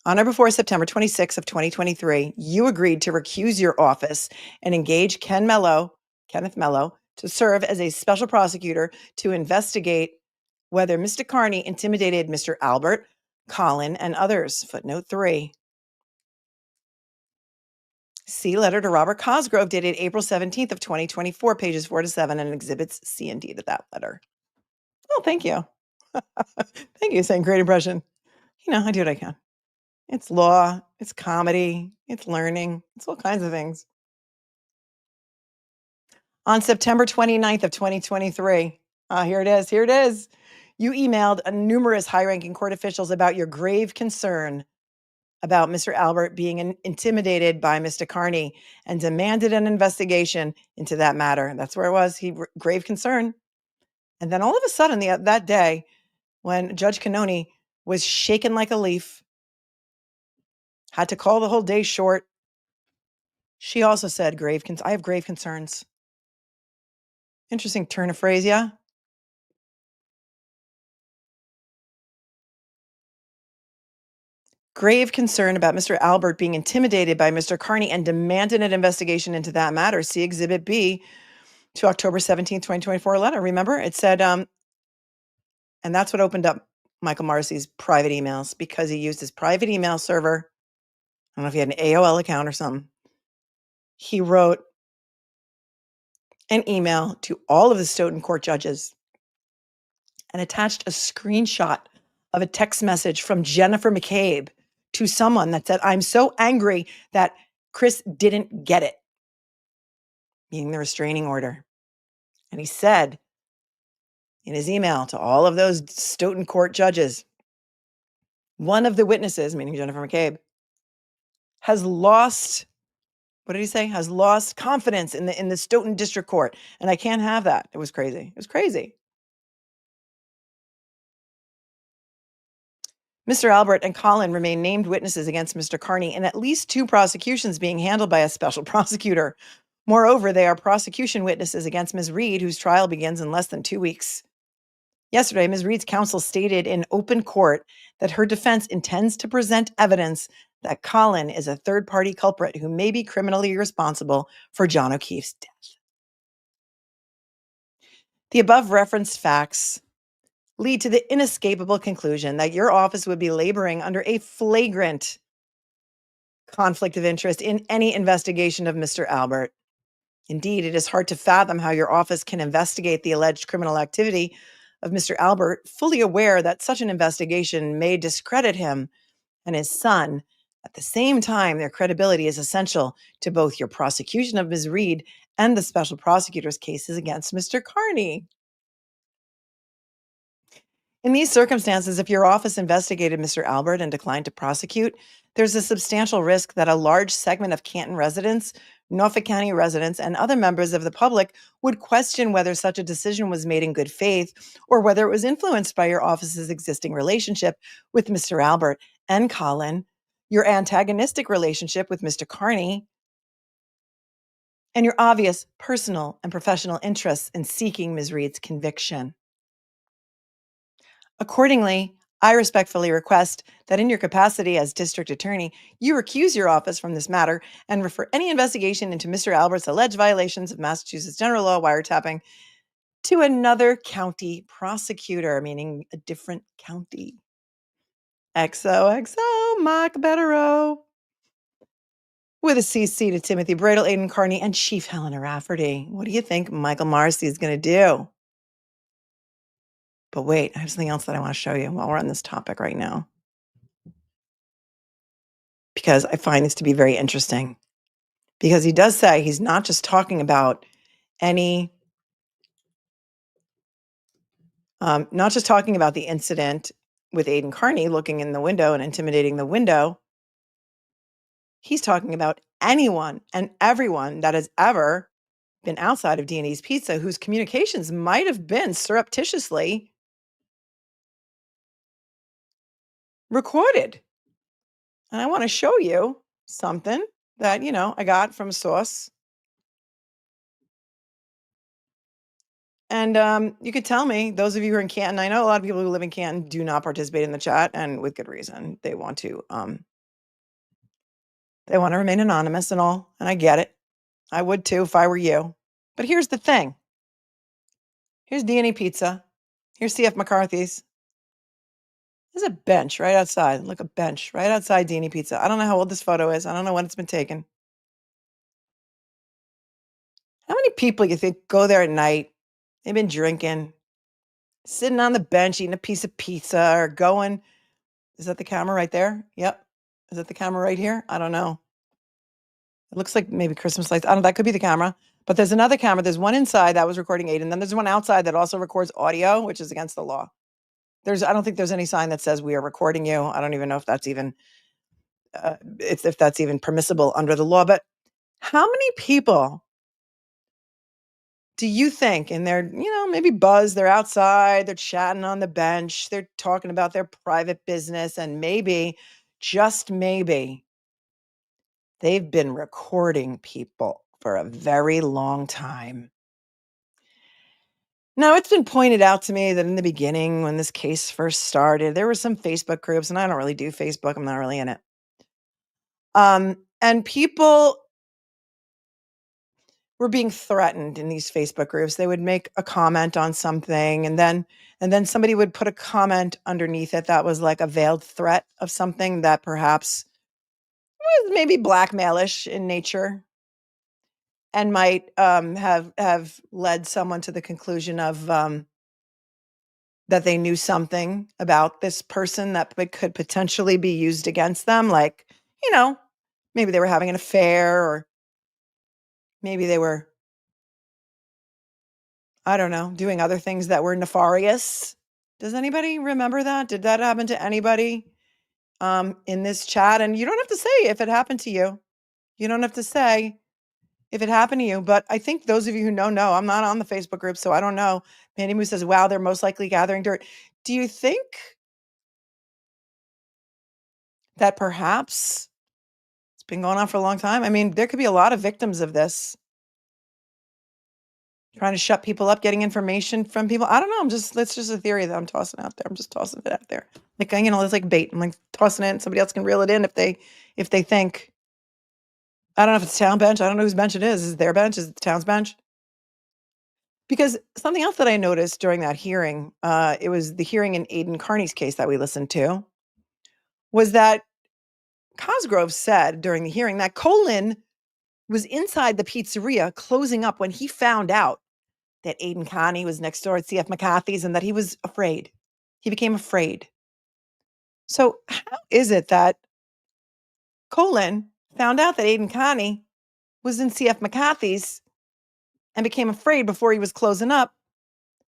On or before September 26th of 2023, you agreed to recuse your office and engage Kenneth Mello, to serve as a special prosecutor to investigate whether Mr. Carney intimidated Mr. Albert, Colin, and others. Footnote 3. See letter to Robert Cosgrove dated April 17th of 2024, pages 4 to 7, and exhibits C and D to that letter. Oh, thank you. Thank you, saying great impression. You know, I do what I can. It's law, it's comedy, it's learning, it's all kinds of things. On September 29th of 2023, here it is. You emailed numerous high-ranking court officials about your grave concern about Mr. Albert being intimidated by Mr. Carney and demanded an investigation into that matter. That's where it was. Grave concern. And then all of a sudden that day when Judge Cannoni was shaken like a leaf, Had to call the whole day short. She also said, I have grave concerns. Interesting turn of phrase, yeah? Grave concern about Mr. Albert being intimidated by Mr. Carney and demanded an investigation into that matter. See Exhibit B to October 17th, 2024 letter. Remember, it said, and that's what opened up Michael Morrissey's private emails, because he used his private email server. I don't know if he had an AOL account or something. He wrote an email to all of the Stoughton court judges and attached a screenshot of a text message from Jennifer McCabe to someone that said, "I'm so angry that Chris didn't get it," meaning the restraining order. And he said in his email to all of those Stoughton court judges, one of the witnesses, meaning Jennifer McCabe, has lost, what did he say? Has lost confidence in the Stoughton District Court. And I can't have that. It was crazy. It was crazy. Mr. Albert and Colin remain named witnesses against Mr. Carney in at least 2 prosecutions being handled by a special prosecutor. Moreover, they are prosecution witnesses against Ms. Reed, whose trial begins in less than 2 weeks. Yesterday, Ms. Reed's counsel stated in open court that her defense intends to present evidence that Colin is a third-party culprit who may be criminally responsible for John O'Keefe's death. The above referenced facts lead to the inescapable conclusion that your office would be laboring under a flagrant conflict of interest in any investigation of Mr. Albert. Indeed, it is hard to fathom how your office can investigate the alleged criminal activity of Mr. Albert, fully aware that such an investigation may discredit him and his son. At the same time, their credibility is essential to both your prosecution of Ms. Reed and the special prosecutor's cases against Mr. Carney. In these circumstances, if your office investigated Mr. Albert and declined to prosecute, there's a substantial risk that a large segment of Canton residents, Norfolk County residents, and other members of the public would question whether such a decision was made in good faith or whether it was influenced by your office's existing relationship with Mr. Albert and Colin, your antagonistic relationship with Mr. Carney, and your obvious personal and professional interests in seeking Ms. Reed's conviction. Accordingly, I respectfully request that in your capacity as district attorney, you recuse your office from this matter and refer any investigation into Mr. Albert's alleged violations of Massachusetts general law wiretapping to another county prosecutor, meaning a different county. XOXO, Mark Bederow. With a CC to Timothy Bradle, Aidan Carney, and Chief Helena Rafferty. What do you think Michael Morrissey is going to do? But wait, I have something else that I want to show you while we're on this topic right now, because I find this to be very interesting. Because he does say he's not just talking about the incident with Aidan Carney looking in the window and intimidating the window. He's talking about anyone and everyone that has ever been outside of D&E's Pizza whose communications might have been surreptitiously recorded. And I want to show you something that, I got from a source. And you could tell me, those of you who are in Canton, I know a lot of people who live in Canton do not participate in the chat, and with good reason. They want to remain anonymous and all, and I get it. I would too if I were you. But here's the thing. Here's D&E Pizza. Here's CF McCarthy's. There's a bench right outside. Look, a bench right outside D&E Pizza. I don't know how old this photo is. I don't know when it's been taken. How many people you think go there at night? They've been drinking, sitting on the bench, eating a piece of pizza, or going. Is that the camera right there? Yep. Is that the camera right here? I don't know. It looks like maybe Christmas lights. I don't know. That could be the camera. But there's another camera. There's one inside that was recording Aiden. Then there's one outside that also records audio, which is against the law. I don't think there's any sign that says we are recording you. I don't even know if that's even if that's even permissible under the law. But how many people do you think in their, maybe buzz, they're outside, they're chatting on the bench, they're talking about their private business, and maybe, just maybe, They've been recording people for a very long time. Now, it's been pointed out to me that in the beginning, when this case first started, there were some Facebook groups, and I don't really do Facebook. I'm not really in it. And people were being threatened in these Facebook groups. They would make a comment on something, and then somebody would put a comment underneath it that was like a veiled threat of something that perhaps was maybe blackmailish in nature and might have led someone to the conclusion of that they knew something about this person that could potentially be used against them. Like, maybe they were having an affair, or maybe they were, I don't know, doing other things that were nefarious. Does anybody remember that? Did that happen to anybody in this chat? And you don't have to say if it happened to you. You don't have to say if it happened to you. But I think those of you who know, I'm not on the Facebook group, so I don't know. Mandy Moo says, wow, they're most likely gathering dirt. Do you think that perhaps it's been going on for a long time? I mean, there could be a lot of victims of this. Trying to shut people up, getting information from people. I don't know. That's just a theory that I'm tossing out there. I'm just tossing it out there. Like, it's like bait. I'm like tossing it, and somebody else can reel it in if they think. I don't know if it's town bench. I don't know whose bench it is. Is it their bench? Is it the town's bench? Because something else that I noticed during that hearing, it was the hearing in Aidan Carney's case that we listened to, was that Cosgrove said during the hearing that Colin was inside the pizzeria closing up when he found out that Aidan Carney was next door at CF McCarthy's and that he was afraid. He became afraid. So how is it that Colin found out that Aidan Carney was in CF McCarthy's and became afraid before he was closing up?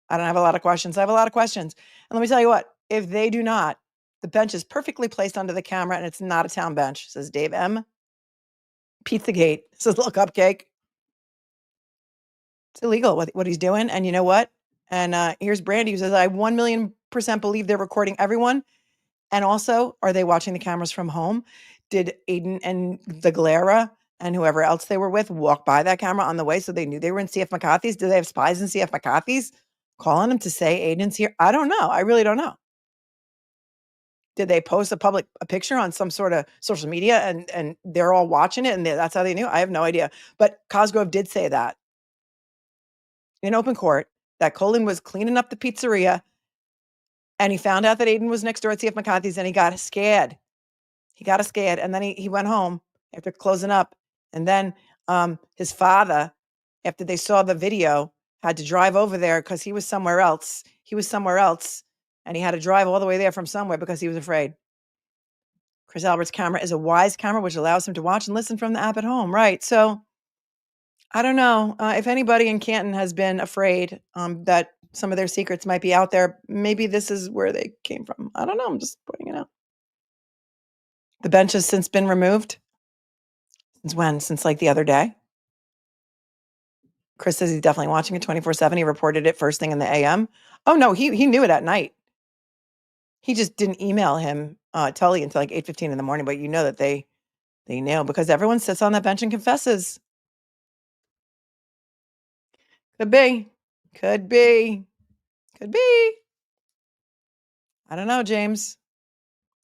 I don't have a lot of questions. I have a lot of questions. And let me tell you what, if they do not, the bench is perfectly placed under the camera and it's not a town bench, says Dave M. Pizzagate says, little cupcake. It's illegal what he's doing. And you know what? And here's Brandy who says, I 1,000,000% believe they're recording everyone. And also, are they watching the cameras from home? Did Aidan and the Galera and whoever else they were with walk by that camera on the way so they knew they were in CF McCarthy's? Do they have spies in CF McCarthy's calling them to say Aidan's here? I don't know. I really don't know. Did they post a picture on some sort of social media and they're all watching it and that's how they knew? I have no idea. But Cosgrove did say that in open court, that Colin was cleaning up the pizzeria and he found out that Aidan was next door at CF McCarthy's and he got scared. He got scared and then he went home after closing up. And then his father, after they saw the video, had to drive over there because he was somewhere else. And he had to drive all the way there from somewhere because he was afraid. Chris Albert's camera is a Wise camera, which allows him to watch and listen from the app at home. Right. So I don't know if anybody in Canton has been afraid that some of their secrets might be out there. Maybe this is where they came from. I don't know. I'm just pointing it out. The bench has since been removed. Since when? Since like the other day. Chris says he's definitely watching it 24/7. He reported it first thing in the AM. Oh no, he knew it at night. He just didn't email him Tully until like 8:15 in the morning. But you know that they know because everyone sits on that bench and confesses. Could be. I don't know, James.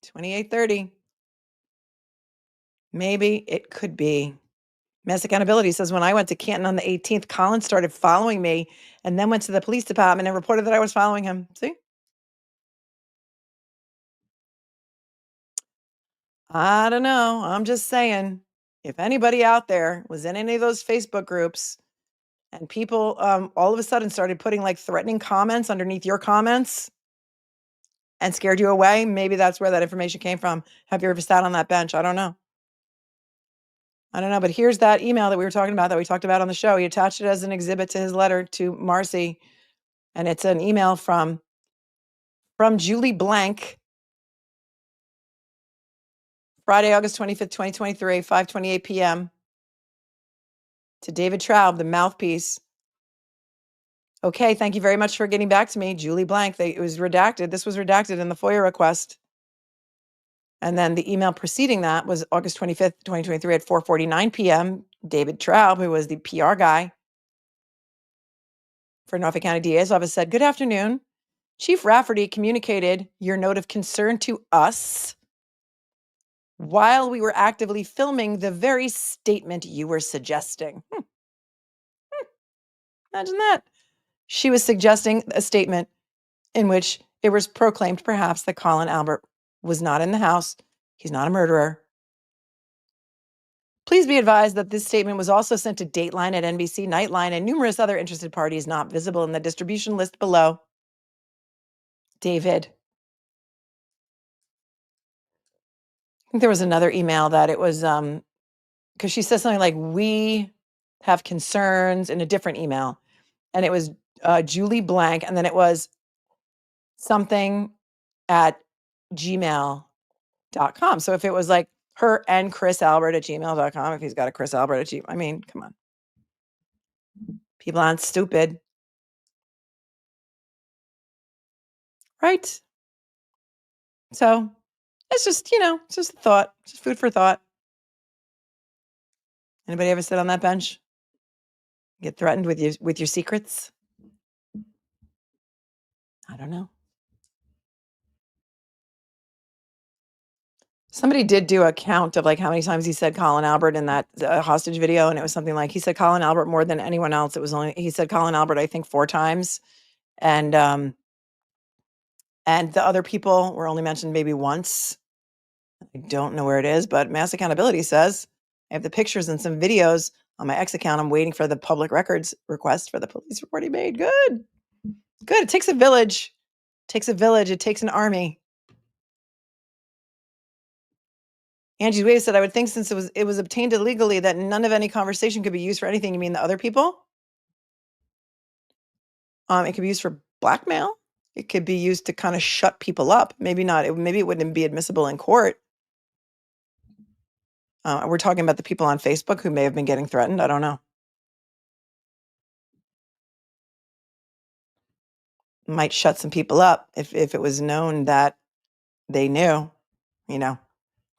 28:30. Maybe it could be. Mass Accountability says, when I went to Canton on the 18th, Colin started following me and then went to the police department and reported that I was following him. See? I don't know. I'm just saying, if anybody out there was in any of those Facebook groups and people all of a sudden started putting like threatening comments underneath your comments and scared you away, maybe that's where that information came from. Have you ever sat on that bench? I don't know. But here's that email that we were talking about, that we talked about on the show. He attached it as an exhibit to his letter to Morrissey. And it's an email from Julie Blank, Friday, August 25th, 2023, 5:28 p.m. to David Traub, the mouthpiece. Okay, thank you very much for getting back to me, Julie Blank. It was redacted. This was redacted in the FOIA request. And then the email preceding that was August 25th, 2023 at 4:49 p.m. David Traub, who was the PR guy for Norfolk County DA's office, said, "Good afternoon. Chief Rafferty communicated your note of concern to us while we were actively filming the very statement you were suggesting." Imagine that. She was suggesting a statement in which it was proclaimed perhaps that Colin Albert was not in the house. He's not a murderer. Please be advised that this statement was also sent to Dateline at NBC, Nightline, and numerous other interested parties not visible in the distribution list below. David. I think there was another email that it was because she says something like, "We have concerns," in a different email. And it was Julie Blank, and then it was something at gmail.com. So if it was like her and Chris Albert at gmail.com, if he's got a Chris Albert at gmail, I mean, come on. People aren't stupid. Right? So it's just, it's just a thought, just food for thought. Anybody ever sit on that bench? Get threatened with your secrets? I don't know. Somebody did do a count of like how many times he said Colin Albert in that hostage video, and it was something like he said Colin Albert more than anyone else. It was only he said Colin Albert, I think, 4 times, and the other people were only mentioned maybe once. I don't know where it is, but Mass Accountability says I have the pictures and some videos on my X account. I'm waiting for the public records request for the police report he made. Good. It takes a village. It takes an army. Angie's Wave said, "I would think since it was obtained illegally that none of any conversation could be used for anything." You mean the other people? It could be used for blackmail. It could be used to kind of shut people up. Maybe not. Maybe it wouldn't be admissible in court. We're talking about the people on Facebook who may have been getting threatened. I don't know. Might shut some people up if it was known that they knew,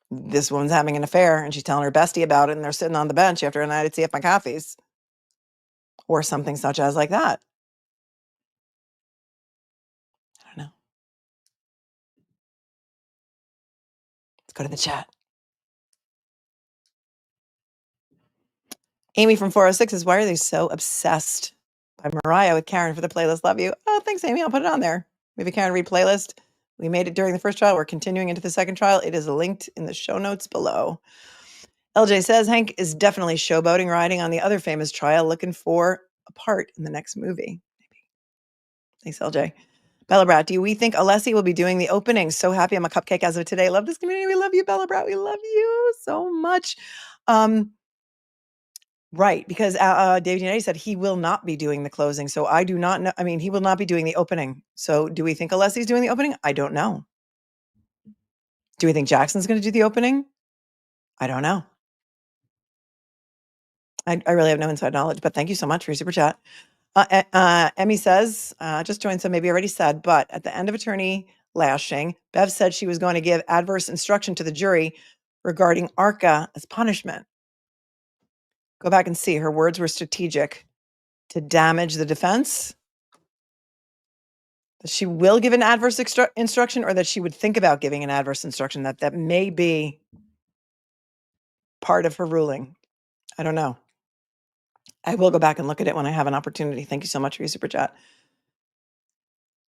this woman's having an affair and she's telling her bestie about it, and they're sitting on the bench after a night at CF McCaffey's or something such as like that. I don't know. Let's go to the chat. Amy from 406 says, "Why are they so obsessed by Mariah with Karen for the playlist? Love you." Oh, thanks, Amy. I'll put it on there. We have a Karen Reed playlist. We made it during the first trial. We're continuing into the second trial. It is linked in the show notes below. LJ says, "Hank is definitely showboating, riding on the other famous trial, looking for a part in the next movie." Maybe. Thanks, LJ. Bella Brat, do we think Alessi will be doing the opening? So happy I'm a cupcake as of today. Love this community. We love you, Bella Brat. We love you so much. Right, because David Yannetti said he will not be doing the closing. So I do not know. I mean, he will not be doing the opening. So do we think Alessi's doing the opening? I don't know. Do we think Jackson's going to do the opening? I don't know. I really have no inside knowledge, but thank you so much for your super chat. Emmy says, just joined, so maybe already said, but at the end of attorney lashing, Bev said she was going to give adverse instruction to the jury regarding ARCA as punishment. Go back and see. Her words were strategic to damage the defense. That she will give an adverse instruction, or that she would think about giving an adverse instruction, that may be part of her ruling. I don't know. I will go back and look at it when I have an opportunity. Thank you so much for your super chat.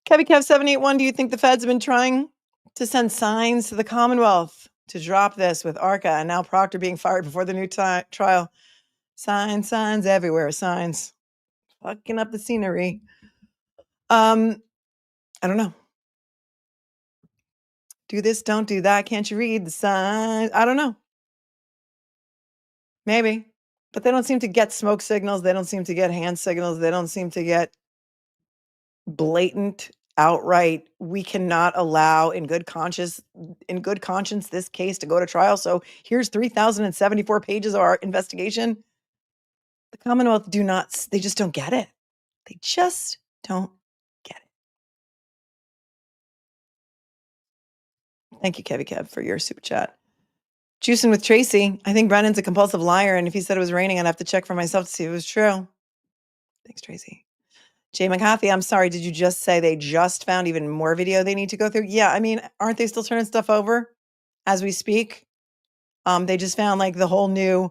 Kevy Kev 781, do you think the feds have been trying to send signs to the Commonwealth to drop this with ARCA and now Proctor being fired before the new trial? Signs everywhere. Signs. Fucking up the scenery. I don't know. Do this, don't do that. Can't you read the signs? I don't know. Maybe. But they don't seem to get smoke signals. They don't seem to get hand signals. They don't seem to get blatant, outright, we cannot allow in good conscience this case to go to trial. So here's 3,074 pages of our investigation. The Commonwealth they just don't get it. They just don't get it. Thank you, Kevy Kev, for your super chat. Juicing with Tracy. I think Brennan's a compulsive liar, and if he said it was raining, I'd have to check for myself to see if it was true. Thanks, Tracy. Jay McCarthy, I'm sorry. Did you just say they just found even more video they need to go through? Yeah, I mean, aren't they still turning stuff over as we speak? They just found like the whole new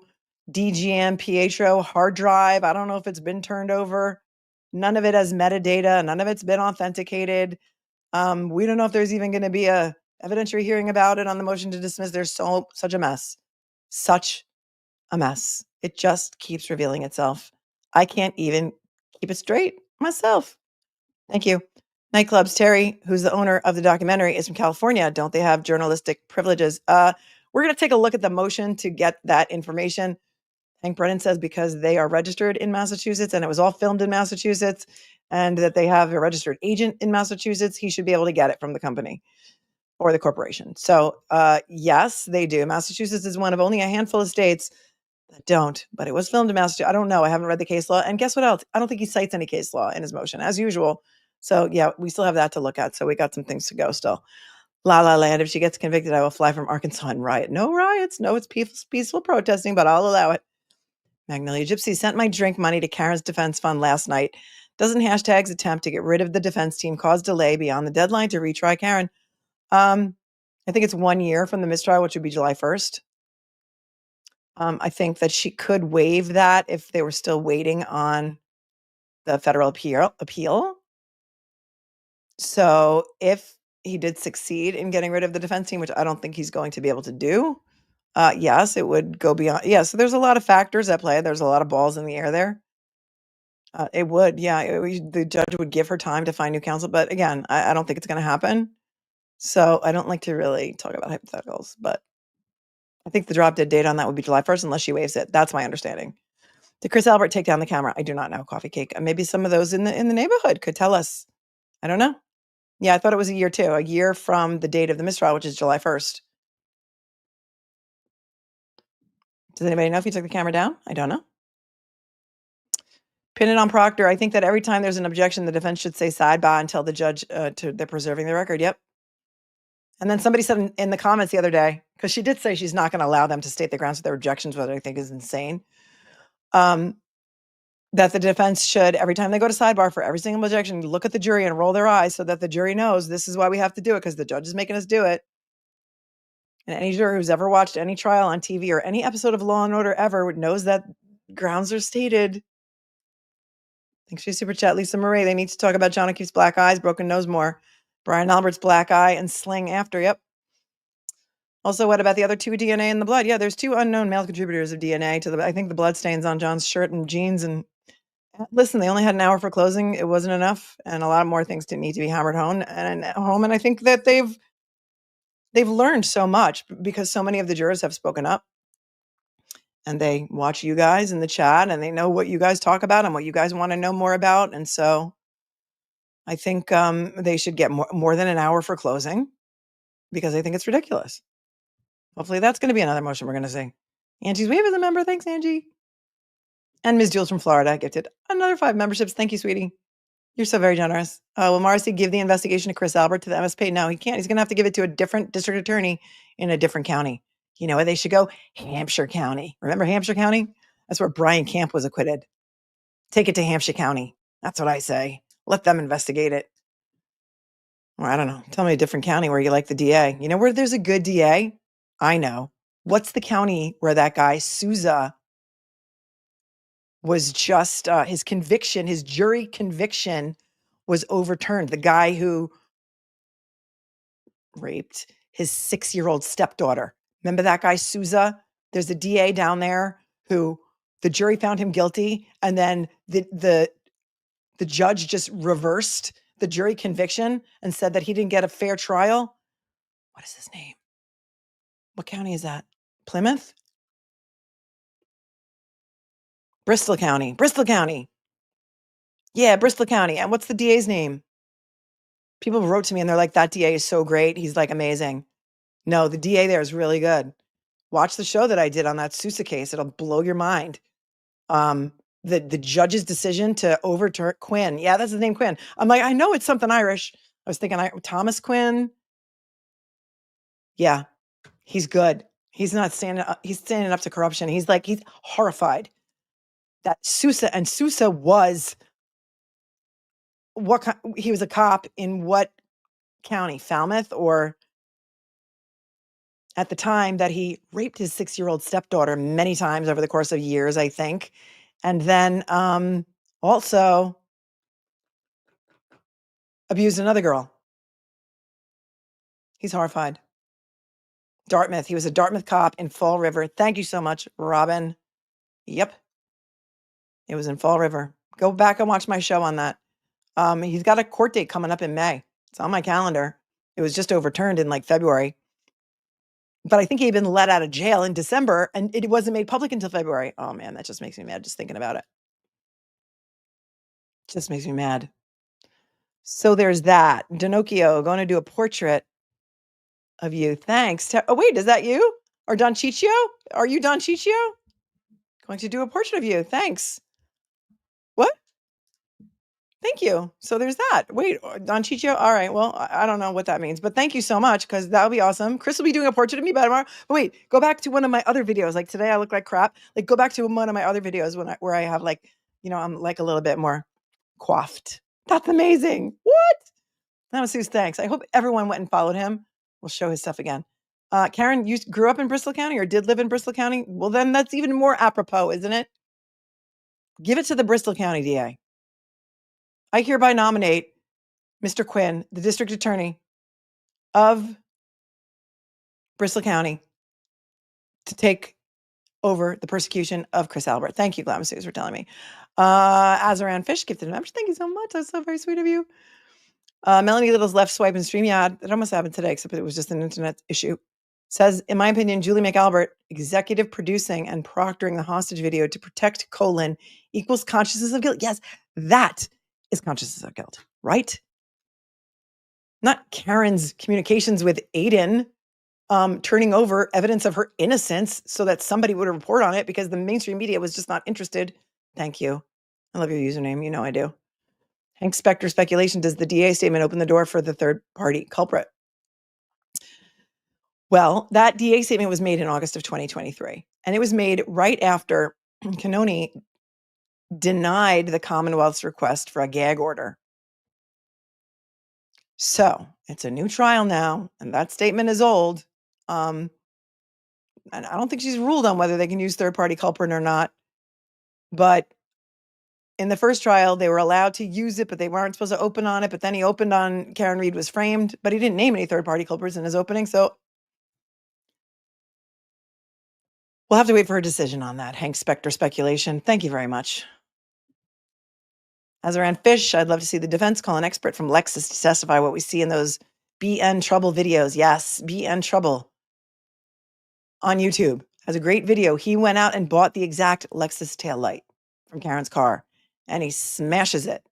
DGM Pietro hard drive. I don't know if it's been turned over. None of it has metadata. None of it's been authenticated. We don't know if there's even going to be a evidentiary hearing about it on the motion to dismiss. There's such a mess. Such a mess. It just keeps revealing itself. I can't even keep it straight myself. Thank you. Nightclubs. Terry, who's the owner of the documentary, is from California. Don't they have journalistic privileges? We're going to take a look at the motion to get that information. Hank Brennan says because they are registered in Massachusetts and it was all filmed in Massachusetts and that they have a registered agent in Massachusetts, he should be able to get it from the company or the corporation. So yes, they do. Massachusetts is one of only a handful of states that don't, but it was filmed in Massachusetts. I don't know. I haven't read the case law. And guess what else? I don't think he cites any case law in his motion as usual. So yeah, we still have that to look at. So we got some things to go still. La La Land. If she gets convicted, I will fly from Arkansas and riot. No riots. No, it's peaceful protesting, but I'll allow it. Magnolia Gypsy sent my drink money to Karen's defense fund last night. Doesn't hashtag's attempt to get rid of the defense team cause delay beyond the deadline to retry Karen? I think it's 1 year from the mistrial, which would be July 1st. I think that she could waive that if they were still waiting on the federal appeal. So if he did succeed in getting rid of the defense team, which I don't think he's going to be able to do, yes, it would go beyond. Yeah, so there's a lot of factors at play. There's a lot of balls in the air there. It would, yeah. The judge would give her time to find new counsel. But again, I don't think it's going to happen. So I don't like to really talk about hypotheticals. But I think the drop dead date on that would be July 1st unless she waives it. That's my understanding. Did Chris Albert take down the camera? I do not know. Coffee cake. Maybe some of those in the neighborhood could tell us. I don't know. Yeah, I thought it was a year too. A year from the date of the mistrial, which is July 1st. Does anybody know if he took the camera down? I don't know. Pin it on Proctor. I think that every time there's an objection, the defense should say sidebar until the judge, they're preserving the record. Yep. And then somebody said in the comments the other day, because she did say she's not going to allow them to state the grounds of their objections, which I think is insane, that the defense should, every time they go to sidebar for every single objection, look at the jury and roll their eyes so that the jury knows this is why we have to do it, because the judge is making us do it. And any juror who's ever watched any trial on TV or any episode of Law and Order ever knows that grounds are stated. Thanks for your super chat, Lisa Marie. They need to talk about John O'Keefe's black eyes, broken nose more. Brian Albert's black eye and sling after. Yep. Also, what about the other two DNA in the blood? Yeah, there's 2 unknown male contributors of DNA to I think the blood stains on John's shirt and jeans. And listen, they only had an hour for closing. It wasn't enough. And a lot more things didn't need to be hammered home. And I think that they've learned so much because so many of the jurors have spoken up. And they watch you guys in the chat and they know what you guys talk about and what you guys want to know more about. And so I think they should get more than an hour for closing because I think it's ridiculous. Hopefully that's going to be another motion we're going to see. Angie's Wave is a member. Thanks, Angie. And Ms. Jules from Florida gifted another 5 memberships. Thank you, sweetie. You're so very generous. Will Morrissey give the investigation to Chris Albert to the MSP? No, he can't. He's going to have to give it to a different district attorney in a different county. You know where they should go? Hampshire County. Remember Hampshire County? That's where Brian Camp was acquitted. Take it to Hampshire County. That's what I say. Let them investigate it. Or I don't know. Tell me a different county where you like the DA. You know where there's a good DA? I know. What's the county where that guy, Souza, was just, his conviction, his jury conviction was overturned. The guy who raped his 6-year-old stepdaughter. Remember that guy, Souza? There's a DA down there who the jury found him guilty. And then the judge just reversed the jury conviction and said that he didn't get a fair trial. What is his name? What county is that? Plymouth? Bristol County. Bristol County. Yeah, Bristol County. And what's the DA's name? People wrote to me and they're like, that DA is so great. He's like amazing. No, the DA there is really good. Watch the show that I did on that Sousa case. It'll blow your mind. The judge's decision to overturn Quinn. Yeah, that's his name, Quinn. I'm like, I know it's something Irish. I was thinking Thomas Quinn. Yeah, he's good. He's not standing up. He's standing up to corruption. He's horrified that Sousa was he was a cop in what county? Falmouth, or at the time that he raped his 6-year-old stepdaughter many times over the course of years, I think. And then also abused another girl. He's horrified. Dartmouth. He was a Dartmouth cop in Fall River. Thank you so much, Robin. Yep. It was in Fall River. Go back and watch my show on that. He's got a court date coming up in May. It's on my calendar. It was just overturned in February. But I think he had been let out of jail in December, and it wasn't made public until February. Oh, man, that just makes me mad just thinking about it. Just makes me mad. So there's that. Donocchio, going to do a portrait of you. Thanks. Oh, wait, is that you? Or Don Ciccio? Are you Don Ciccio? Going to do a portrait of you. Thanks. What? Thank you. So there's that. Wait, Don Ciccio? All right. Well, I don't know what that means, but thank you so much, because that would be awesome. Chris will be doing a portrait of me by tomorrow. But wait, go back to one of my other videos. Like today, I look like crap. Go back to one of my other videos where I have I'm a little bit more coiffed. That's amazing. What? That was Sue's thanks. I hope everyone went and followed him. We'll show his stuff again. Karen, you grew up in Bristol County or did live in Bristol County? Well, then that's even more apropos, isn't it? Give it to the Bristol County DA. I hereby nominate Mr. Quinn, the district attorney of Bristol County, to take over the persecution of Chris Albert. Thank you, Glamour for telling me. Azaran Fish gifted a membership. Thank you so much. That's so very sweet of you. Melanie Little's left swipe and stream. Yeah, it almost happened today, except it was just an internet issue. Says, in my opinion, Julie McAlbert, executive producing and proctoring the hostage video to protect colon equals consciousness of guilt. Yes, that is consciousness of guilt, right? Not Karen's communications with Aiden, turning over evidence of her innocence so that somebody would report on it because the mainstream media was just not interested. Thank you. I love your username. You know I do. Hank Spector speculation. Does the DA statement open the door for the third party culprit? Well, that DA statement was made in August of 2023, and it was made right after Cannoni denied the Commonwealth's request for a gag order. So it's a new trial now, and that statement is old. And I don't think she's ruled on whether they can use third party culprit or not. But in the first trial, they were allowed to use it, but they weren't supposed to open on it. But then he opened on Karen Reed was framed, but he didn't name any third party culprits in his opening. So we'll have to wait for her decision on that. Hank Spector speculation. Thank you very much. Azaran Fish, I'd love to see the defense call an expert from Lexus to testify what we see in those BN Trouble videos. Yes, BN Trouble on YouTube has a great video. He went out and bought the exact Lexus taillight from Karen's car, and he smashes it.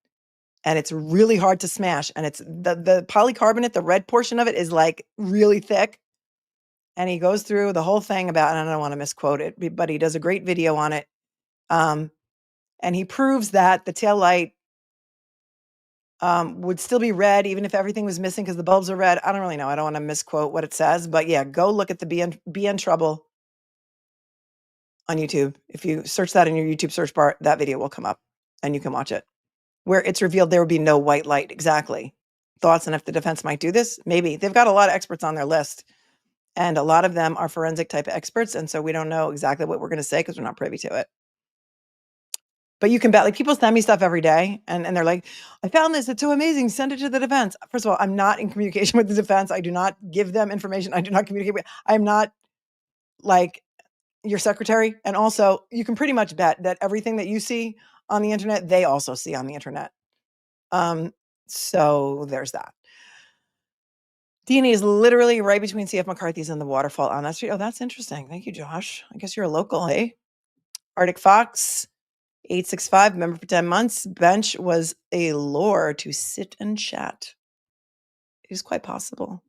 And it's really hard to smash. And it's the polycarbonate, the red portion of it is really thick. And he goes through the whole thing about, and I don't want to misquote it, but he does a great video on it. And he proves that the taillight would still be red even if everything was missing because the bulbs are red. I don't really know. I don't want to misquote what it says. But yeah, go look at the BN Trouble on YouTube. If you search that in your YouTube search bar, that video will come up and you can watch it. Where it's revealed there will be no white light. Exactly. Thoughts on if the defense might do this? Maybe. They've got a lot of experts on their list. And a lot of them are forensic type experts. And so we don't know exactly what we're going to say because we're not privy to it. But you can bet, people send me stuff every day and they're like, I found this. It's so amazing. Send it to the defense. First of all, I'm not in communication with the defense. I do not give them information. I do not communicate with, I'm not your secretary. And also you can pretty much bet that everything that you see on the internet, they also see on the internet. So there's that. DNA is literally right between CF McCarthy's and the waterfall on that street. Oh, that's interesting. Thank you, Josh. I guess you're a local, hey? Arctic Fox. 865, member for 10 months. Bench was a lure to sit and chat. It is quite possible.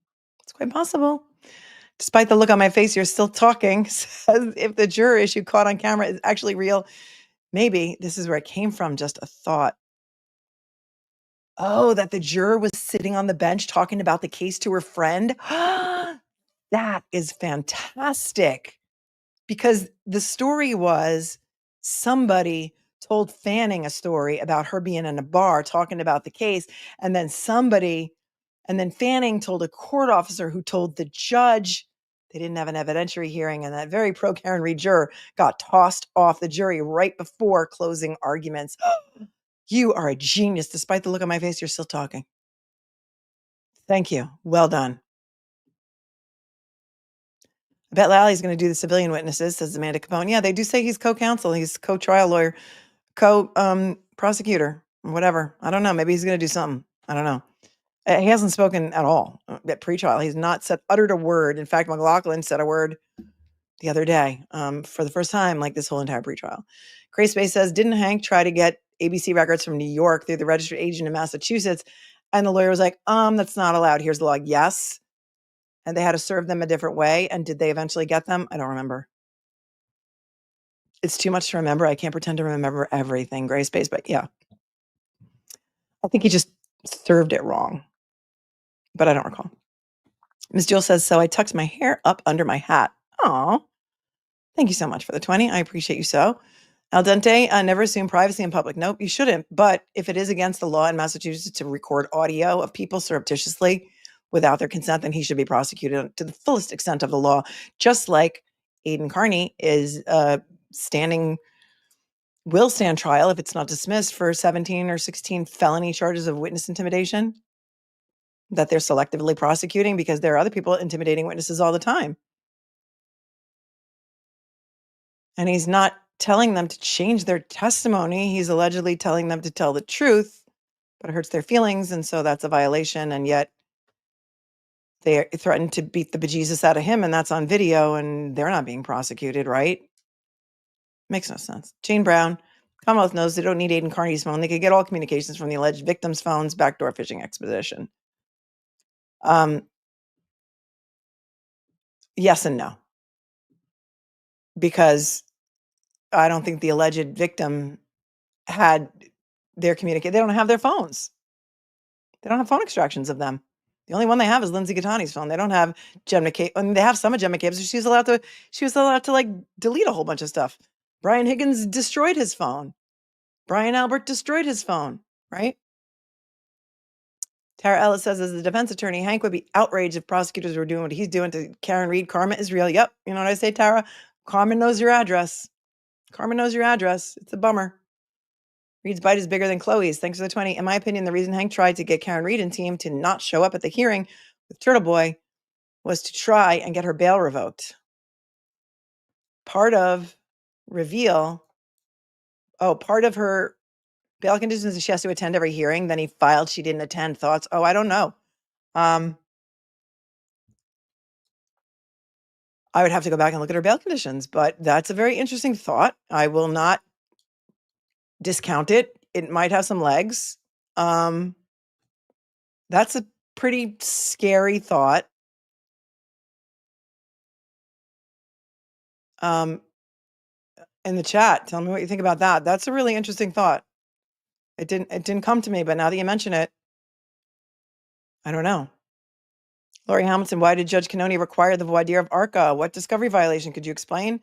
It's quite possible. Despite the look on my face, you're still talking. Says if the juror issue caught on camera is actually real, maybe this is where it came from. Just a thought. Oh, that the juror was sitting on the bench talking about the case to her friend. That is fantastic, because the story was somebody told Fanning a story about her being in a bar talking about the case, and then Fanning told a court officer who told the judge. They didn't have an evidentiary hearing, and that very pro Karen Reed juror got tossed off the jury right before closing arguments. You are a genius. Despite the look on my face, you're still talking. Thank you. Well done. I bet Lally's going to do the civilian witnesses, says Amanda Capone. Yeah, they do say he's co-counsel. He's co-trial lawyer, prosecutor, whatever. I don't know. Maybe he's going to do something. I don't know. He hasn't spoken at all at pretrial. He's not uttered a word. In fact, McLaughlin said a word the other day for the first time, like this whole entire pretrial. Grace Bay says, didn't Hank try to get ABC records from New York through the registered agent in Massachusetts? And the lawyer was like, that's not allowed. Here's the log. Yes. And they had to serve them a different way. And did they eventually get them? I don't remember. It's too much to remember. I can't pretend to remember everything, Grace Bay, but yeah. I think he just served it wrong, but I don't recall. Ms. Jewel says, so I tucked my hair up under my hat. Oh, thank you so much for the 20. I appreciate you so. Al dente, never assume privacy in public. Nope, you shouldn't. But if it is against the law in Massachusetts to record audio of people surreptitiously without their consent, then he should be prosecuted to the fullest extent of the law, just like Aidan Carney is will stand trial if it's not dismissed for 17 or 16 felony charges of witness intimidation that they're selectively prosecuting, because there are other people intimidating witnesses all the time. And he's not telling them to change their testimony. He's allegedly telling them to tell the truth, but it hurts their feelings. And so that's a violation. And yet they threatened to beat the bejesus out of him, and that's on video, and they're not being prosecuted, right? Makes no sense. Jane Brown, Commonwealth knows they don't need Aidan Carney's phone. They could get all communications from the alleged victim's phones, backdoor phishing expedition. Yes and no. Because I don't think the alleged victim had their communicate. They don't have their phones. They don't have phone extractions of them. The only one they have is Lindsay Gattani's phone. They don't have Jem McCabe. I mean, they have some of Jem McCabe's. She was allowed to like delete a whole bunch of stuff. Brian Higgins destroyed his phone. Brian Albert destroyed his phone, right? Tara Ellis says, as the defense attorney, Hank would be outraged if prosecutors were doing what he's doing to Karen Reed. Karma is real. Yep. You know what I say, Tara? Karma knows your address. Karma knows your address. It's a bummer. Reed's bite is bigger than Chloe's. Thanks for the 20. In my opinion, the reason Hank tried to get Karen Reed and team to not show up at the hearing with Turtle Boy was to try and get her bail revoked. Part of her bail conditions is she has to attend every hearing. Then he filed she didn't attend. Thoughts? Oh, I don't know. I would have to go back and look at her bail conditions, but that's a very interesting thought. I will not discount it. It might have some legs. That's a pretty scary thought. In the chat, tell me what you think about that. That's a really interesting thought. It didn't come to me, but now that you mention it, I don't know. Lori Hamilton, why did Judge Cannoni require the voir dire of ARCA? What discovery violation? Could you explain?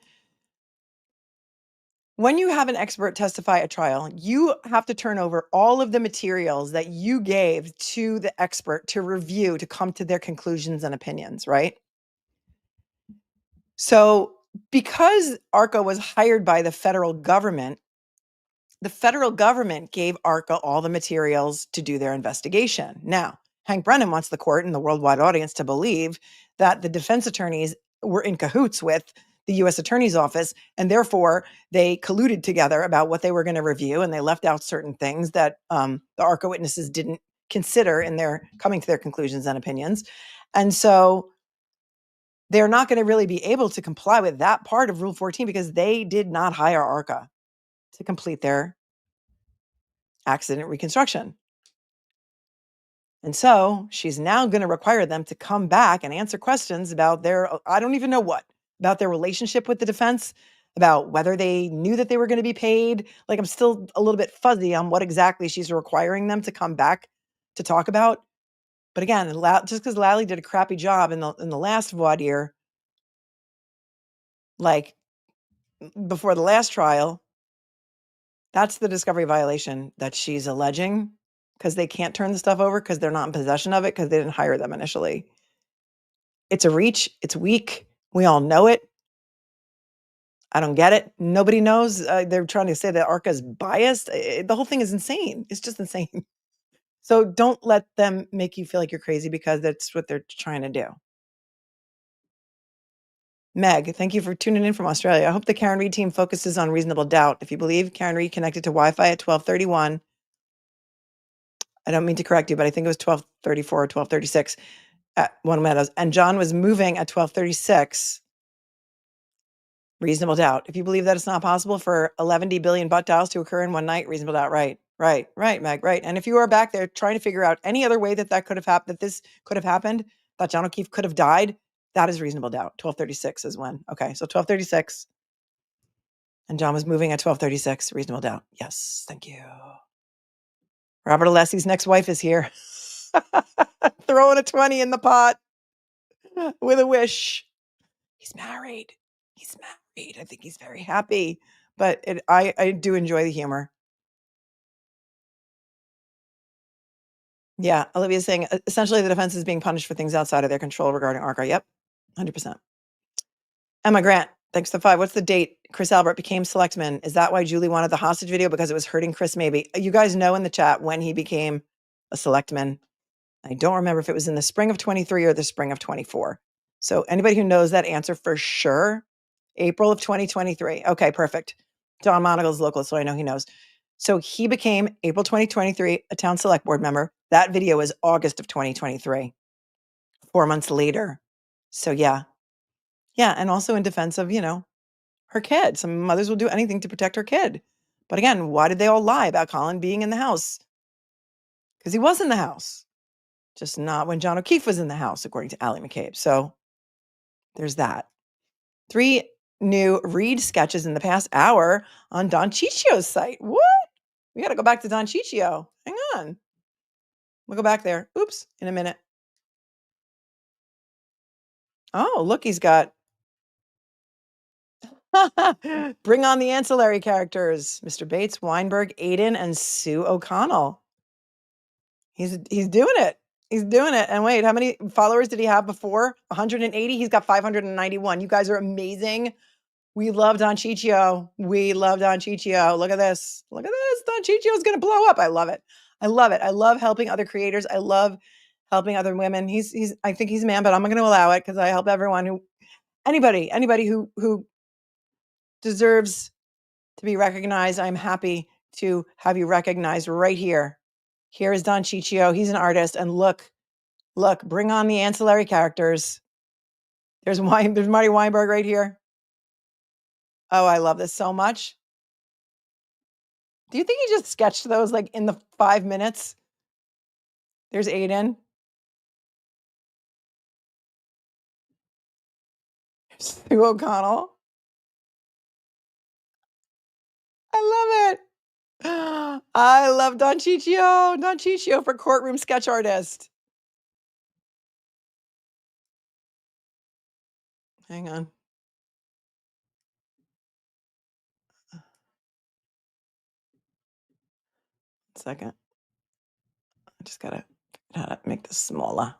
When you have an expert testify at trial, you have to turn over all of the materials that you gave to the expert to review to come to their conclusions and opinions, right? So because ARCA was hired by the federal government gave ARCA all the materials to do their investigation. Now, Hank Brennan wants the court and the worldwide audience to believe that the defense attorneys were in cahoots with the U.S. Attorney's Office, and therefore they colluded together about what they were going to review, and they left out certain things that the ARCA witnesses didn't consider in their coming to their conclusions and opinions. And so they're not going to really be able to comply with that part of Rule 14 because they did not hire ARCA to complete their accident reconstruction. And so she's now going to require them to come back and answer questions about I don't even know what, about their relationship with the defense, about whether they knew that they were going to be paid. Like, I'm still a little bit fuzzy on what exactly she's requiring them to come back to talk about. But again, just because Lally did a crappy job in the last voir dire, like before the last trial, that's the discovery violation that she's alleging, because they can't turn the stuff over because they're not in possession of it because they didn't hire them initially. It's a reach. It's weak. We all know it. I don't get it. Nobody knows. They're trying to say that ARCA's biased. The whole thing is insane. It's just insane. So don't let them make you feel like you're crazy, because that's what they're trying to do. Meg, thank you for tuning in from Australia. I hope the Karen Reed team focuses on reasonable doubt. If you believe Karen Reed connected to Wi-Fi at 12:31, I don't mean to correct you, but I think it was 12:34 or 12:36 at One Meadows, and John was moving at 12:36. Reasonable doubt. If you believe that it's not possible for 11 billion butt dials to occur in one night, reasonable doubt. Right, Meg, right. And if you are back there trying to figure out any other way that could have happened, that this could have happened, that John O'Keefe could have died, that is reasonable doubt. 12:36 is when. Okay, so 12:36, and John was moving at 12:36. Reasonable doubt. Yes, thank you. Robert Alessi's next wife is here. Throwing a 20 in the pot with a wish. He's married. He's married. I think he's very happy, but I do enjoy the humor. Yeah, Olivia's saying essentially the defense is being punished for things outside of their control regarding ARCA. Yep, 100%. Emma Grant, thanks to 5. What's the date Chris Albert became selectman? Is that why Julie wanted the hostage video? Because it was hurting Chris, maybe. You guys know in the chat when he became a selectman. I don't remember if it was in the spring of 23 or the spring of 24. So anybody who knows that answer for sure, April of 2023. Okay, perfect. Don Monagle's local, so I know he knows. So he became April 2023 a town select board member. That video is August of 2023, 4 months later. So yeah. Yeah, and also in defense of, her kid. Some mothers will do anything to protect her kid. But again, why did they all lie about Colin being in the house? Because he was in the house. Just not when John O'Keefe was in the house, according to Allie McCabe. So there's that. 3 new Reed sketches in the past hour on Don Ciccio's site. What? We got to go back to Don Ciccio. Hang on. We'll go back there. Oops, in a minute. Oh, look, he's got bring on the ancillary characters. Mr. Bates, Weinberg, Aiden, and Sue O'Connell. He's doing it. He's doing it. And wait, how many followers did he have before? 180. He's got 591. You guys are amazing. We love Don Ciccio. We love Don Ciccio. Look at this. Look at this. Don Ciccio is going to blow up. I love it. I love it. I love helping other creators. I love helping other women. I think he's a man, but I'm going to allow it because I help everyone anybody who deserves to be recognized. I'm happy to have you recognized right here. Here is Don Ciccio. He's an artist. And look, bring on the ancillary characters. There's Marty Weinberg right here. Oh, I love this so much. Do you think he just sketched those like in the 5 minutes? There's Aiden. Sue O'Connell. I love it. I love Don Ciccio. Don Ciccio for courtroom sketch artist. Hang on. Second. I just gotta how to make this smaller.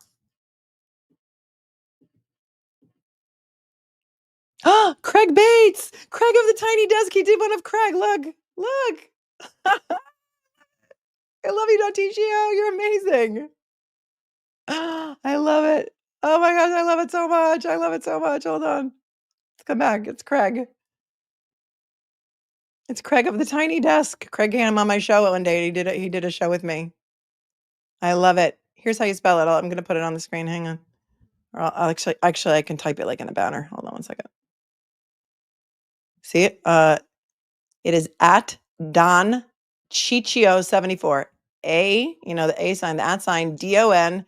Craig Bates! Craig of the Tiny Desk. He did one of Craig. Look. I love you, Don Ciccio. You're amazing. I love it. Oh my gosh, I love it so much. I love it so much. Hold on. Let's come back. It's Craig. It's Craig of the Tiny Desk. Craig came on my show one day. He did a show with me. I love it. Here's how you spell it. I'm going to put it on the screen. Hang on. Or I'll actually I can type it like in a banner. Hold on one second. See it? It is at Don Ciccio 74. A, the A sign, the at sign, DONCHICHIO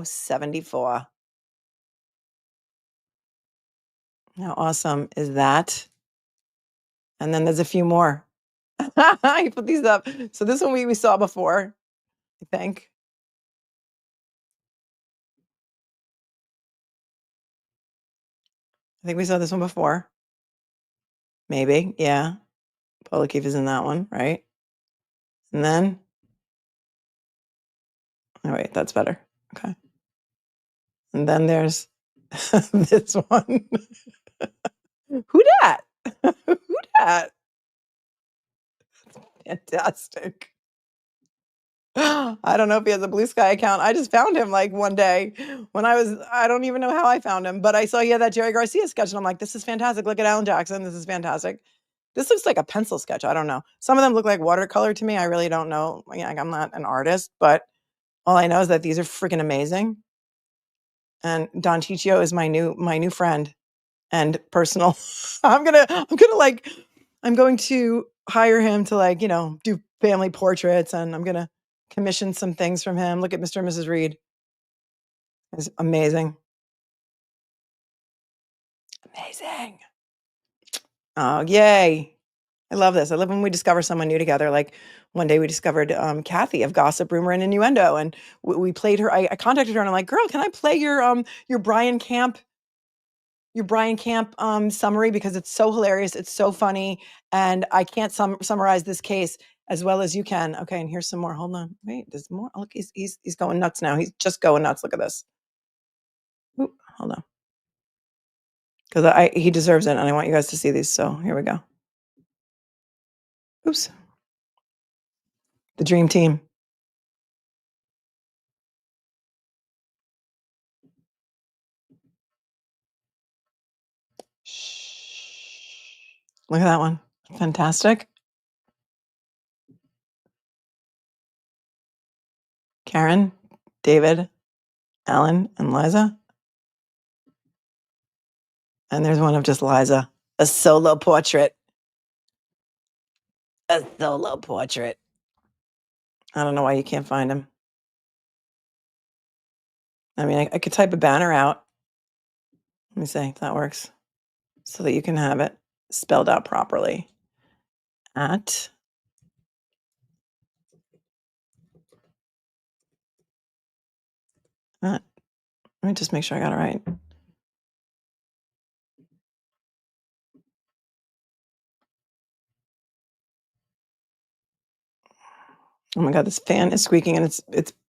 74. How awesome is that? And then there's a few more. He put these up. So this one we saw before, I think. I think we saw this one before. Maybe, yeah. Paul O'Keefe is in that one, right? And then, oh wait, that's better. Okay. And then there's this one. Who dat? Who dat? Fantastic. I don't know if he has a Blue Sky account. I just found him like one day when I don't even know how I found him, but I saw he had that Jerry Garcia sketch and I'm like, this is fantastic. Look at Alan Jackson. This is fantastic. This looks like a pencil sketch. I don't know. Some of them look like watercolor to me. I really don't know. Like, I'm not an artist, but all I know is that these are freaking amazing. And Don Ciccio is my new friend and personal. I'm going to hire him to like, do family portraits, and I'm going to commission some things from him. Look at Mr. and Mrs. Reed. It's amazing. Amazing. Oh, yay. I love this. I love when we discover someone new together. Like one day we discovered Kathy of Gossip, Rumor, and Innuendo, and we played her. I contacted her and I'm like, girl, can I play your Brian Camp summary, because it's so hilarious, it's so funny, and I can't summarize this case as well as you can. Okay, and here's some more. Hold on, wait, there's more. Oh, look, he's going nuts now. He's just going nuts. Look at this. Ooh, hold on, because he deserves it, and I want you guys to see these. So here we go. Oops, the dream team. Look at that one. Fantastic. Karen, David, Alan, and Liza. And there's one of just Liza. A solo portrait. A solo portrait. I don't know why you can't find him. I mean, I could type a banner out. Let me see if that works. So that you can have it spelled out properly. Let me just make sure I got it right. Oh my God, this fan is squeaking and it's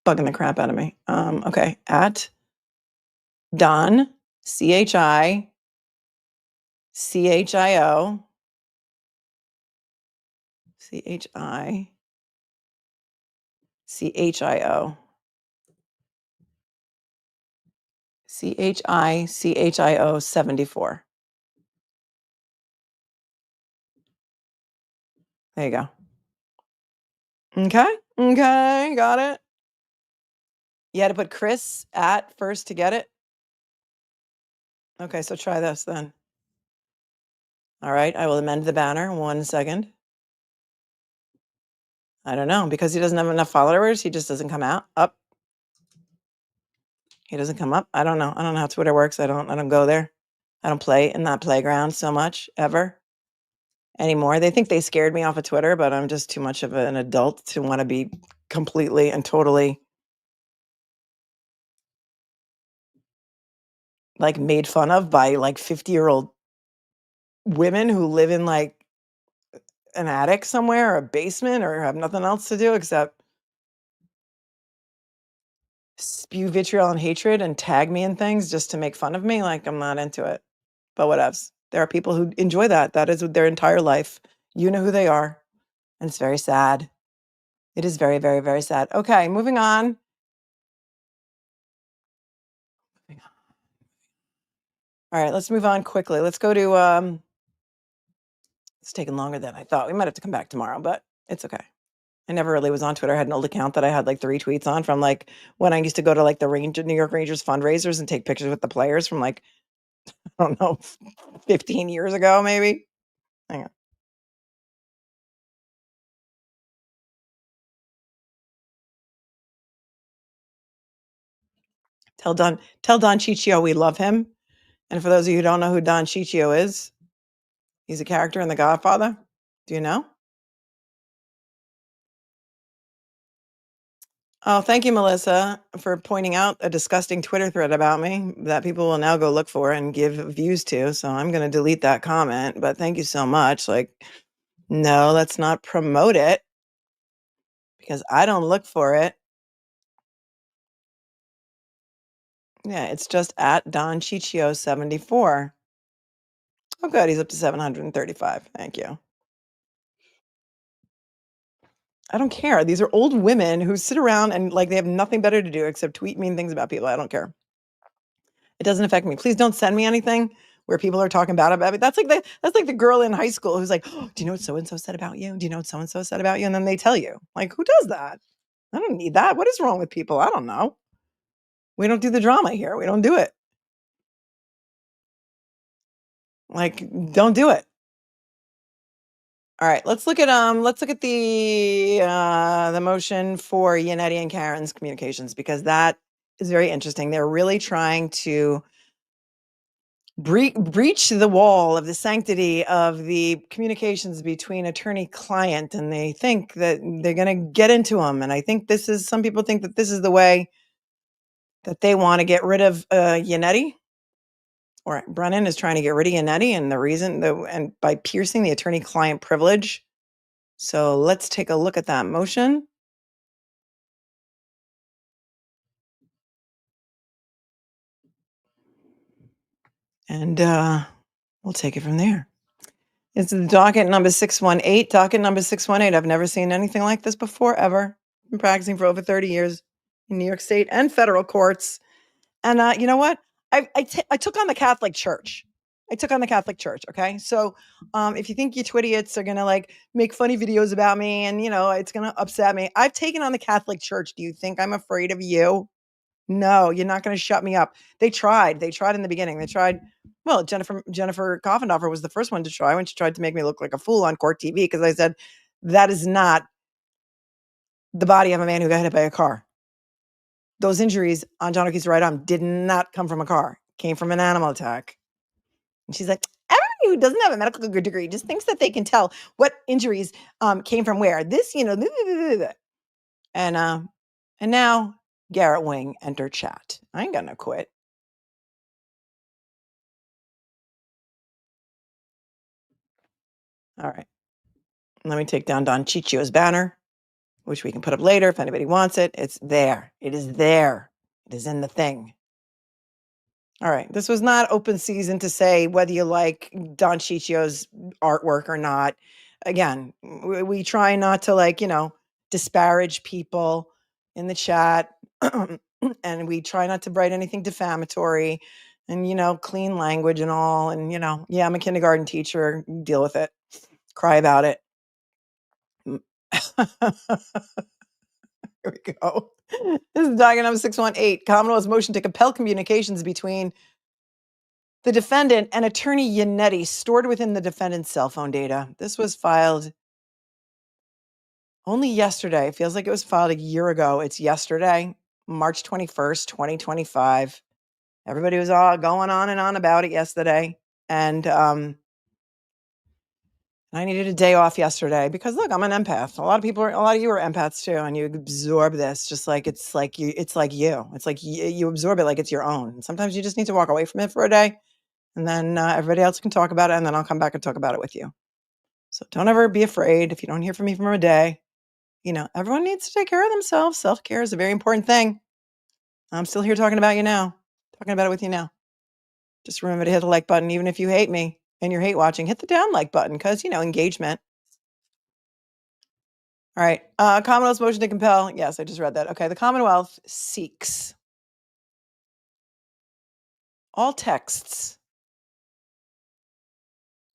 bugging the crap out of me. Okay, at Don, CHICHIO, CHIO, CHICHIO 74. There you go. Okay, got it. You had to put Chris at first to get it? Okay, so try this then. All right, I will amend the banner. 1 second. I don't know, because he doesn't have enough followers, he just doesn't come out up. He doesn't come up. I don't know. I don't know how Twitter works. I don't go there. I don't play in that playground so much ever anymore. They think they scared me off of Twitter, but I'm just too much of an adult to want to be completely and totally like made fun of by like 50-year-old women who live in like an attic somewhere or a basement or have nothing else to do except spew vitriol and hatred and tag me in things just to make fun of me. Like, I'm not into it, but whatevs. There are people who enjoy that. That is their entire life. You know who they are. And it's very sad. It is very, very, very sad. Okay, moving on. All right, let's move on quickly. Let's go to, it's taking longer than I thought. We might have to come back tomorrow, but it's okay. I never really was on Twitter. I had an old account that I had like 3 tweets on from like when I used to go to like the New York Rangers fundraisers and take pictures with the players from like, I don't know, 15 years ago, maybe. Hang on. Tell Don Ciccio we love him. And for those of you who don't know who Don Ciccio is, he's a character in The Godfather. Do you know? Oh, thank you, Melissa, for pointing out a disgusting Twitter thread about me that people will now go look for and give views to. So I'm going to delete that comment, but thank you so much. Like, no, let's not promote it because I don't look for it. Yeah, it's just at Don Ciccio 74. Oh, good. He's up to 735. Thank you. I don't care. These are old women who sit around and like they have nothing better to do except tweet mean things about people. I don't care. It doesn't affect me. Please don't send me anything where people are talking bad about me. That's like the girl in high school who's like, oh, do you know what so and so said about you? Do you know what so and so said about you? And then they tell you. Like, who does that? I don't need that. What is wrong with people? I don't know. We don't do the drama here. We don't do it. Like, don't do it. All right, let's look at the motion for Yannetti and Karen's communications because that is very interesting. They're really trying to breach the wall of the sanctity of the communications between attorney client, and they think that they're going to get into them. And I think some people think that this is the way that they want to get rid of Yannetti, or Brennan is trying to get rid of Yannetti, and the reason and by piercing the attorney client privilege. So let's take a look at that motion. And we'll take it from there. It's the docket number 618. Docket number 618. I've never seen anything like this before, ever. Been practicing for over 30 years in New York State and federal courts. And you know what? I took on the Catholic Church. Okay? So if you think you Twidiots are going to like make funny videos about me and, it's going to upset me, I've taken on the Catholic Church. Do you think I'm afraid of you? No, you're not going to shut me up. They tried in the beginning. Well, Jennifer Coffendorfer was the first one to try when she tried to make me look like a fool on court TV because I said, that is not the body of a man who got hit by a car. Those injuries on John O'Keefe's right arm did not come from a car, came from an animal attack. And she's like, everybody who doesn't have a medical degree just thinks that they can tell what injuries came from where. This, and now Garrett Wing entered chat. I ain't gonna quit. All right. Let me take down Don Ciccio's banner, which we can put up later if anybody wants it. It's there. It is there. It is in the thing. All right. This was not open season to say whether you like Don Ciccio's artwork or not. Again, we try not to disparage people in the chat. And we try not to write anything defamatory and, clean language and all. And, yeah, I'm a kindergarten teacher. Deal with it. Cry about it. Here we go. This is docket number 618. Commonwealth's motion to compel communications between the defendant and attorney Yannetti stored within the defendant's cell phone data. This was filed only yesterday. It feels like it was filed a year ago. It's yesterday, March 21st, 2025. Everybody was all going on and on about it yesterday. And I needed a day off yesterday because look, I'm an empath. A lot of you are empaths too, and you absorb this just like it's like you. You absorb it like it's your own. Sometimes you just need to walk away from it for a day, and then everybody else can talk about it, and then I'll come back and talk about it with you. So don't ever be afraid if you don't hear from me for a day. Everyone needs to take care of themselves. Self-care is a very important thing. I'm still here talking about you now, talking about it with you now. Just remember to hit the like button, even if you hate me and you're hate watching. Hit the down like button because, engagement. All right. Commonwealth's motion to compel. Yes, I just read that. Okay. The Commonwealth seeks all texts,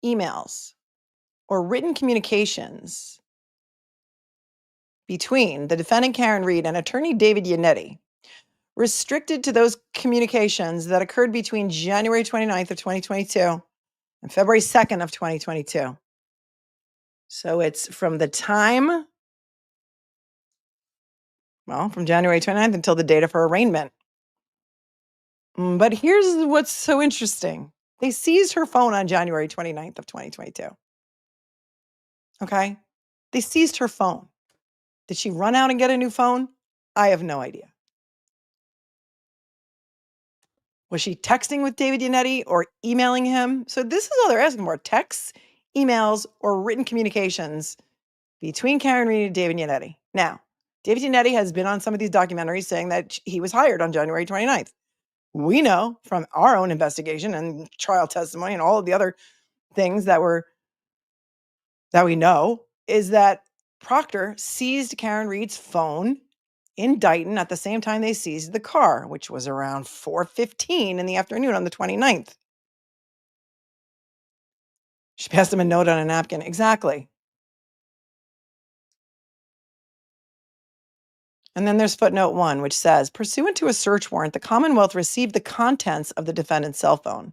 emails, or written communications between the defendant Karen Reed and attorney David Yannetti restricted to those communications that occurred between January 29th of 2022 and February 2nd of 2022. So it's from the time, from January 29th until the date of her arraignment. But here's what's so interesting. They seized her phone on January 29th of 2022. Okay? They seized her phone. Did she run out and get a new phone? I have no idea. Was she texting with David Yannetti or emailing him? So this is all they're asking for: texts, emails, or written communications between Karen Reed and David Yannetti. Now, David Yannetti has been on some of these documentaries saying that he was hired on January 29th. We know from our own investigation and trial testimony and all of the other things that we know is that Proctor seized Karen Reed's phone in Dighton at the same time they seized the car, which was around 4:15 in the afternoon on the 29th. She passed him a note on a napkin. Exactly. And then there's footnote 1, which says, pursuant to a search warrant, the Commonwealth received the contents of the defendant's cell phone.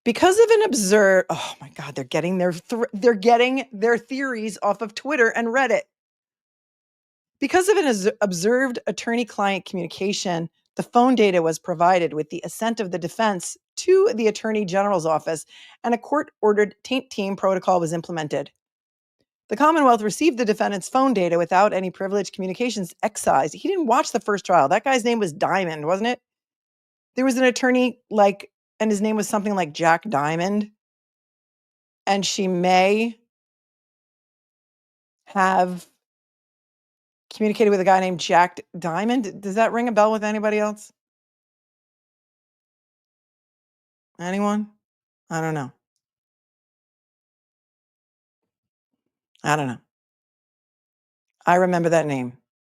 Because of an observed, oh my God, they're getting their theories off of Twitter and Reddit. Because of an observed attorney-client communication, the phone data was provided with the assent of the defense to the Attorney General's office, and a court-ordered taint team protocol was implemented. The Commonwealth received the defendant's phone data without any privileged communications excised. He didn't watch the first trial. That guy's name was Diamond, wasn't it? There was an attorney and his name was something like Jack Diamond. And she may have communicated with a guy named Jack Diamond. Does that ring a bell with anybody else? Anyone? I don't know. I remember that name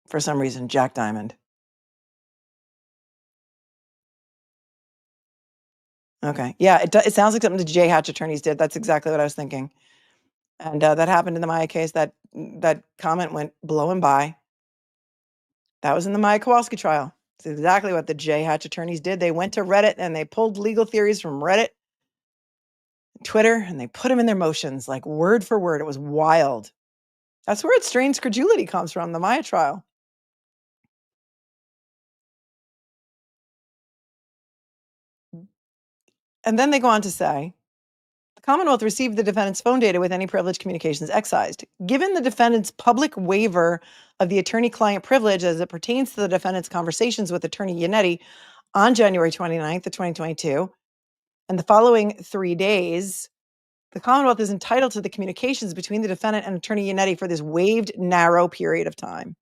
for some reason, Jack Diamond. Okay. Yeah, it sounds like something the J. Hatch attorneys did. That's exactly what I was thinking. And that happened in the Maya case. That comment went blowing by. That was in the Maya Kowalski trial. It's exactly what the J. Hatch attorneys did. They went to Reddit and they pulled legal theories from Reddit, Twitter, and they put them in their motions, like word for word. It was wild. That's where its strange credulity comes from, the Maya trial. And then they go on to say, the Commonwealth received the defendant's phone data with any privileged communications excised. Given the defendant's public waiver of the attorney-client privilege as it pertains to the defendant's conversations with Attorney Yannetti on January 29th of 2022, and the following 3 days, the Commonwealth is entitled to the communications between the defendant and Attorney Yannetti for this waived, narrow period of time.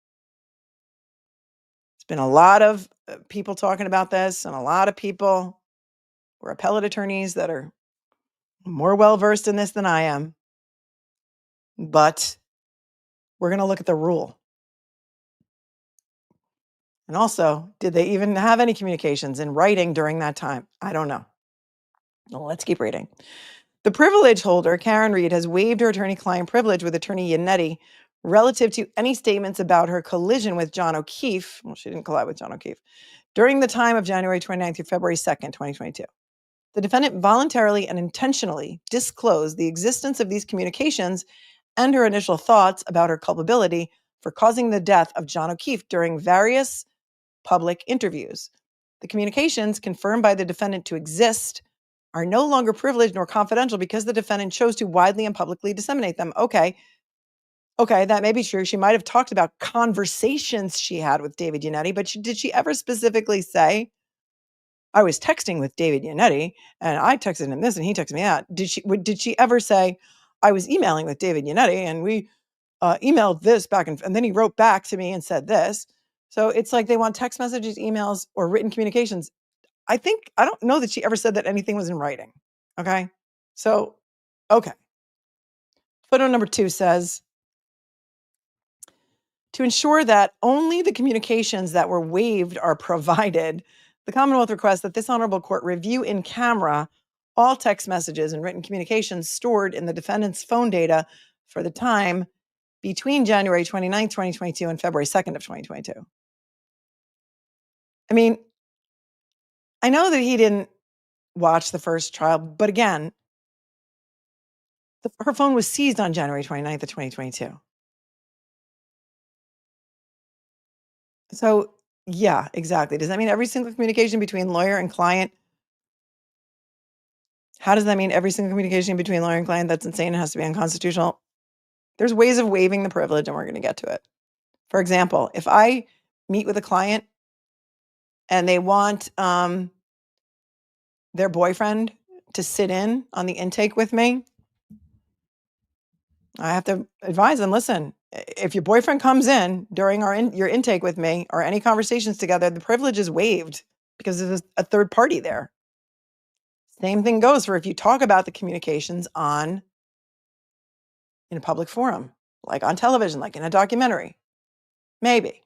There's been a lot of people talking about this, and a lot of people who are appellate attorneys that are more well-versed in this than I am. But we're going to look at the rule. And also, did they even have any communications in writing during that time? I don't know. Well, let's keep reading. The privilege holder, Karen Reed, has waived her attorney-client privilege with Attorney Yannetti relative to any statements about her collision with John O'Keefe. Well, she didn't collide with John O'Keefe. During the time of January 29th through February 2nd, 2022. The defendant voluntarily and intentionally disclosed the existence of these communications and her initial thoughts about her culpability for causing the death of John O'Keefe during various public interviews. The communications, confirmed by the defendant to exist, are no longer privileged nor confidential because the defendant chose to widely and publicly disseminate them. Okay, that may be true. She might have talked about conversations she had with David Yannetti, but did she ever specifically say, I was texting with David Yannetti and I texted him this and he texted me that? Did she ever say, I was emailing with David Yannetti and we emailed this back and then he wrote back to me and said this? So it's like they want text messages, emails, or written communications. I don't know that she ever said that anything was in writing. Okay. So, okay. Footnote number 2 says, to ensure that only the communications that were waived are provided, the Commonwealth requests that this honorable court review in camera all text messages and written communications stored in the defendant's phone data for the time between January 29th, 2022 and February 2nd of 2022. I mean, I know that he didn't watch the first trial, but again, her phone was seized on January 29th of 2022. So, yeah, exactly. Does that mean every single communication between lawyer and client? How does that mean every single communication between lawyer and client? That's insane. It has to be unconstitutional. There's ways of waiving the privilege, and we're going to get to it. For example, if I meet with a client and they want their boyfriend to sit in on the intake with me, I have to advise them, listen, if your boyfriend comes in during your intake with me or any conversations together, the privilege is waived because there's a third party there. Same thing goes for if you talk about the communications in a public forum, like on television, like in a documentary. Maybe.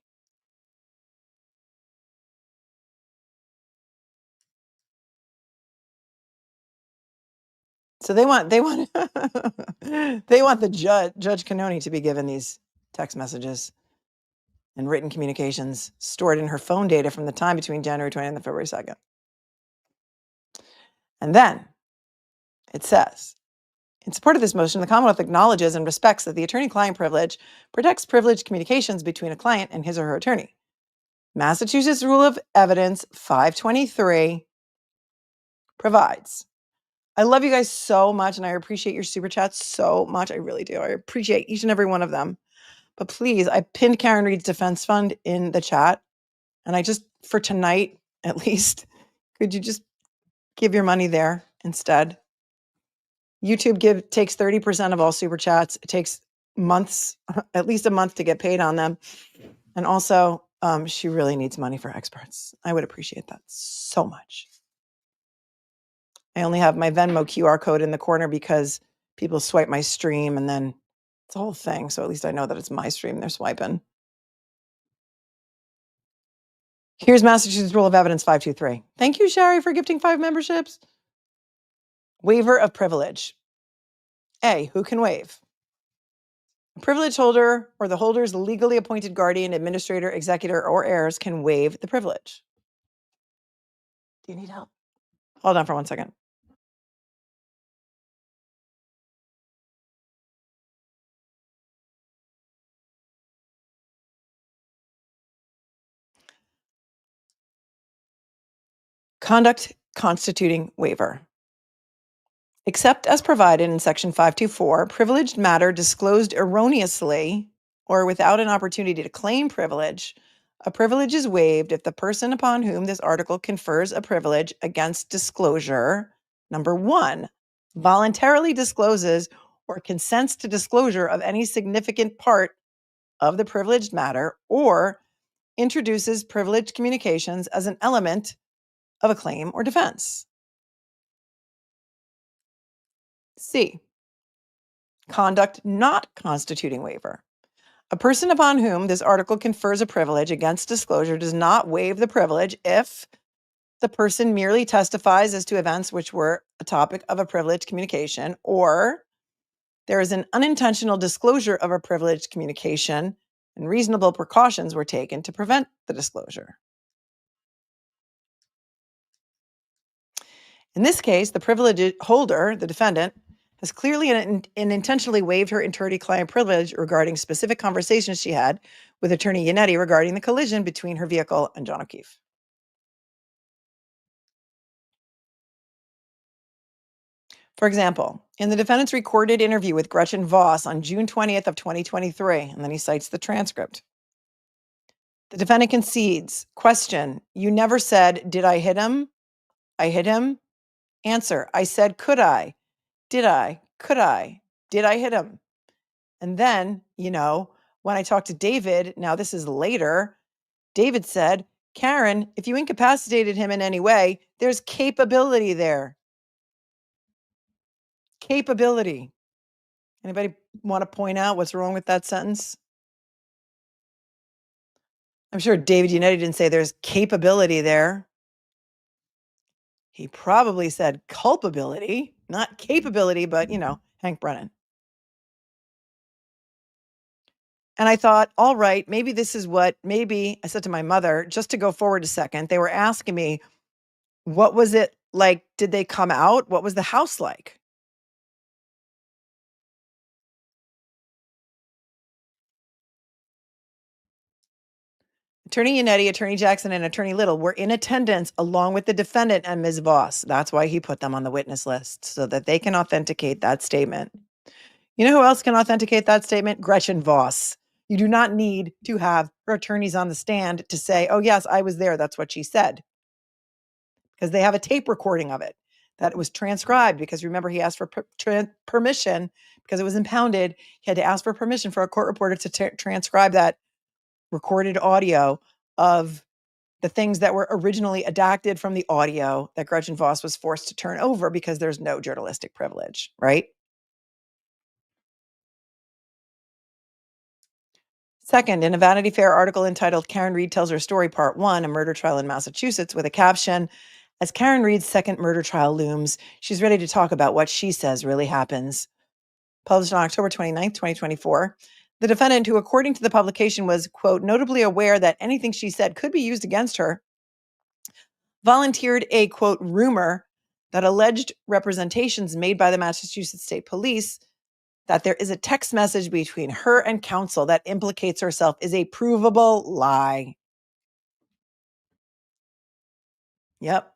So they want they want the Judge Cannoni to be given these text messages and written communications stored in her phone data from the time between January 20th and February 2nd. And then it says, in support of this motion, the Commonwealth acknowledges and respects that the attorney-client privilege protects privileged communications between a client and his or her attorney. Massachusetts Rule of Evidence 523 provides. I love you guys so much, and I appreciate your super chats so much. I really do. I appreciate each and every one of them. But please, I pinned Karen Reed's Defense Fund in the chat. And I just, for tonight at least, could you just give your money there instead? YouTube takes 30% of all super chats. It takes months, at least a month to get paid on them. And also, she really needs money for experts. I would appreciate that so much. I only have my Venmo QR code in the corner because people swipe my stream and then it's a whole thing. So at least I know that it's my stream they're swiping. Here's Massachusetts Rule of Evidence 523. Thank you, Sherry, for gifting 5 memberships. Waiver of privilege. A, who can waive? A privilege holder or the holder's legally appointed guardian, administrator, executor, or heirs can waive the privilege. Do you need help? Hold on for 1 second. Conduct constituting waiver. Except as provided in Section 524, privileged matter disclosed erroneously or without an opportunity to claim privilege, a privilege is waived if the person upon whom this article confers a privilege against disclosure, number 1, voluntarily discloses or consents to disclosure of any significant part of the privileged matter or introduces privileged communications as an element of a claim or defense. C, conduct not constituting waiver. A person upon whom this article confers a privilege against disclosure does not waive the privilege if the person merely testifies as to events which were a topic of a privileged communication, or there is an unintentional disclosure of a privileged communication and reasonable precautions were taken to prevent the disclosure. In this case, the privilege holder, the defendant, has clearly and intentionally waived her attorney-client privilege regarding specific conversations she had with attorney Yannetti regarding the collision between her vehicle and John O'Keefe. For example, in the defendant's recorded interview with Gretchen Voss on June 20th of 2023, and then he cites the transcript. The defendant concedes, question, you never said, did I hit him? I hit him? Answer, I said, could I? Did I? Could I? Did I hit him? And then, when I talked to David, now this is later, David said, Karen, if you incapacitated him in any way, there's capability there. Capability. Anybody want to point out what's wrong with that sentence? I'm sure David Yannetti didn't say there's capability there. He probably said culpability, not capability, but, Hank Brennan. And I thought, all right, maybe this is maybe I said to my mother, just to go forward a second, they were asking me, what was it like? Did they come out? What was the house like? Attorney Yannetti, Attorney Jackson, and Attorney Little were in attendance along with the defendant and Ms. Voss. That's why he put them on the witness list, so that they can authenticate that statement. You know who else can authenticate that statement? Gretchen Voss. You do not need to have her attorneys on the stand to say, oh, yes, I was there. That's what she said. Because they have a tape recording of it that was transcribed. Because remember, he asked for permission because it was impounded. He had to ask for permission for a court reporter to transcribe that recorded audio of the things that were originally adapted from the audio that Gretchen Voss was forced to turn over because there's no journalistic privilege, right? Second, in a Vanity Fair article entitled Karen Read Tells Her Story Part 1, a murder trial in Massachusetts, with a caption, as Karen Read's second murder trial looms, she's ready to talk about what she says really happens. Published on October 29th, 2024, the defendant, who according to the publication was, quote, notably aware that anything she said could be used against her, volunteered a, quote, rumor that alleged representations made by the Massachusetts State Police that there is a text message between her and counsel that implicates herself is a provable lie. Yep.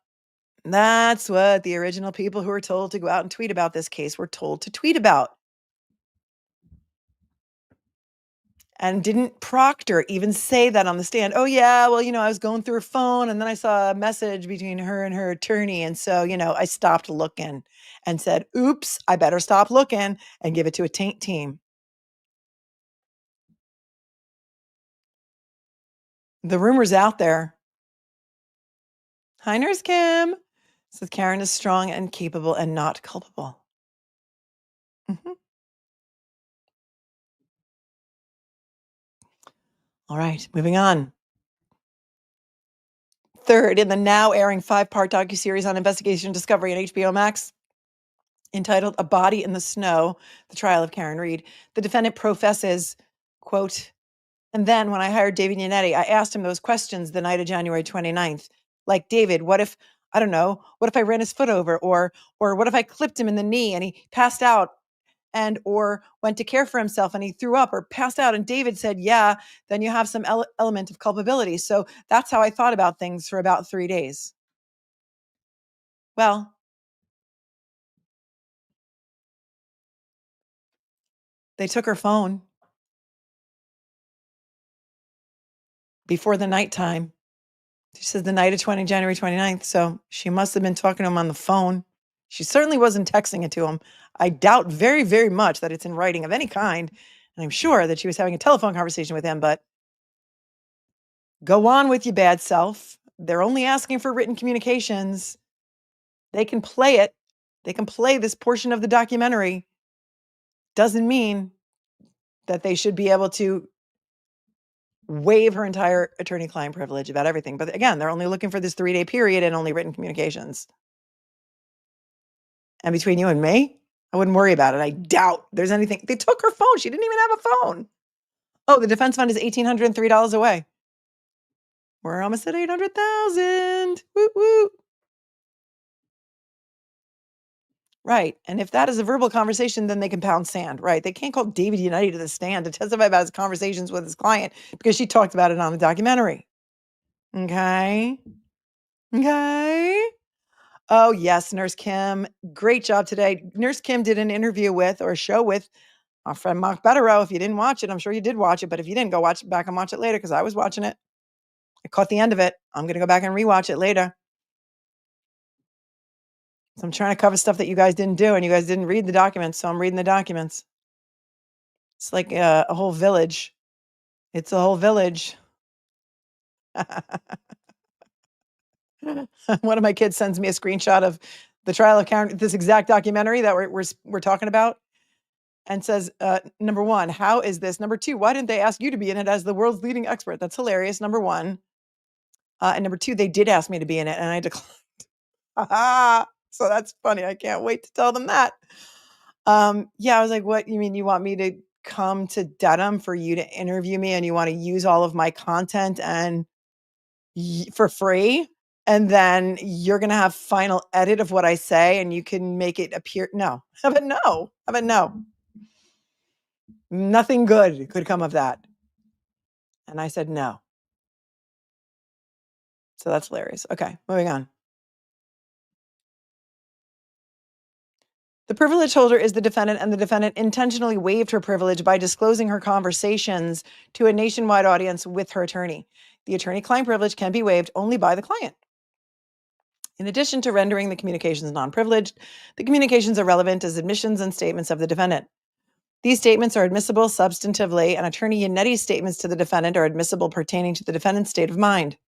That's what the original people who were told to go out and tweet about this case were told to tweet about. And didn't Proctor even say that on the stand? Oh, yeah, well, I was going through her phone and then I saw a message between her and her attorney. And so, I stopped looking and said, oops, I better stop looking and give it to a taint team. The rumor's out there. Hi, Nurse Kim. Says Karen is strong and capable and not culpable. Mhm. All right, moving on. Third, in the now airing 5-part docuseries on investigation discovery on HBO Max, entitled A Body in the Snow, the trial of Karen Read, the defendant professes, quote, and then when I hired David Yannetti, I asked him those questions the night of January 29th. Like, David, what if, I don't know, what if I ran his foot over? Or what if I clipped him in the knee and he passed out and or went to care for himself and he threw up or passed out? And David said, yeah, then you have some element of culpability. So that's how I thought about things for about 3 days. Well, they took her phone before the nighttime. She says the night of January 29th. So she must have been talking to him on the phone. She certainly wasn't texting it to him. I doubt very, very much that it's in writing of any kind. And I'm sure that she was having a telephone conversation with him, but go on with your bad self. They're only asking for written communications. They can play it. They can play this portion of the documentary. Doesn't mean that they should be able to waive her entire attorney-client privilege about everything. But again, they're only looking for this 3-day period and only written communications. And between you and me, I wouldn't worry about it. I doubt there's anything. They took her phone. She didn't even have a phone. Oh, the defense fund is $1,803 away. We're almost at 800,000. Woo woo. Right. And if that is a verbal conversation, then they can pound sand. Right. They can't call David Yannetti to the stand to testify about his conversations with his client because she talked about it on the documentary. Okay. Okay. Oh, yes, Nurse Kim. Great job today. Nurse Kim did an interview with or a show with our friend Mark Bederow. If you didn't watch it, I'm sure you did watch it. But if you didn't, go watch it back and watch it later because I was watching it. I caught the end of it. I'm going to go back and rewatch it later. So I'm trying to cover stuff that you guys didn't do and you guys didn't read the documents. So I'm reading the documents. It's like a whole village. It's a whole village. One of my kids sends me a screenshot of the trial of Karen, this exact documentary that we're talking about, and says, number one, how is this? Number two, why didn't they ask you to be in it as the world's leading expert? That's hilarious. Number one. And number two, they did ask me to be in it and I declined. So that's funny. I can't wait to tell them that. Yeah, I was like, what? You mean you want me to come to Dedham for you to interview me and you want to use all of my content and for free? And then you're going to have final edit of what I say and you can make it appear. No, how about no? How about no? Nothing good could come of that. And I said no. So that's hilarious. Okay, moving on. The privilege holder is the defendant, and the defendant intentionally waived her privilege by disclosing her conversations to a nationwide audience with her attorney. The attorney-client privilege can be waived only by the client. In addition to rendering the communications non-privileged, the communications are relevant as admissions and statements of the defendant. These statements are admissible substantively, and Attorney Yannetti's statements to the defendant are admissible pertaining to the defendant's state of mind.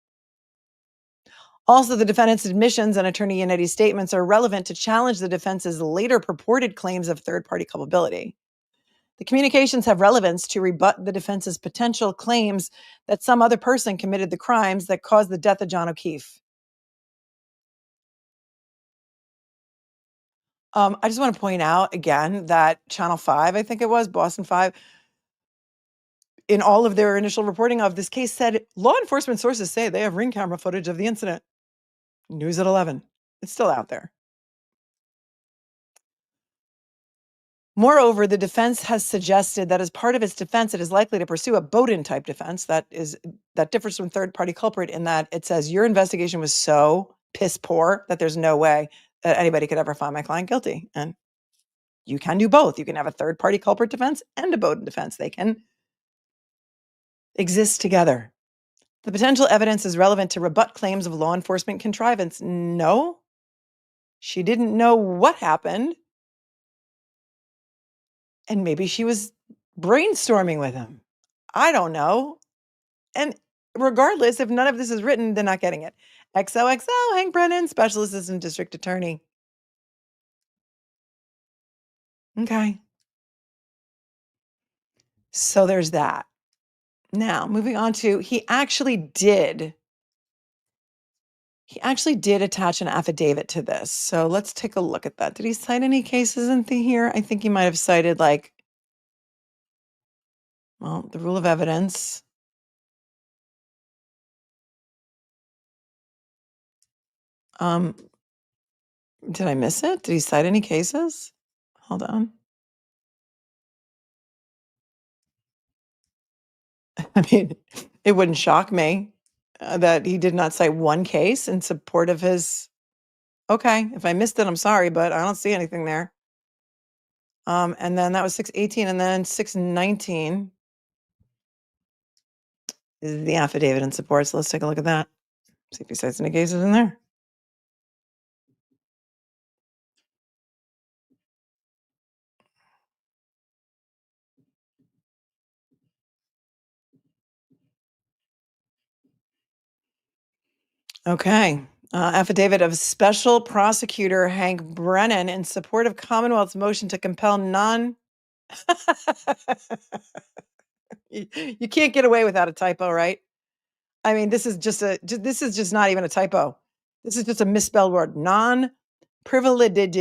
Also, the defendant's admissions and Attorney Yannetti's statements are relevant to challenge the defense's later purported claims of third-party culpability. The communications have relevance to rebut the defense's potential claims that some other person committed the crimes that caused the death of John O'Keefe. I just want to point out again that Channel 5, I think it was, Boston 5, in all of their initial reporting of this case said, law enforcement sources say they have ring camera footage of the incident. News at 11. It's still out there. Moreover, the defense has suggested that as part of its defense, it is likely to pursue a Bowden-type defense that differs from third-party culprit in that it says your investigation was so piss poor that there's no way that anybody could ever find my client guilty. And you can do both. You can have a third-party culprit defense and a Bowden defense. They can exist together. The potential evidence is relevant to rebut claims of law enforcement contrivance. No, she didn't know what happened. And maybe she was brainstorming with him. I don't know. And regardless, if none of this is written, they're not getting it. XOXO, Hank Brennan, Special Assistant District Attorney. Okay. So there's that. Now, moving on to, he actually did attach an affidavit to this. So let's take a look at that. Did he cite any cases in here? I think he might have cited the rule of evidence. Did I miss it? Did he cite any cases? Hold on. I mean, it wouldn't shock me that he did not cite one case in support of his. Okay, if I missed it, I'm sorry, but I don't see anything there. And then that was 618, and then 619 is the affidavit in support. So let's take a look at that. See if he cites any cases in there. Okay. Affidavit of Special Prosecutor Hank Brennan in support of Commonwealth's motion to compel You can't get away without a typo, right? I mean, this is just not even a typo. This is just a misspelled word. Non-privileged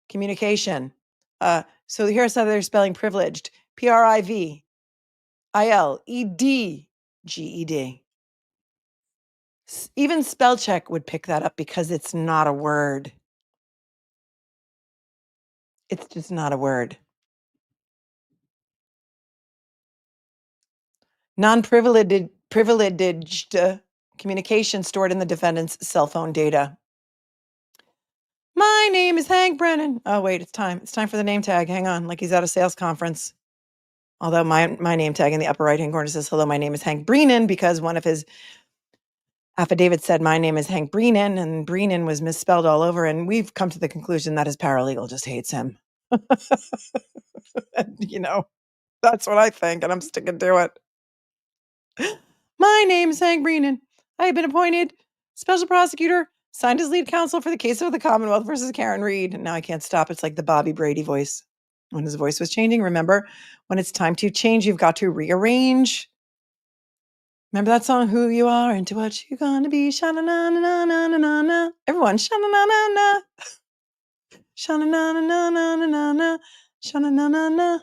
communication. So here's how they're spelling privileged. Privileged. Even spell check would pick that up because it's not a word. It's just not a word. Non-privileged communication stored in the defendant's cell phone data. My name is Hank Brennan. Oh, wait, it's time. It's time for the name tag. Hang on, like he's at a sales conference. Although my name tag in the upper right-hand corner says, hello, my name is Hank Brennan, because one of his affidavits said, my name is Hank Brennan, and Brennan was misspelled all over. And we've come to the conclusion that his paralegal just hates him. That's what I think, and I'm sticking to it. My name is Hank Brennan. I have been appointed special prosecutor, signed as lead counsel for the case of the Commonwealth versus Karen Reed. And now I can't stop. It's like the Bobby Brady voice. When his voice was changing, remember, when it's time to change, you've got to rearrange. Remember that song, Who You Are Into What You're Gonna Be? Sha-na-na-na-na-na-na-na. Everyone, sha-na-na-na-na. Sha-na-na-na-na-na-na-na. Sha-na-na-na-na.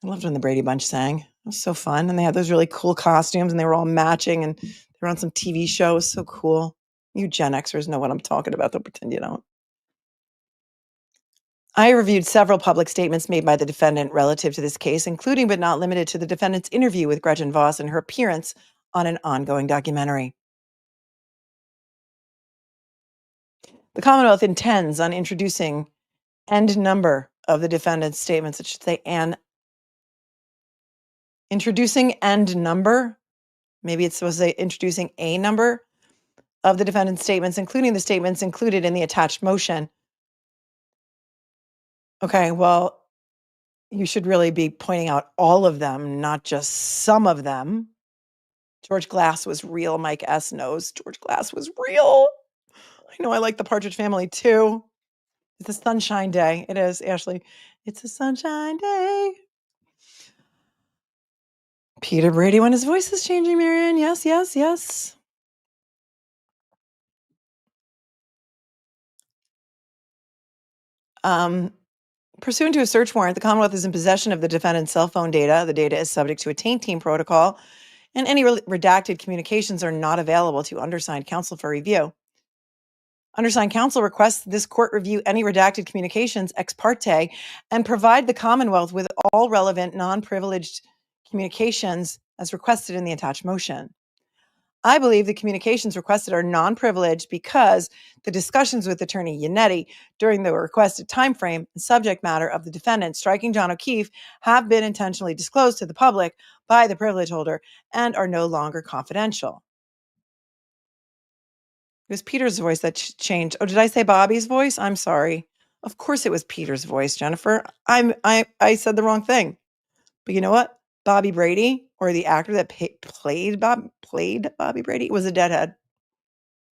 I loved when the Brady Bunch sang. It was so fun. And they had those really cool costumes, and they were all matching, and they were on some TV show. It was so cool. You Gen Xers know what I'm talking about. Don't pretend you don't. I reviewed several public statements made by the defendant relative to this case, including but not limited to the defendant's interview with Gretchen Voss and her appearance on an ongoing documentary. The Commonwealth intends on introducing end number of the defendant's statements. It should say an introducing end number. Maybe it's supposed to say introducing a number of the defendant's statements, including the statements included in the attached motion. Okay, well, you should really be pointing out all of them, not just some of them. George Glass was real. Mike S. knows George Glass was real. I know I like the Partridge Family too. It's a sunshine day. It is, Ashley. It's a sunshine day. Peter Brady when his voice is changing, Marion. Yes, yes, yes. Pursuant to a search warrant, the Commonwealth is in possession of the defendant's cell phone data. The data is subject to a taint team protocol, and any redacted communications are not available to undersigned counsel for review. Undersigned counsel requests this court review any redacted communications ex parte and provide the Commonwealth with all relevant non-privileged communications as requested in the attached motion. I believe the communications requested are non-privileged because the discussions with Attorney Yannetti during the requested timeframe and subject matter of the defendant striking John O'Keefe have been intentionally disclosed to the public by the privilege holder and are no longer confidential. It was Peter's voice that changed. Oh, did I say Bobby's voice? I'm sorry. Of course it was Peter's voice, Jennifer. I said the wrong thing. But you know what? Bobby Brady, or the actor that played Bobby Brady, was a deadhead.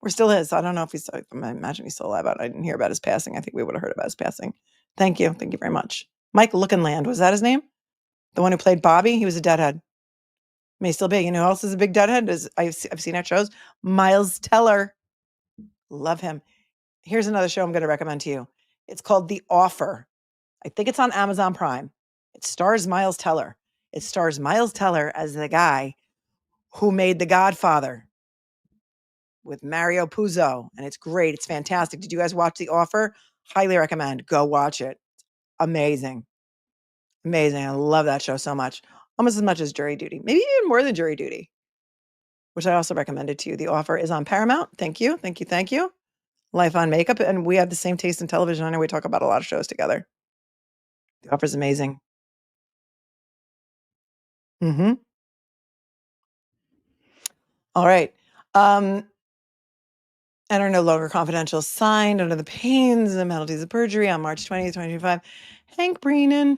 Or still is. I don't know if he's, I imagine he's still alive. I didn't hear about his passing. I think we would have heard about his passing. Thank you. Thank you very much. Mike Lookinland, was that his name? The one who played Bobby? He was a deadhead. May still be. You know who else is a big deadhead? I've seen at shows. Miles Teller. Love him. Here's another show I'm going to recommend to you. It's called The Offer. I think it's on Amazon Prime. It stars Miles Teller. It stars Miles Teller as the guy who made The Godfather with Mario Puzo. And it's great. It's fantastic. Did you guys watch The Offer? Highly recommend. Go watch it. Amazing. Amazing. I love that show so much. Almost as much as Jury Duty. Maybe even more than Jury Duty, which I also recommended to you. The Offer is on Paramount. Thank you. Thank you. Thank you. Life on Makeup. And we have the same taste in television. I know we talk about a lot of shows together. The Offer is amazing. Mm-hmm. All right. And are no longer confidential, signed under the pains and penalties of perjury on March 20th, 2025. Hank Brennan.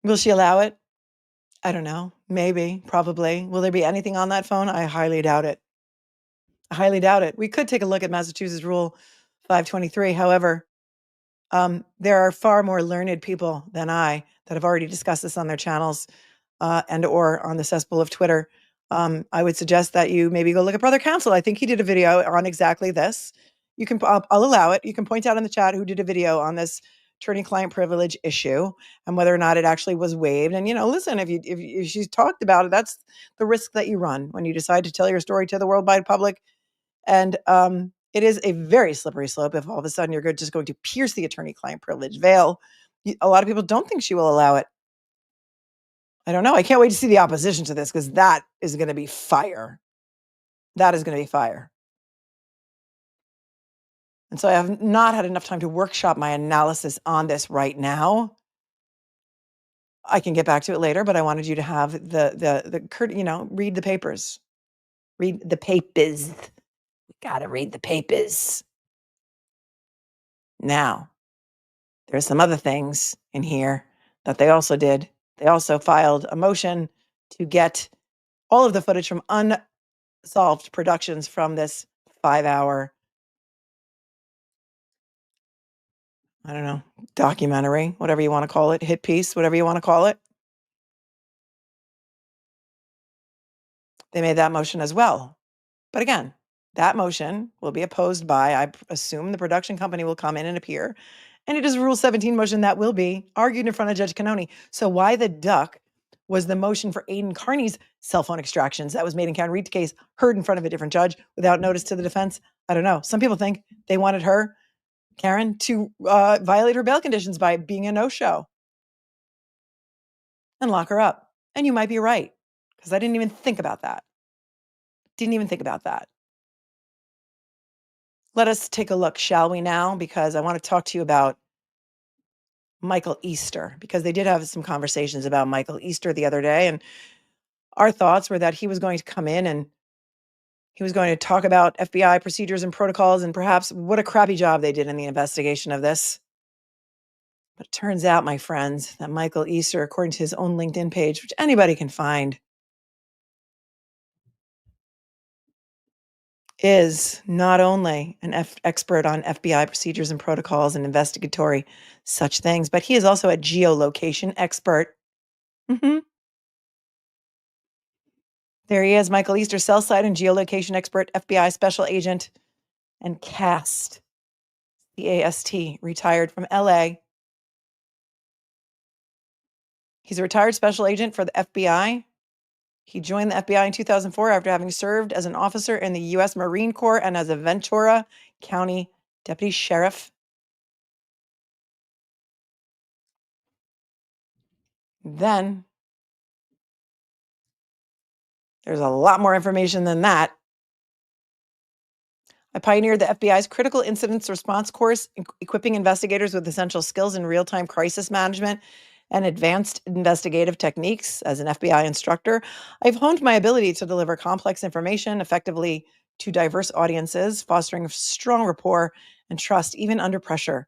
Will she allow it? I don't know. Maybe, probably. Will there be anything on that phone? I highly doubt it. I highly doubt it. We could take a look at Massachusetts Rule 523. However, there are far more learned people than I that have already discussed this on their channels and or on the cesspool of Twitter. I would suggest that you maybe go look at Brother Counsel. I think he did a video on exactly this. You can, I'll allow it. You can point out in the chat who did a video on this attorney-client privilege issue and whether or not it actually was waived. And, you know, listen, if she's talked about it, that's the risk that you run when you decide to tell your story to the worldwide public. And it is a very slippery slope if all of a sudden you're just going to pierce the attorney-client privilege veil. A lot of people don't think she will allow it. I don't know. I can't wait to see the opposition to this because that is going to be fire. That is going to be fire. And so I have not had enough time to workshop my analysis on this right now. I can get back to it later, but I wanted you to have read the papers. Read the papers. We got to read the papers. Now, there's some other things in here that they also did. They also filed a motion to get all of the footage from unsolved productions from this 5-hour, I don't know, documentary, whatever you want to call it, hit piece, whatever you want to call it. They made that motion as well. But again, that motion will be opposed by, I assume the production company will come in and appear. And it is a Rule 17 motion that will be argued in front of Judge Cannoni. So why the duck was the motion for Aidan Carney's cell phone extractions that was made in Karen Reed's case heard in front of a different judge without notice to the defense? I don't know. Some people think they wanted her, Karen, to violate her bail conditions by being a no-show and lock her up. And you might be right, because I didn't even think about that. Didn't even think about that. Let us take a look, shall we now? Because I want to talk to you about Michael Easter, because they did have some conversations about Michael Easter the other day. And our thoughts were that he was going to come in and he was going to talk about FBI procedures and protocols and perhaps what a crappy job they did in the investigation of this. But it turns out, my friends, that Michael Easter, according to his own LinkedIn page, which anybody can find, is not only an expert on FBI procedures and protocols and investigatory such things, but he is also a geolocation expert. There he is, Michael Easter, cell site and geolocation expert, FBI special agent, and CAST, CAST, retired from LA. He's a retired special agent for the FBI. He joined the FBI in 2004 after having served as an officer in the U.S. Marine Corps and as a Ventura County deputy sheriff. Then there's a lot more information than that. I pioneered the FBI's Critical Incidents Response course, equipping investigators with essential skills in real-time crisis management and advanced investigative techniques. As an FBI instructor, I've honed my ability to deliver complex information effectively to diverse audiences, fostering strong rapport and trust even under pressure.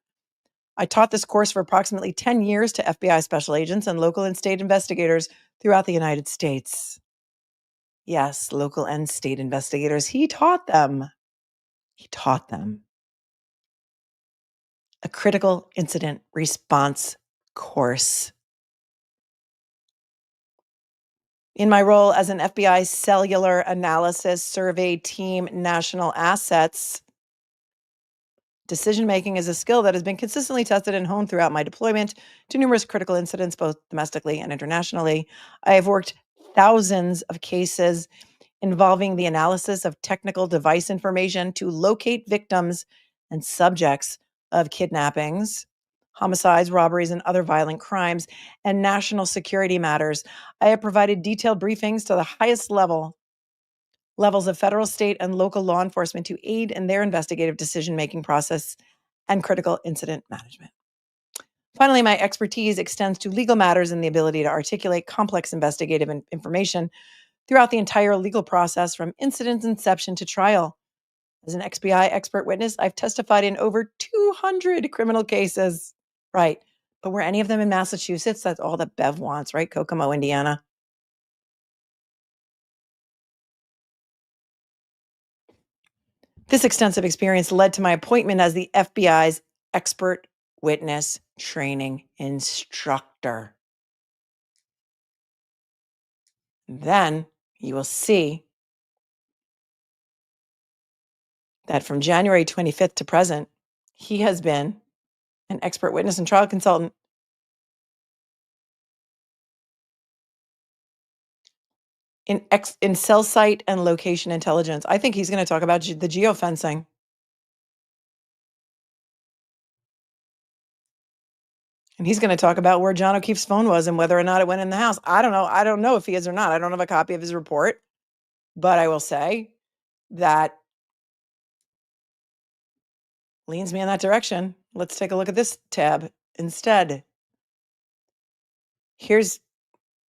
I taught this course for approximately 10 years to FBI special agents and local and state investigators throughout the United States. Yes, local and state investigators. He taught them. He taught them a critical incident response course. In my role as an FBI cellular analysis survey team national assets, decision-making is a skill that has been consistently tested and honed throughout my deployment to numerous critical incidents, both domestically and internationally. I have worked thousands of cases involving the analysis of technical device information to locate victims and subjects of kidnappings, homicides, robberies, and other violent crimes, and national security matters. I have provided detailed briefings to the highest levels of federal, state, and local law enforcement to aid in their investigative decision-making process and critical incident management. Finally, my expertise extends to legal matters and the ability to articulate complex investigative information throughout the entire legal process from incident inception to trial. As an FBI expert witness, I've testified in over 200 criminal cases. Right. But were any of them in Massachusetts? That's all that Bev wants, right? Kokomo, Indiana. This extensive experience led to my appointment as the FBI's expert witness training instructor. Then you will see that from January 25th to present, he has been an expert witness and trial consultant in cell site and location intelligence. I think he's going to talk about the geofencing. And he's going to talk about where John O'Keefe's phone was and whether or not it went in the house. I don't know. I don't know if he is or not. I don't have a copy of his report. But I will say that leans me in that direction. Let's take a look at this tab instead. Here's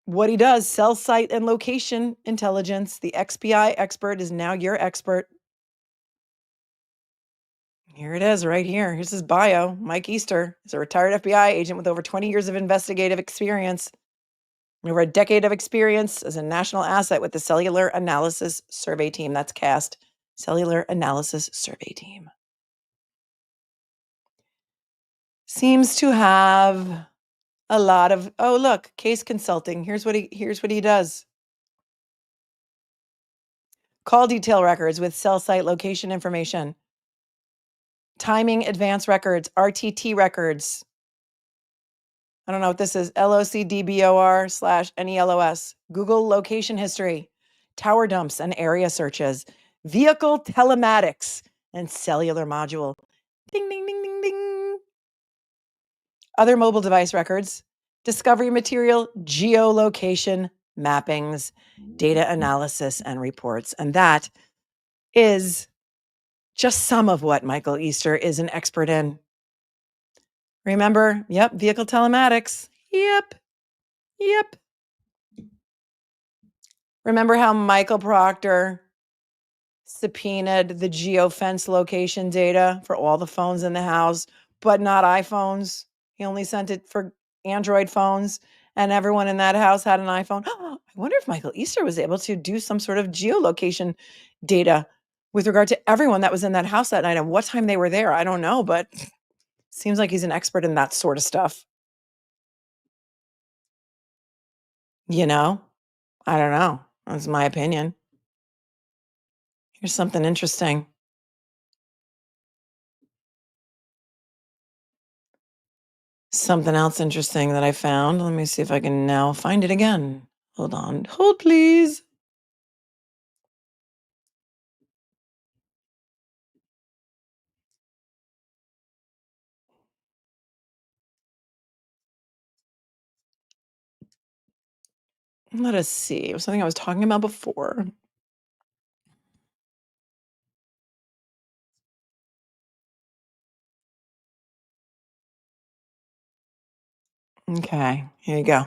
what he does: cell site and location intelligence. The XPI expert is now your expert. Here it is right here. Here's his bio. Mike Easter is a retired FBI agent with over 20 years of investigative experience and over a decade of experience as a national asset with the Cellular Analysis Survey Team. That's CAST, Cellular Analysis Survey Team. Seems to have a lot of, oh, look, case consulting. Here's what he does. Call detail records with cell site location information. Timing advance records, RTT records. I don't know what this is. LOCDBOR/NELOS. Google location history, tower dumps and area searches, vehicle telematics, and cellular module. Ding, ding, ding, ding, ding. Other mobile device records, discovery material, geolocation mappings, data analysis, and reports. And that is just some of what Michael Easter is an expert in. Remember? Yep, vehicle telematics. Yep. Remember how Michael Proctor subpoenaed the geofence location data for all the phones in the house, but not iPhones? He only sent it for Android phones, and everyone in that house had an iPhone. I wonder if Michael Easter was able to do some sort of geolocation data with regard to everyone that was in that house that night and what time they were there. I don't know, but seems like he's an expert in that sort of stuff. You know? I don't know. That's my opinion. Here's something interesting. Something else interesting that I found. Let me see if I can now find it again. Hold on. Hold, please. Let us see. It was something I was talking about before. Okay, here you go.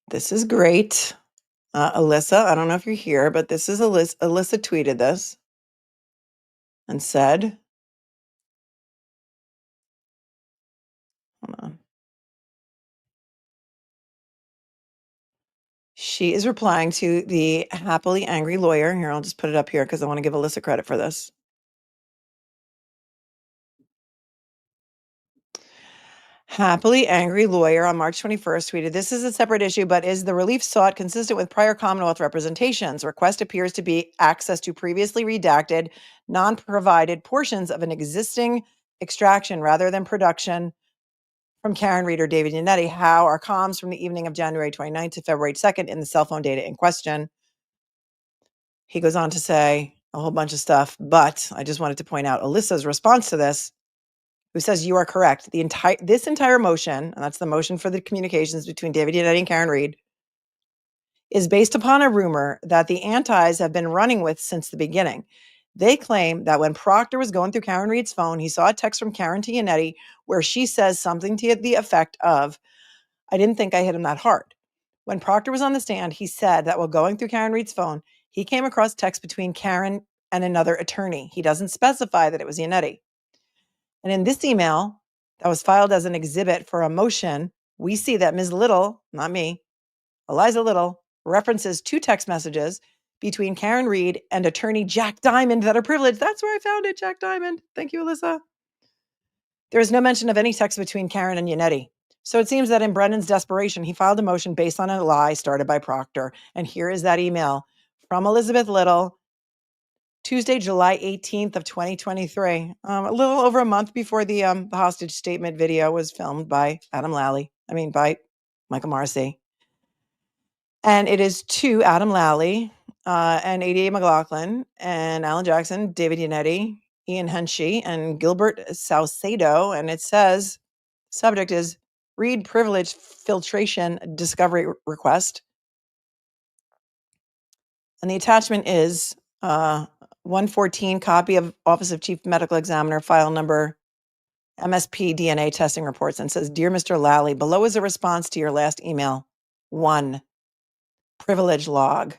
This is great. Alyssa, I don't know if you're here, but this is Alyssa. Alyssa tweeted this and said, hold on. She is replying to the happily angry lawyer. Here, I'll just put it up here because I want to give Alyssa credit for this. Happily angry lawyer on March 21st tweeted, "This is a separate issue, but is the relief sought consistent with prior Commonwealth representations? Request appears to be access to previously redacted, non-provided portions of an existing extraction rather than production from Karen Reed or David Yannetti. How are comms from the evening of January 29th to February 2nd in the cell phone data in question?" He goes on to say a whole bunch of stuff, but I just wanted to point out Alyssa's response to this, who says you are correct. This entire motion, and that's the motion for the communications between David Yannetti and Karen Reed, is based upon a rumor that the antis have been running with since the beginning. They claim that when Proctor was going through Karen Reed's phone, he saw a text from Karen to Yannetti where she says something to the effect of, "I didn't think I hit him that hard." When Proctor was on the stand, he said that while going through Karen Reed's phone, he came across text between Karen and another attorney. He doesn't specify that it was Yannetti. And in this email that was filed as an exhibit for a motion, we see that Ms. Little, not me, Eliza Little, references two text messages between Karen Reed and attorney Jack Diamond that are privileged. That's where I found it, Jack Diamond. Thank you, Alyssa. There is no mention of any text between Karen and Yannetti. So it seems that in Brennan's desperation, he filed a motion based on a lie started by Proctor. And here is that email from Elizabeth Little, Tuesday, July 18th of 2023, a little over a month before the hostage statement video was filmed by by Michael Morrissey. And it is to Adam Lally and ADA McLaughlin and Alan Jackson, David Yannetti, Ian Henshey, and Gilbert Saucedo. And it says, subject is Read Privilege Filtration Discovery Request. And the attachment is 114 copy of Office of Chief Medical Examiner file number MSP DNA testing reports, and says, "Dear Mr. Lally, below is a response to your last email. 1. Privilege log.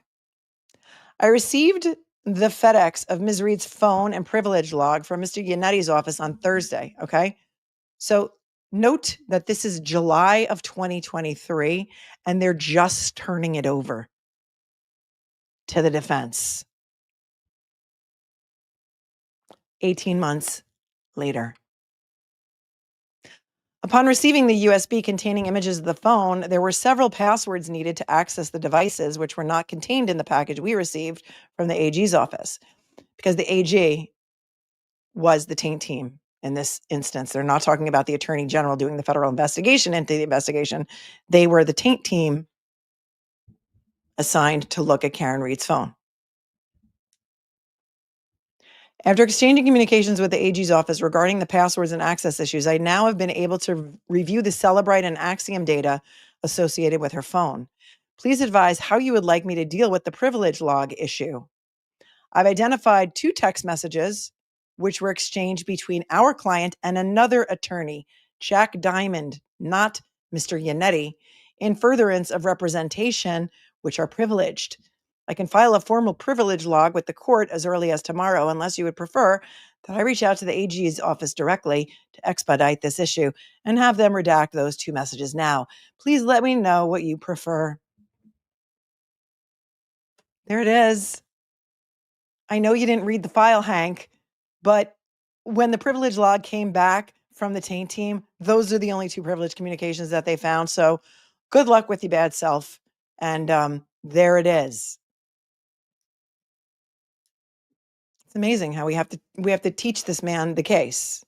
I received the FedEx of Ms. Reed's phone and privilege log from Mr. Yannetti's office on Thursday." Okay. So note that this is July of 2023, and they're just turning it over to the defense 18 months later. Upon receiving the USB containing images of the phone, there were several passwords needed to access the devices, which were not contained in the package we received from the AG's office, because the AG was the taint team in this instance. They're not talking about the Attorney General doing the federal investigation into the investigation. They were the taint team assigned to look at Karen Reed's phone. After exchanging communications with the AG's office regarding the passwords and access issues, I now have been able to review the Celebrite and Axiom data associated with her phone. Please advise how you would like me to deal with the privilege log issue. I've identified 2 text messages which were exchanged between our client and another attorney, Jack Diamond, not Mr. Yannetti, in furtherance of representation, which are privileged. I can file a formal privilege log with the court as early as tomorrow, unless you would prefer that I reach out to the AG's office directly to expedite this issue and have them redact those 2 messages now. Please let me know what you prefer. There it is. I know you didn't read the file, Hank, but when the privilege log came back from the taint team, those are the only 2 privileged communications that they found. So good luck with your bad self. And there it is. It's amazing how we have to teach this man the case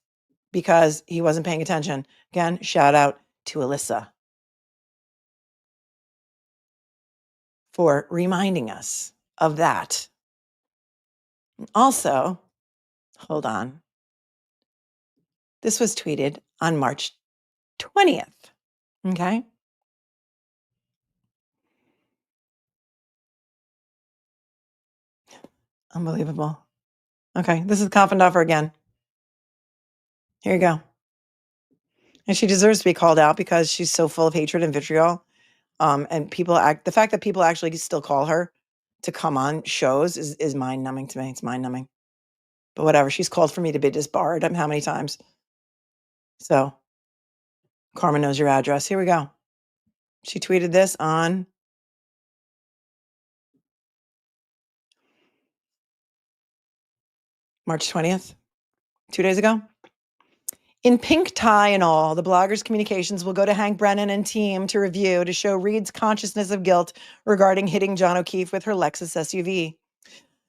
because he wasn't paying attention. Again, shout out to Alyssa for reminding us of that. Also, hold on. This was tweeted on March 20th. Okay. Unbelievable. Okay. This is Coffindoffer again. Here you go. And she deserves to be called out because she's so full of hatred and vitriol. And the fact that people actually still call her to come on shows is mind numbing to me. It's mind numbing. But whatever. She's called for me to be disbarred. How many times? So Karma knows your address. Here we go. She tweeted this on March 20th, 2 days ago. In pink tie and all, the blogger's communications will go to Hank Brennan and team to review to show Reed's consciousness of guilt regarding hitting John O'Keefe with her Lexus SUV.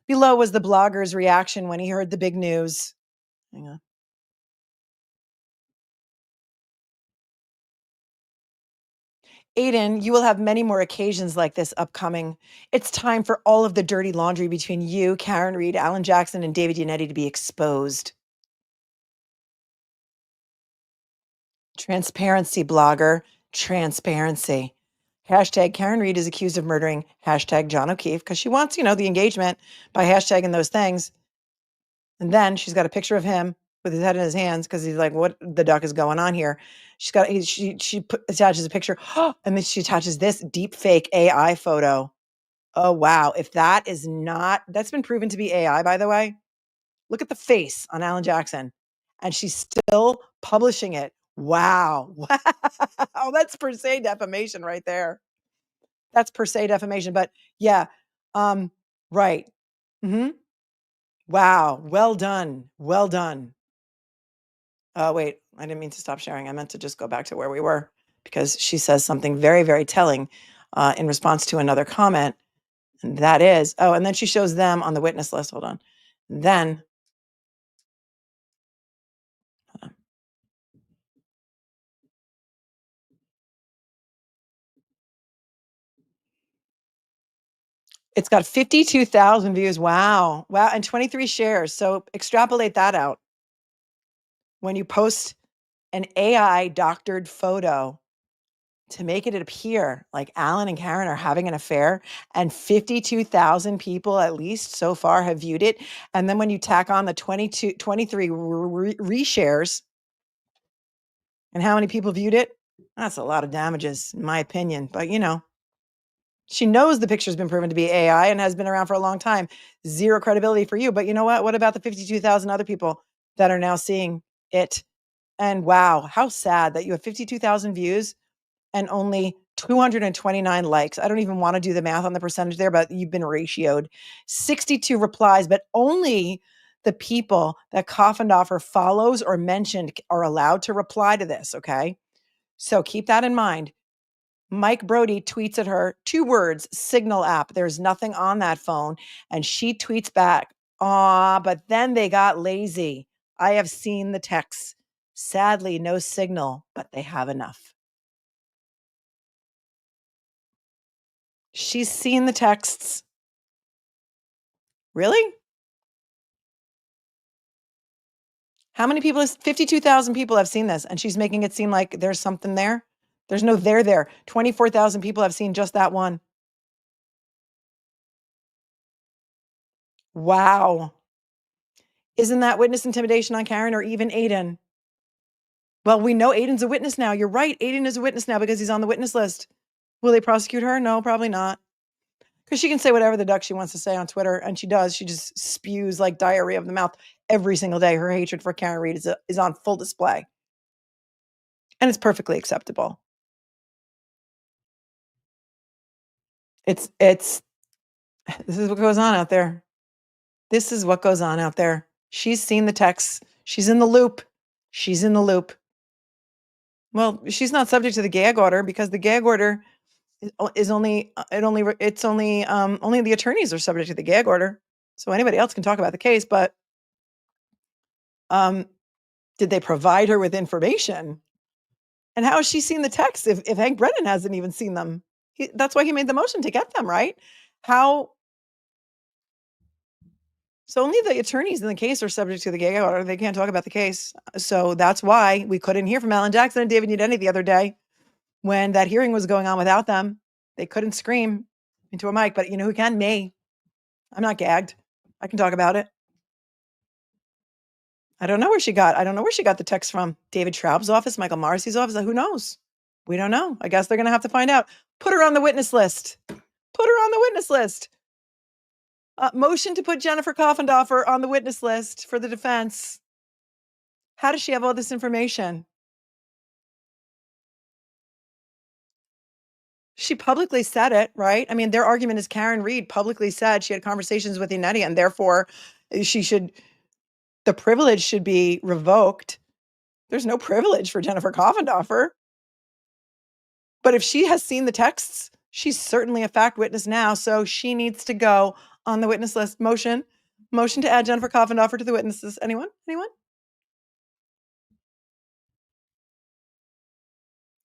Below was the blogger's reaction when he heard the big news. Hang on. Aiden, you will have many more occasions like this upcoming. It's time for all of the dirty laundry between you, Karen Reed, Alan Jackson, and David Yannetti to be exposed. Transparency, blogger. Transparency. Hashtag Karen Reed is accused of murdering hashtag John O'Keefe because she wants, the engagement by hashtagging those things. And then she's got a picture of him with his head in his hands because he's like, what the duck is going on here? She attaches a picture and then she attaches this deep fake AI photo. Oh, wow. If that is not, that's been proven to be AI, by the way. Look at the face on Alan Jackson. And she's still publishing it. Wow. Wow. That's per se defamation right there. That's per se defamation. But yeah, right. Wow. Well done. Well done. Wait, I didn't mean to stop sharing. I meant to just go back to where we were because she says something very, very telling in response to another comment. And that is, and then she shows them on the witness list. Hold on. Then, hold on. It's got 52,000 views. Wow. Wow. And 23 shares. So extrapolate that out. When you post an AI doctored photo to make it appear like Alan and Karen are having an affair, and 52,000 people at least so far have viewed it. And then when you tack on the 23 reshares and how many people viewed it, that's a lot of damages, in my opinion. But she knows the picture's been proven to be AI and has been around for a long time. Zero credibility for you. But you know what? What about the 52,000 other people that are now seeing it? And wow, how sad that you have 52,000 views and only 229 likes. I don't even want to do the math on the percentage there, but you've been ratioed. 62 replies, but only the people that Coffindoffer follows or mentioned are allowed to reply to this, okay? So keep that in mind. Mike Brody tweets at her 2 words, Signal app. There's nothing on that phone. And she tweets back, but then they got lazy. I have seen the texts. Sadly, no signal, but they have enough. She's seen the texts. Really? How many people? 52,000 people have seen this, and she's making it seem like there's something there. There's no there. 24,000 people have seen just that one. Wow. Isn't that witness intimidation on Karen or even Aiden? Well, we know Aiden's a witness now. You're right. Aiden is a witness now because he's on the witness list. Will they prosecute her? No, probably not. Because she can say whatever the duck she wants to say on Twitter, and she does. She just spews like diarrhea of the mouth every single day. Her hatred for Karen Reed is on full display. And it's perfectly acceptable. It's this is what goes on out there. This is what goes on out there. She's seen the texts. She's in the loop. She's in the loop. Well, she's not subject to the gag order because the gag order is only only the attorneys are subject to the gag order. So anybody else can talk about the case, but did they provide her with information? And how has she seen the texts if Hank Brennan hasn't even seen them? That's why he made the motion to get them, right? How? So only the attorneys in the case are subject to the gag order. They can't talk about the case. So that's why we couldn't hear from Alan Jackson and David Yannetti the other day when that hearing was going on without them. They couldn't scream into a mic, but you know who can? Me. I'm not gagged. I can talk about it. I don't know where she got the text from. David Schraub's office, Michael Morrissey's office. Who knows? We don't know. I guess they're going to have to find out. Put her on the witness list. Put her on the witness list. Motion to put Jennifer Coffendorfer on the witness list for the defense. How does she have all this information? She publicly said it, right? I mean, their argument is Karen Reed publicly said she had conversations with Yannetti, and therefore the privilege should be revoked. There's no privilege for Jennifer Coffendorfer. But if she has seen the texts, she's certainly a fact witness now, so she needs to go on the witness list. Motion to add Jennifer Coffendorfer to the witnesses. Anyone?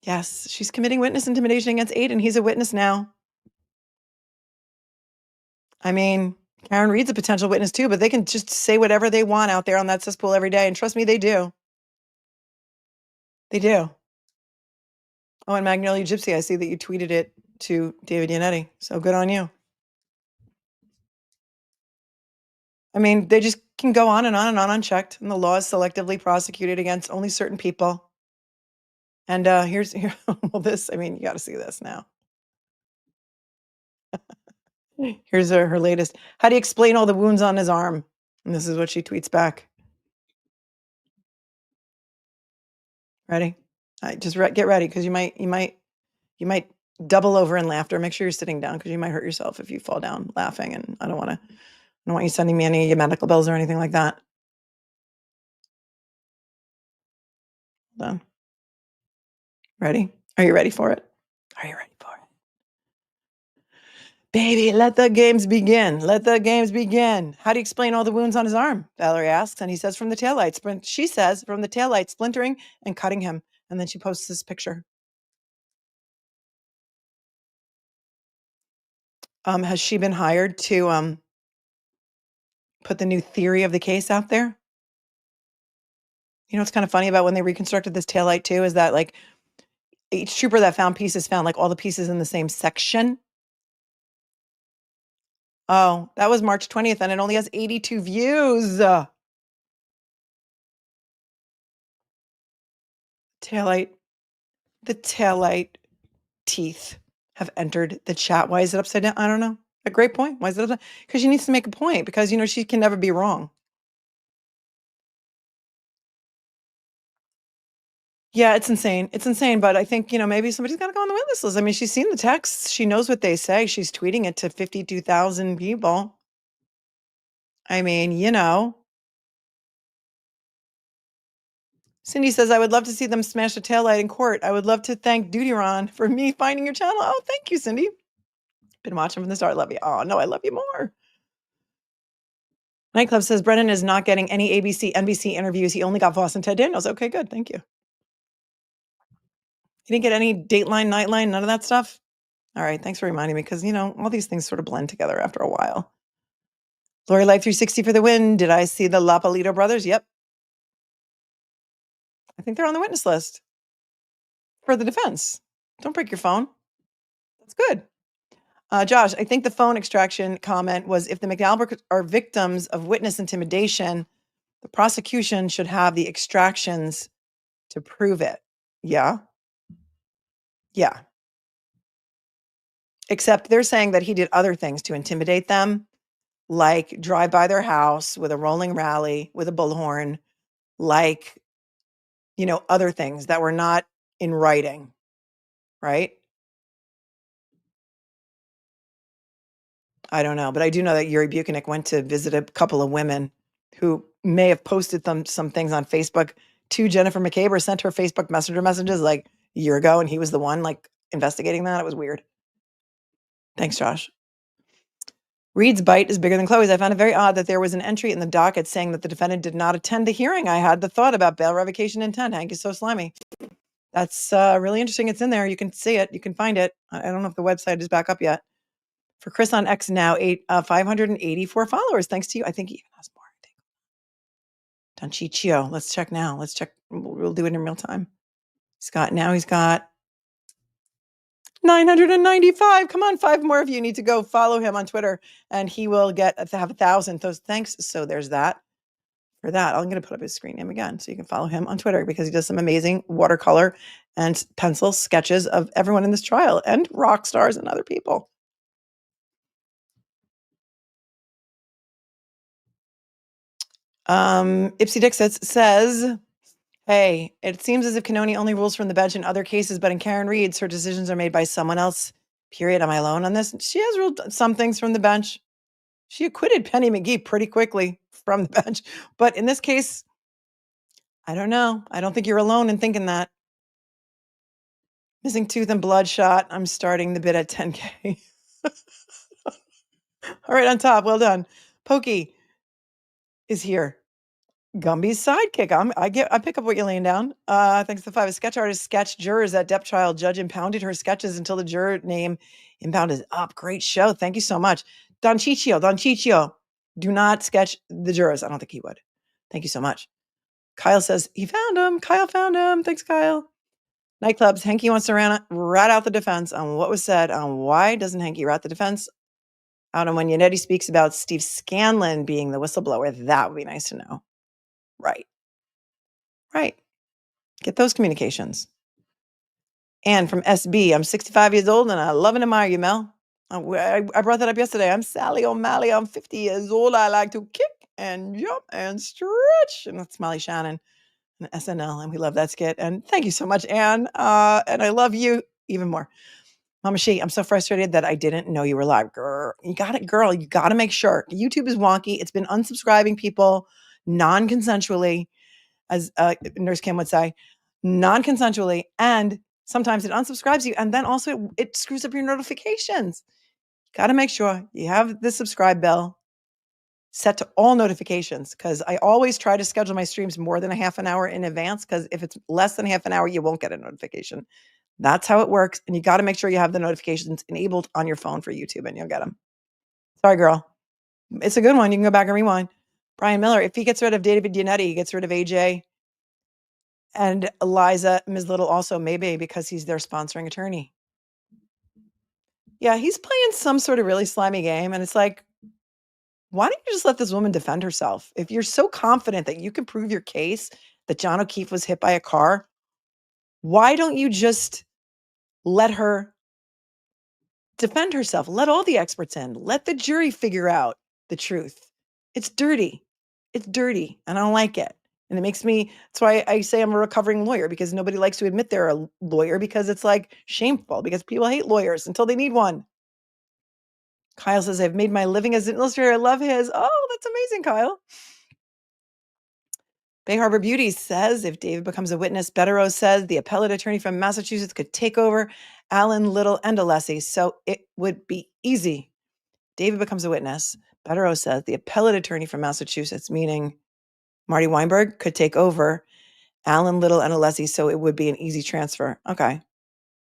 Yes, she's committing witness intimidation against Aiden. He's a witness now. I mean, Karen Reed's a potential witness too, but they can just say whatever they want out there on that cesspool every day. And trust me, they do. They do. Oh, and Magnolia Gypsy, I see that you tweeted it to David Yannetti. So good on you. I mean, they just can go on and on and on unchecked, and the law is selectively prosecuted against only certain people. And well, this, I mean, you got to see this now. Here's her latest. How do you explain all the wounds on his arm? And this is what she tweets back. Ready? Just get ready because you might double over in laughter. Make sure you're sitting down because you might hurt yourself if you fall down laughing. And I don't want you sending me any medical bills or anything like that. Hold on. Ready? Are you ready for it? Are you ready for it? Baby, let the games begin. Let the games begin. How do you explain all the wounds on his arm? Valerie asks, and he says from the taillight. She says from the taillight splintering and cutting him. And then she posts this picture. Has she been hired to put the new theory of the case out there? You know what's kind of funny about when they reconstructed this taillight too is that like each trooper that found pieces found like all the pieces in the same section. Oh, that was March 20th and it only has 82 views. The taillight teeth have entered the chat. Why is it upside down? I don't know. A great point. Why is it upside down? Because she needs to make a point because, she can never be wrong. Yeah, it's insane. It's insane. But I think, maybe somebody's got to go on the witness list. I mean, she's seen the texts. She knows what they say. She's tweeting it to 52,000 people. I mean, Cindy says, I would love to see them smash a taillight in court. I would love to thank Duty Ron for me finding your channel. Oh, thank you, Cindy. Been watching from the start. Love you. Oh, no, I love you more. Nightclub says Brennan is not getting any ABC, NBC interviews. He only got Voss and Ted Daniels. Okay, good. Thank you. You didn't get any Dateline, Nightline, none of that stuff? All right. Thanks for reminding me because, all these things sort of blend together after a while. Lori Life 360 for the win. Did I see the Lapalito brothers? Yep. I think they're on the witness list for the defense. Don't break your phone. That's good. Josh, I think the phone extraction comment was if the McAlberts are victims of witness intimidation, the prosecution should have the extractions to prove it. Yeah. Yeah. Except they're saying that he did other things to intimidate them, like drive by their house with a rolling rally with a bullhorn, like, other things that were not in writing, right? I don't know, but I do know that Yuri Buchanan went to visit a couple of women who may have posted some things on Facebook to Jennifer McCabe or sent her Facebook Messenger messages like a year ago, and he was the one like investigating that. It was weird. Thanks, Josh. Reed's bite is bigger than Chloe's. I found it very odd that there was an entry in the docket saying that the defendant did not attend the hearing. I had the thought about bail revocation intent. Hank is so slimy. That's really interesting. It's in there. You can see it. You can find it. I don't know if the website is back up yet. For Chris on X now, 584 followers. Thanks to you. I think he even has more. Don Chichio. Let's check now. Let's check. We'll do it in real time. He's got 995. Come on, 5 more of you need to go follow him on Twitter, and he will have 1,000. Those thanks. So there's that. For that, I'm going to put up his screen name again so you can follow him on Twitter because he does some amazing watercolor and pencil sketches of everyone in this trial and rock stars and other people. Ipsy Dixit says, hey, it seems as if Cannoni only rules from the bench in other cases, but in Karen Reed's, her decisions are made by someone else. Period. Am I alone on this? She has ruled some things from the bench. She acquitted Penny McGee pretty quickly from the bench. But in this case, I don't know. I don't think you're alone in thinking that. Missing tooth and bloodshot. I'm starting the bid at 10K. All right, on top. Well done. Pokey is here. Gumby's sidekick. I pick up what you're laying down. Thanks to 5. A sketch artist sketched jurors at depth trial. Judge impounded her sketches until the juror name impound is up. Great show. Thank you so much. Don Chichio. Do not sketch the jurors. I don't think he would. Thank you so much. Kyle says he found him. Kyle found him. Thanks, Kyle. Nightclubs. Hanky wants to rat out the defense on what was said on why doesn't Hanky rat the defense out on when Yannetti speaks about Steve Scanlon being the whistleblower. That would be nice to know. Right. Get those communications. And from SB, I'm 65 years old and I love and admire you, Mel. I brought that up yesterday. I'm Sally O'Malley. I'm 50 years old. I like to kick and jump and stretch. And that's Molly Shannon and SNL. And we love that skit. And thank you so much, Anne. And I love you even more. Mama She, I'm so frustrated that I didn't know you were live. Girl, you got to make sure. YouTube is wonky. It's been unsubscribing people non-consensually, as Nurse Kim would say, non-consensually. And sometimes it unsubscribes you. And then also it screws up your notifications. You got to make sure you have the subscribe bell set to all notifications, because I always try to schedule my streams more than a half an hour in advance, because if it's less than half an hour, you won't get a notification. That's how it works. And you got to make sure you have the notifications enabled on your phone for YouTube and you'll get them. Sorry, girl. It's a good one. You can go back and rewind. Brian Miller, if he gets rid of David Yannetti, he gets rid of AJ and Eliza, Ms. Little also, maybe because he's their sponsoring attorney. Yeah, he's playing some sort of really slimy game. And it's like, why don't you just let this woman defend herself? If you're so confident that you can prove your case that John O'Keefe was hit by a car, why don't you just let her defend herself? Let all the experts in. Let the jury figure out the truth. It's dirty. It's dirty, and I don't like it. And it makes me, that's why I say I'm a recovering lawyer, because nobody likes to admit they're a lawyer, because it's like shameful, because people hate lawyers until they need one. Kyle says, I've made my living as an illustrator. I love his. Oh, that's amazing, Kyle. Bay Harbor Beauty says, if David becomes a witness, Bederow says the appellate attorney from Massachusetts could take over Allen, Little, and Alessi, so it would be easy. David becomes a witness. Bederow says the appellate attorney from Massachusetts, meaning Marty Weinberg, could take over Allen, Little, and Alessi, so it would be an easy transfer. Okay.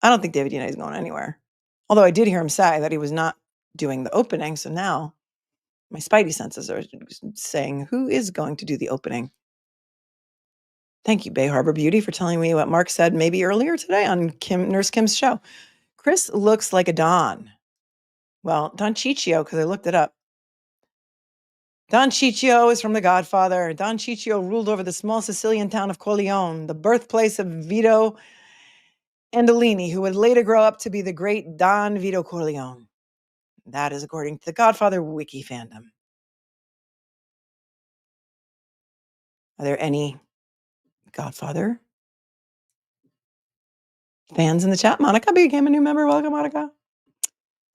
I don't think David Yannetti is going anywhere. Although I did hear him say that he was not doing the opening, so now my spidey senses are saying, who is going to do the opening? Thank you, Bay Harbor Beauty, for telling me what Mark said maybe earlier today on Nurse Kim's show. Chris looks like a Don. Well, Don Ciccio, because I looked it up. Don Ciccio is from The Godfather. Don Ciccio ruled over the small Sicilian town of Corleone, the birthplace of Vito Andolini, who would later grow up to be the great Don Vito Corleone. That is according to the Godfather wiki fandom. Are there any Godfather fans in the chat? Monica became a new member. Welcome, Monica.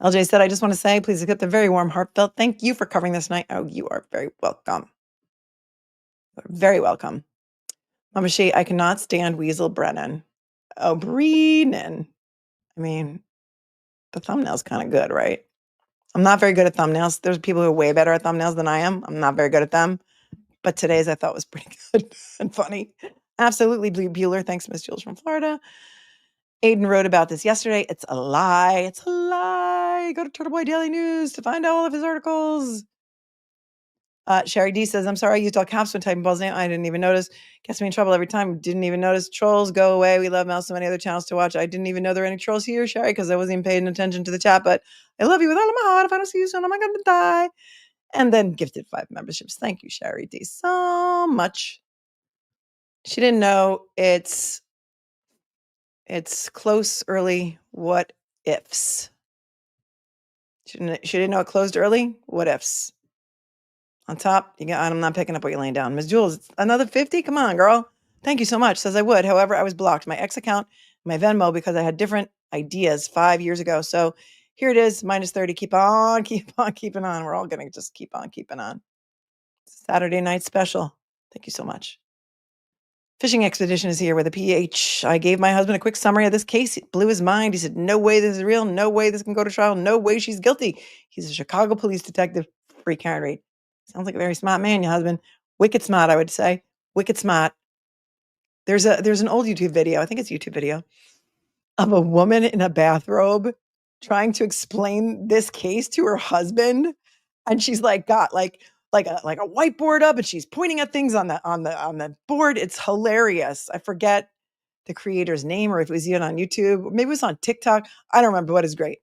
LJ said, I just want to say, please accept a very warm, heartfelt thank you for covering this night. Oh, you are very welcome. You're very welcome. Mama Shea, I cannot stand Weasel Brennan. Oh, Brennan. I mean, the thumbnail's kind of good, right? I'm not very good at thumbnails. There's people who are way better at thumbnails than I am. I'm not very good at them. But today's I thought was pretty good and funny. Absolutely, Blue Bueller. Thanks, Miss Jules from Florida. Aiden wrote about this yesterday. It's a lie. It's a lie. Go to Turtle Boy Daily News to find all of his articles. Sherry D says, I'm sorry I used all caps when typing Paul's name. I didn't even notice. Gets me in trouble every time. Didn't even notice. Trolls, go away. We love Mel. So many other channels to watch. I didn't even know there were any trolls here, Sherry, because I wasn't even paying attention to the chat. But I love you with all of my heart. If I don't see you soon, I'm going to die. And then gifted 5 memberships. Thank you, Sherry D, so much. She didn't know it's close early. What ifs? She didn't know it closed early. What ifs? On top, I'm not picking up what you're laying down. Ms. Jules, another 50? Come on, girl. Thank you so much. Says I would. However, I was blocked. My ex account, my Venmo, because I had different ideas 5 years ago. So here it is, minus 30. Keep on keeping on. We're all going to just keep on keeping on. Saturday night special. Thank you so much. Fishing expedition is here with a PH. I gave my husband a quick summary of this case. It blew his mind. He said, no way this is real. No way this can go to trial. No way she's guilty. He's a Chicago police detective. Free Karen Reed. Sounds like a very smart man, your husband. Wicked smart, I would say. Wicked smart. There's an old YouTube video, I think it's a YouTube video, of a woman in a bathrobe trying to explain this case to her husband. And she's got a whiteboard up and she's pointing at things on the board. It's hilarious. I forget the creator's name or if it was even on YouTube. Maybe it was on TikTok. I don't remember. What is great.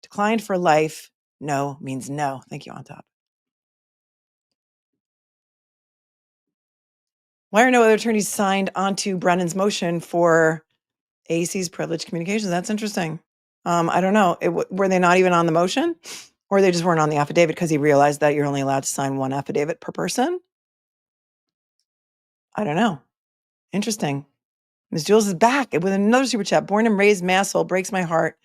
Declined for life. No means no. Thank you, on top. Why are no other attorneys signed onto Brennan's motion for AC's privileged communications? That's interesting. I don't know. Were they not even on the motion? Or they just weren't on the affidavit because he realized that you're only allowed to sign one affidavit per person? I don't know. Interesting. Ms. Jules is back with another super chat. Born and raised Masshole, breaks my heart.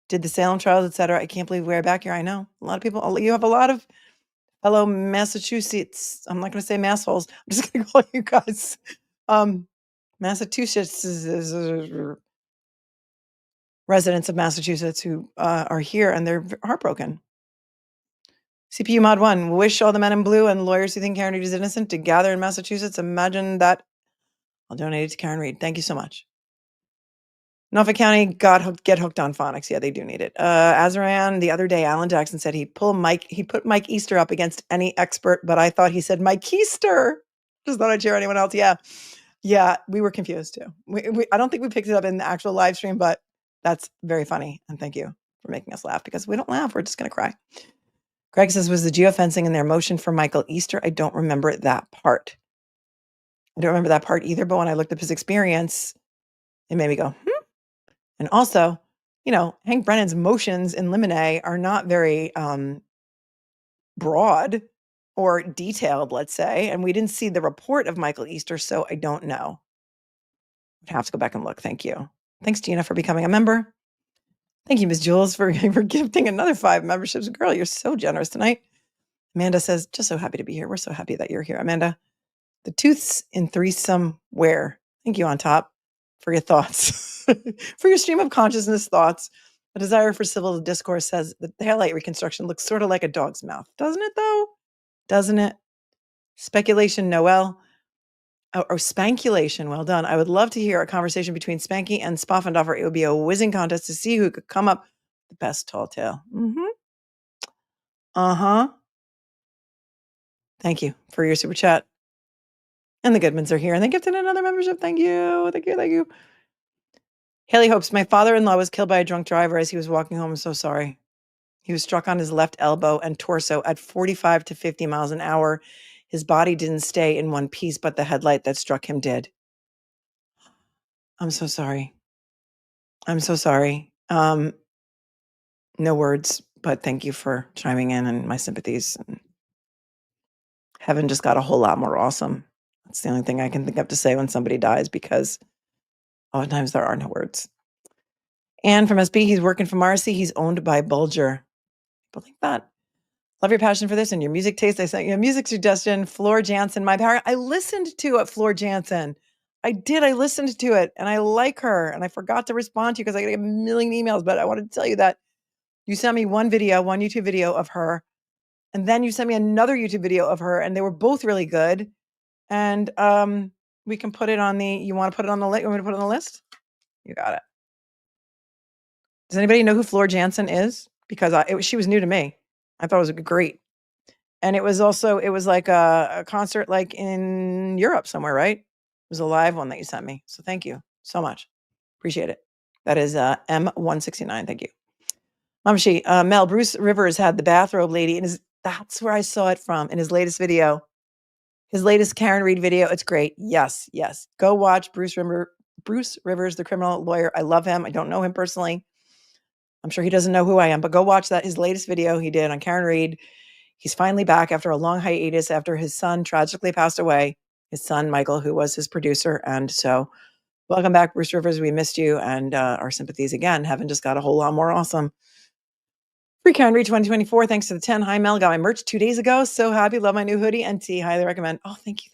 Did the Salem trials, etc. I can't believe we're back here. I know. A lot of people, you have a lot of fellow Massachusetts. I'm not going to say massholes. I'm just going to call you guys Massachusetts residents of Massachusetts who are here and they're heartbroken. CPU Mod 1, wish all the men in blue and lawyers who think Karen Reed is innocent to gather in Massachusetts. Imagine that. I'll donate it to Karen Reed. Thank you so much. Norfolk County get hooked on phonics. Yeah, they do need it. Azaran, the other day, Alan Jackson said he put Mike Easter up against any expert, but I thought he said Mike Easter. Just thought I'd share anyone else. Yeah, we were confused too. I don't think we picked it up in the actual live stream, but that's very funny. And thank you for making us laugh because we don't laugh. We're just going to cry. Greg says, was the geofencing in their motion for Michael Easter? I don't remember that part. I don't remember that part either, but when I looked up his experience, it made me go, And also, Hank Brennan's motions in limine are not very broad or detailed, let's say. And we didn't see the report of Michael Easter, so I don't know. I'd have to go back and look. Thank you. Thanks, Gina, for becoming a member. Thank you, Ms. Jules, for gifting another 5 memberships. Girl, you're so generous tonight. Amanda says, just so happy to be here. We're so happy that you're here, Amanda. The tooths in threesome where? Thank you, on top, for your thoughts, for your stream of consciousness thoughts. A desire for civil discourse says that the hairlight reconstruction looks sort of like a dog's mouth. Doesn't it, though? Doesn't it? Speculation, Noel. Or spankulation. Well done. I would love to hear a conversation between Spanky and Spoffendorfer. It would be a whizzing contest to see who could come up with the best tall tale. Thank you for your super chat. And the Goodmans are here, and they gifted another membership. Thank you. Thank you. Thank you. Haley hopes my father-in-law was killed by a drunk driver as he was walking home. I'm so sorry. He was struck on his left elbow and torso at 45 to 50 miles an hour. His body didn't stay in one piece, but the headlight that struck him did. I'm so sorry. I'm so sorry. No words, but thank you for chiming in, and my sympathies. Heaven just got a whole lot more awesome. That's the only thing I can think of to say when somebody dies, because oftentimes there are no words. And from SB, he's working for Morrissey. He's owned by Bulger. Believe that. Love your passion for this and your music taste. I sent you a music suggestion, Floor Jansen, My Power. I listened to it, Floor Jansen. I did. I listened to it, and I like her. And I forgot to respond to you because I get a million emails, but I wanted to tell you that you sent me one YouTube video of her, and then you sent me another YouTube video of her, and they were both really good. And we can put it on the, you want to put it on the list? You want me to put it on the list? You got it. Does anybody know who Floor Jansen is? Because she was new to me. I thought it was great. And it was like a concert like in Europe somewhere, right? It was a live one that you sent me. So thank you so much. Appreciate it. That is M169. Thank you. Mamshi, Mel, Bruce Rivers had the bathrobe lady, and that's where I saw it from, in his latest video. His latest Karen Reed video. It's great. Yes. Go watch Bruce Rivers, the criminal lawyer. I love him. I don't know him personally. I'm sure he doesn't know who I am, but go watch his latest video he did on Karen Reed. He's finally back after a long hiatus after his son tragically passed away. His son, Michael, who was his producer. And so welcome back, Bruce Rivers. We missed you, and our sympathies again. Heaven just got a whole lot more awesome. Free Karen Reed 2024. Thanks to the 10. Hi, Mel. Got my merch 2 days ago. So happy. Love my new hoodie and tee. Highly recommend. Oh, thank you.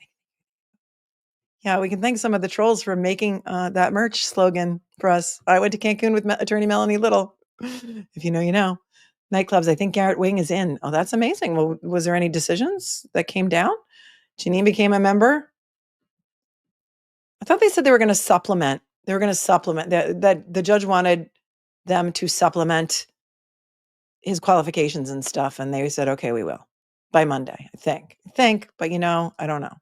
Yeah, we can thank some of the trolls for making that merch slogan for us. I went to Cancun with attorney Melanie Little. If you know, you know. Nightclubs, I think Garrett Wing is in. Oh, that's amazing. Well, was there any decisions that came down? Janine became a member. I thought they said they were going to supplement. They were going to supplement. That the judge wanted them to supplement his qualifications and stuff. And they said, okay, we will. By Monday, I think. But I don't know.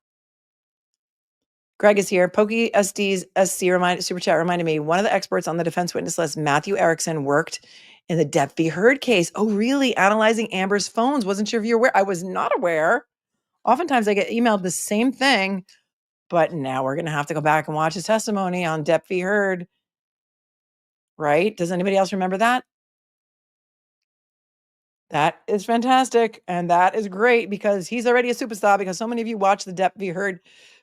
Greg is here. Pokey SD's SC super chat reminded me, one of the experts on the defense witness list, Matthew Erickson, worked in the Depp v. Heard case. Oh, really? Analyzing Amber's phones. Wasn't sure if you're aware. I was not aware. Oftentimes I get emailed the same thing, but now we're going to have to go back and watch his testimony on Depp v. Heard. Right? Does anybody else remember that? That is fantastic. And that is great because he's already a superstar, because so many of you watched the Depp v. Heard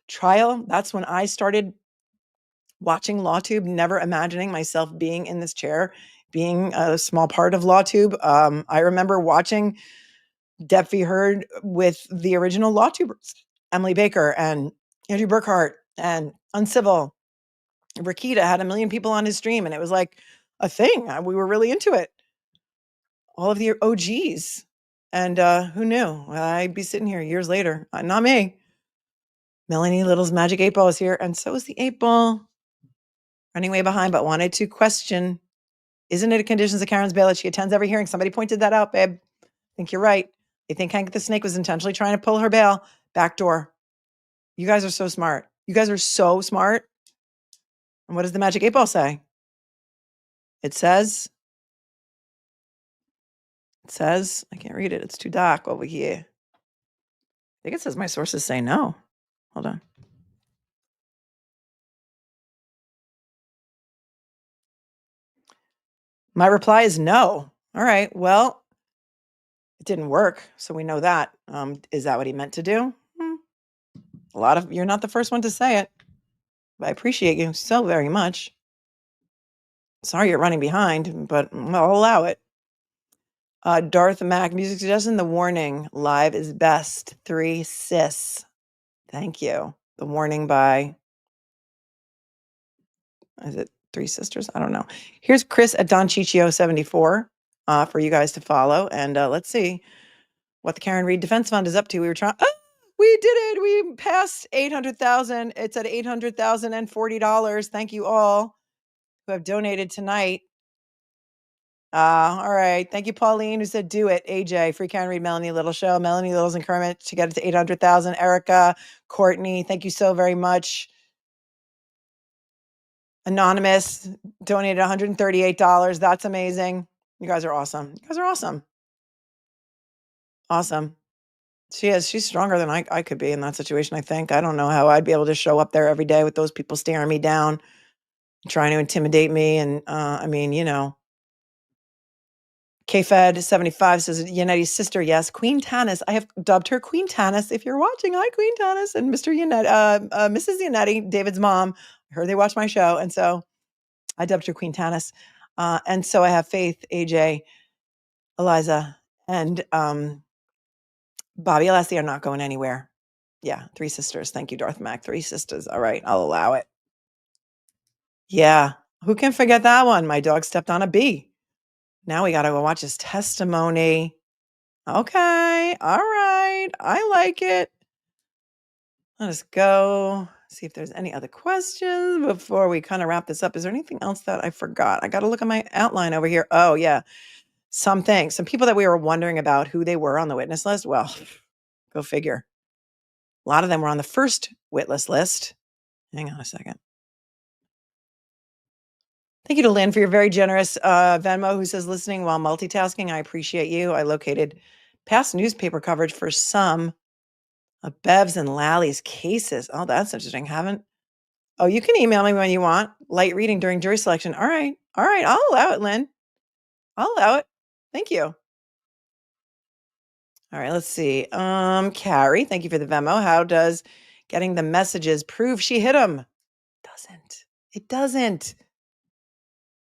trial. That's when I started watching LawTube, never imagining myself being in this chair, being a small part of LawTube. I remember watching Depp v. Heard with the original LawTubers, Emily Baker and Andrew Burkhart and Uncivil. Rakita had 1 million people on his stream, and it was like a thing. We were really into it. All of the OGs. And who knew? I'd be sitting here years later. Not me. Melanie Little's Magic 8 Ball is here, and so is the 8 Ball. Running way behind, but wanted to question, isn't it a conditions of Karen's bail that she attends every hearing? Somebody pointed that out, babe. I think you're right. They think Hank the Snake was intentionally trying to pull her bail. Backdoor. You guys are so smart. You guys are so smart. And what does the Magic 8 Ball say? It says, I can't read it. It's too dark over here. I think it says my sources say no. Hold on. My reply is no. All right. Well, it didn't work. So we know that. Is that what he meant to do? You're not the first one to say it. But I appreciate you so very much. Sorry you're running behind, but I'll allow it. Darth Mac, music suggestion, The Warning, live is best. 3 Sis. Thank you. The Warning by, is it 3 Sisters? I don't know. Here's Chris at Don Ciccio 74 for you guys to follow. And let's see what the Karen Reed Defense Fund is up to. We did it. We passed 800,000. It's at $800,040. Thank you all who have donated tonight. All right. Thank you, Pauline, who said do it. AJ, Free Karen Reed, Melanie Little Show. Melanie Little's encouragement to get it to 800,000. Erica, Courtney, thank you so very much. Anonymous donated $138. That's amazing. You guys are awesome. Awesome. She is. She's stronger than I could be in that situation, I think. I don't know how I'd be able to show up there every day with those people staring me down, trying to intimidate me. And I mean, KFed75 says Yannetti's sister, yes, Queen Tanis. I have dubbed her Queen Tanis. If you're watching, hi, Queen Tanis. And Mr. Yannetti, Mrs. Yannetti, David's mom. I heard they watch my show. And so I dubbed her Queen Tanis. And so I have Faith, AJ, Eliza, and Bobby Alessi are not going anywhere. Yeah, 3 sisters. Thank you, Darth Mac. 3 sisters. All right, I'll allow it. Yeah, who can forget that one? My dog stepped on a bee. Now we got to go watch his testimony. Okay, all right. I like it. Let us go see if there's any other questions before we kind of wrap this up. Is there anything else that I forgot? I got to look at my outline over here. Oh, yeah. Some people that we were wondering about who they were on the witness list. Well, go figure. A lot of them were on the first witness list. Hang on a second. Thank you to Lynn for your very generous Venmo, who says, listening while multitasking. I appreciate you. I located past newspaper coverage for some of Bev's and Lally's cases. Oh, that's interesting. Oh, you can email me when you want. Light reading during jury selection. All right. All right. I'll allow it, Lynn. I'll allow it. Thank you. All right. Let's see. Carrie, thank you for the Venmo. How does getting the messages prove she hit him? It doesn't.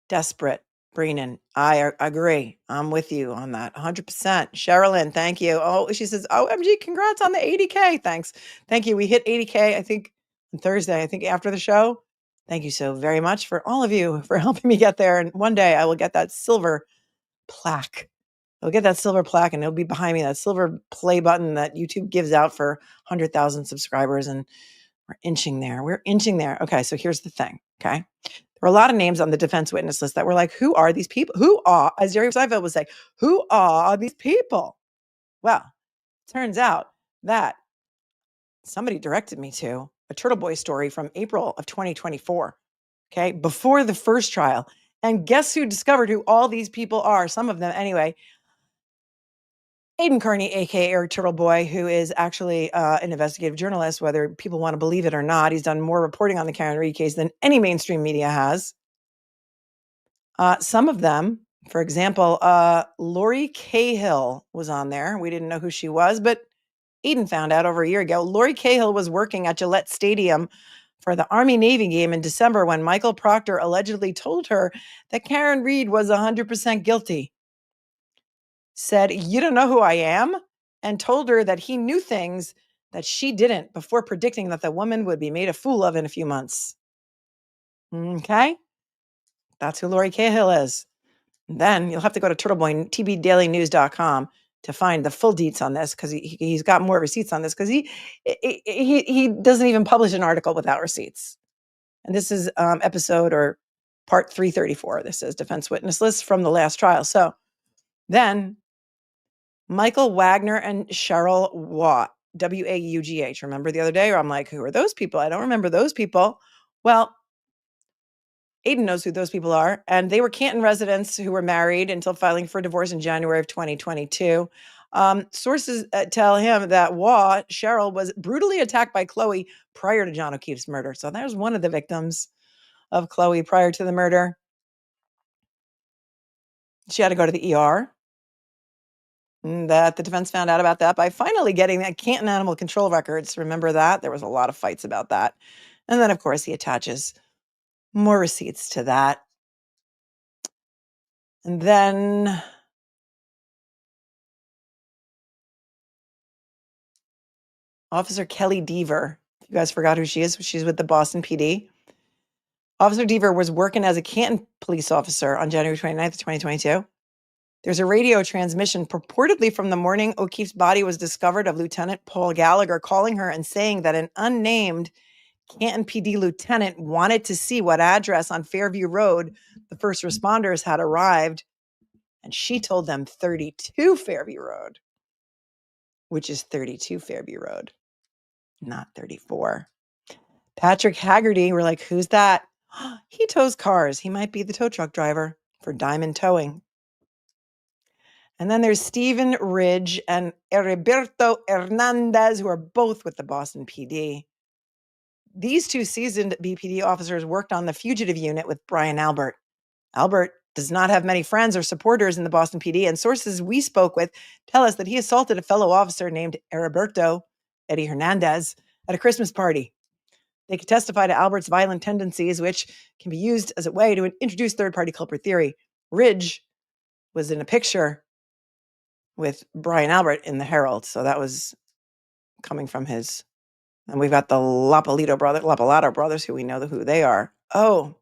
Desperate. Brennan, I agree. I'm with you on that. 100%. Sherilyn, thank you. Oh, she says, OMG, congrats on the 80K. Thanks. Thank you. We hit 80K, I think, on Thursday, after the show. Thank you so very much for all of you for helping me get there. And one day I will get that silver plaque. I'll get that silver plaque and it'll be behind me, that silver play button that YouTube gives out for 100,000 subscribers. And we're inching there. Okay, so here's the thing, okay? There were a lot of names on the defense witness list that were like, who are these people? As Jerry Seinfeld would say, who are these people? Well, turns out that somebody directed me to a Turtle Boy story from April of 2024, okay, before the first trial. And guess who discovered who all these people are? Some of them anyway. Aiden Kearney, aka Turtle Boy, who is actually an investigative journalist, whether people want to believe it or not. He's done more reporting on the Karen Read case than any mainstream media has. Some of them, for example, Lori Cahill was on there. We didn't know who she was, but Aiden found out over a year ago. Lori Cahill was working at Gillette Stadium for the Army-Navy game in December when Michael Proctor allegedly told her that Karen Read was 100% guilty. Said, you don't know who I am? And told her that he knew things that she didn't before predicting that the woman would be made a fool of in a few months. Okay? That's who Lori Cahill is. Then you'll have to go to TurtleBoyTVDailyNews.com to find the full deets on this, because he's got more receipts on this, because he doesn't even publish an article without receipts. And this is episode or part 334. This is defense witness list from the last trial. So then Michael Wagner and Cheryl Waugh, Waugh. Remember the other day where I'm like, who are those people? I don't remember those people. Well, Aiden knows who those people are. And they were Canton residents who were married until filing for divorce in January of 2022. Sources tell him that Waugh, Cheryl, was brutally attacked by Chloe prior to John O'Keefe's murder. So there's one of the victims of Chloe prior to the murder. She had to go to the ER. That the defense found out about that by finally getting that Canton Animal Control records. Remember that? There was a lot of fights about that. And then, of course, he attaches more receipts to that. And then Officer Kelly Deaver. You guys forgot who she is. She's with the Boston PD. Officer Deaver was working as a Canton police officer on January 29th, 2022. There's a radio transmission purportedly from the morning O'Keefe's body was discovered of Lieutenant Paul Gallagher calling her and saying that an unnamed Canton PD lieutenant wanted to see what address on Fairview Road the first responders had arrived. And she told them 32 Fairview Road, which is 32 Fairview Road, not 34. Patrick Haggerty, we're like, who's that? He tows cars. He might be the tow truck driver for Diamond Towing. And then there's Stephen Ridge and Heriberto Hernandez, who are both with the Boston PD. These two seasoned BPD officers worked on the fugitive unit with Brian Albert. Albert does not have many friends or supporters in the Boston PD, and sources we spoke with tell us that he assaulted a fellow officer named Heriberto, Eddie Hernandez, at a Christmas party. They could testify to Albert's violent tendencies, which can be used as a way to introduce third-party culprit theory. Ridge was in a picture with Brian Albert in the Herald, so that was coming from his. And we've got the Lapalato brothers, who we know who they are. Oh,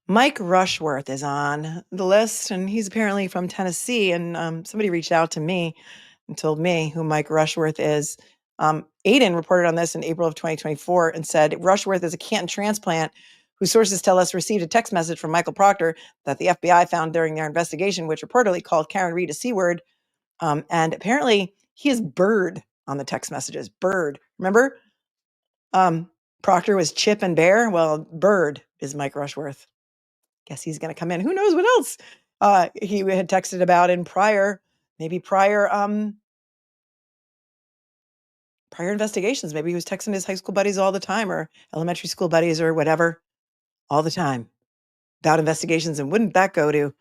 Mike Rushworth is on the list, and he's apparently from Tennessee. And somebody reached out to me and told me who Mike Rushworth is. Aiden reported on this in April of 2024 and said Rushworth is a Canton transplant whose sources tell us received a text message from Michael Proctor that the FBI found during their investigation, which reportedly called Karen Reed a C word. And apparently he is Bird on the text messages. Bird. Remember? Proctor was Chip and Bear. Well, Bird is Mike Rushworth. Guess he's going to come in. Who knows what else he had texted about in prior investigations. Maybe he was texting his high school buddies all the time, or elementary school buddies, or whatever, all the time about investigations. And wouldn't that go to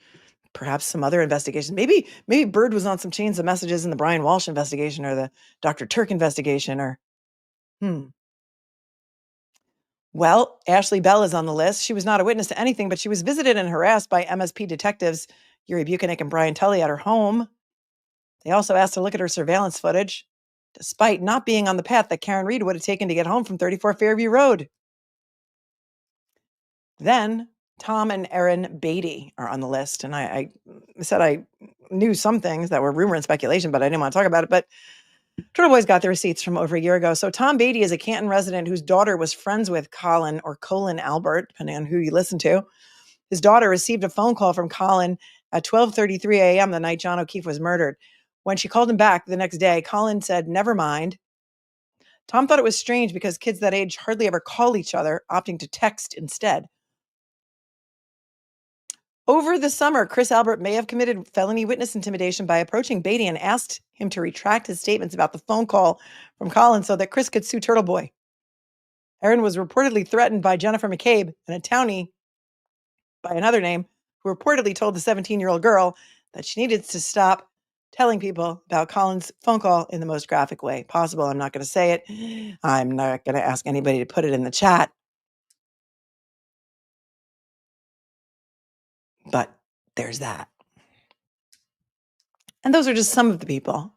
perhaps some other investigations? Maybe Bird was on some chains of messages in the Brian Walsh investigation, or the Dr. Turk investigation, or Well, Ashley Bell is on the list. She was not a witness to anything, but she was visited and harassed by MSP detectives Yuri Buchanan and Brian Tully at her home. They also asked to look at her surveillance footage, despite not being on the path that Karen Reed would have taken to get home from 34 Fairview Road. Then Tom and Erin Beatty are on the list. And I said I knew some things that were rumor and speculation, but I didn't want to talk about it. But Turtle Boys got the receipts from over a year ago. So Tom Beatty is a Canton resident whose daughter was friends with Colin Albert, depending on who you listen to. His daughter received a phone call from Colin at 12:33 a.m. the night John O'Keefe was murdered. When she called him back the next day, Colin said, "Never mind." Tom thought it was strange because kids that age hardly ever call each other, opting to text instead. Over the summer, Chris Albert may have committed felony witness intimidation by approaching Beatty and asked him to retract his statements about the phone call from Colin so that Chris could sue Turtle Boy. Erin was reportedly threatened by Jennifer McCabe, and a townie by another name, who reportedly told the 17-year-old girl that she needed to stop telling people about Colin's phone call in the most graphic way possible. I'm not going to say it. I'm not going to ask anybody to put it in the chat. But there's that. And those are just some of the people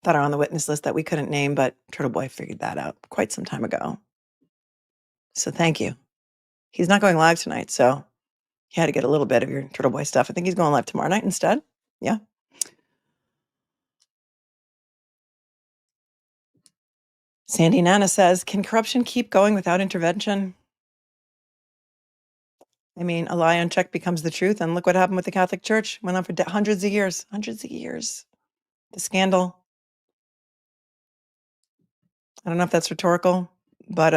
that are on the witness list that we couldn't name, but Turtle Boy figured that out quite some time ago. So thank you. He's not going live tonight, so you had to get a little bit of your Turtle Boy stuff. I think he's going live tomorrow night instead. Yeah. Sandy Nana says, can corruption keep going without intervention? I mean, a lie unchecked becomes the truth. And look what happened with the Catholic Church. Went on for hundreds of years. The scandal. I don't know if that's rhetorical, but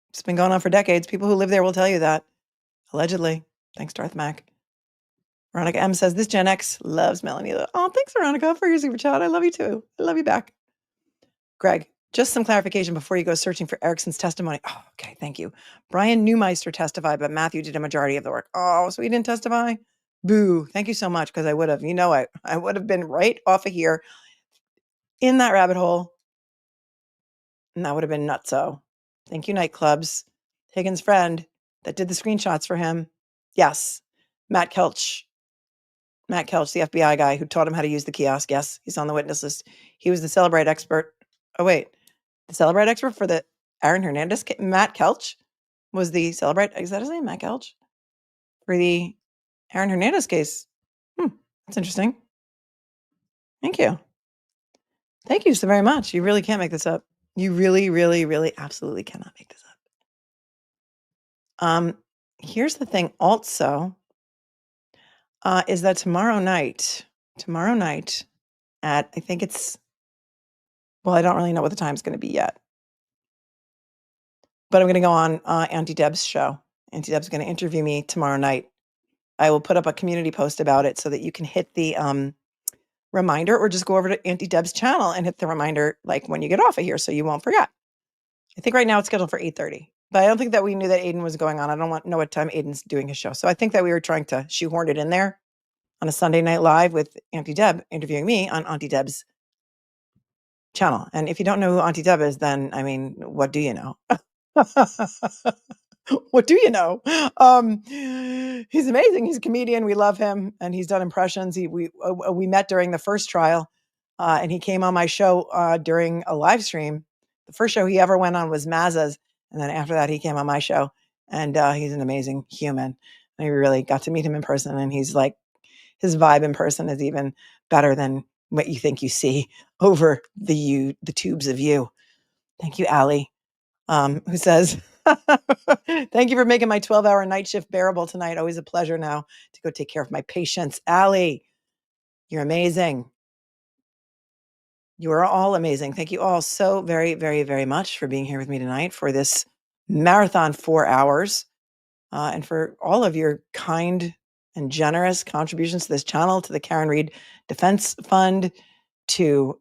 it's been going on for decades. People who live there will tell you that. Allegedly. Thanks, Darth Mac. Veronica M says, this Gen X loves Melanie. Oh, thanks, Veronica, for your super chat. I love you too. I love you back. Greg, just some clarification before you go searching for Erickson's testimony. Oh, okay, thank you. Brian Neumeister testified, but Matthew did a majority of the work. Oh, so he didn't testify? Boo. Thank you so much, because I would have, I would have been right off of here in that rabbit hole, and that would have been nutso. Thank you, nightclubs. Higgins' friend that did the screenshots for him. Yes, Matt Kelch, the FBI guy who taught him how to use the kiosk. Yes, he's on the witness list. He was the Celebrate expert. Oh, wait. The Celebrate expert for the Aaron Hernandez case? Matt Kelch was the Celebrate. Is that his name? Matt Kelch? For the Aaron Hernandez case. That's interesting. Thank you. Thank you so very much. You really can't make this up. You really, really, really absolutely cannot make this up. Here's the thing also, is that tomorrow night at, I think it's, well, I don't really know what the time's going to be yet. But I'm going to go on Auntie Deb's show. Auntie Deb's going to interview me tomorrow night I will put up a community post about it so that you can hit the reminder, or just go over to Auntie Deb's channel and hit the reminder like when you get off of here so you won't forget. I think right now it's scheduled for 8:30, but I don't think that we knew that Aiden was going on. I don't know what time Aiden's doing his show. So I think that we were trying to shoehorn it in there on a Sunday Night Live with Auntie Deb interviewing me on Auntie Deb's channel. And if you don't know who Auntie Deb is, then, I mean, what do you know? What do you know? He's amazing. He's a comedian. We love him, and he's done impressions. We met during the first trial, and he came on my show during a live stream. The first show he ever went on was Mazza's, and then after that, he came on my show. And he's an amazing human. I really got to meet him in person, and he's like, his vibe in person is even better than what you think you see over the tubes of you. Thank you, Allie, who says, thank you for making my 12-hour night shift bearable tonight. Always a pleasure now to go take care of my patients. Allie, you're amazing. You are all amazing. Thank you all so very, very, very much for being here with me tonight for this marathon 4 hours, and for all of your kind and generous contributions to this channel, to the Karen Reed Defense Fund, to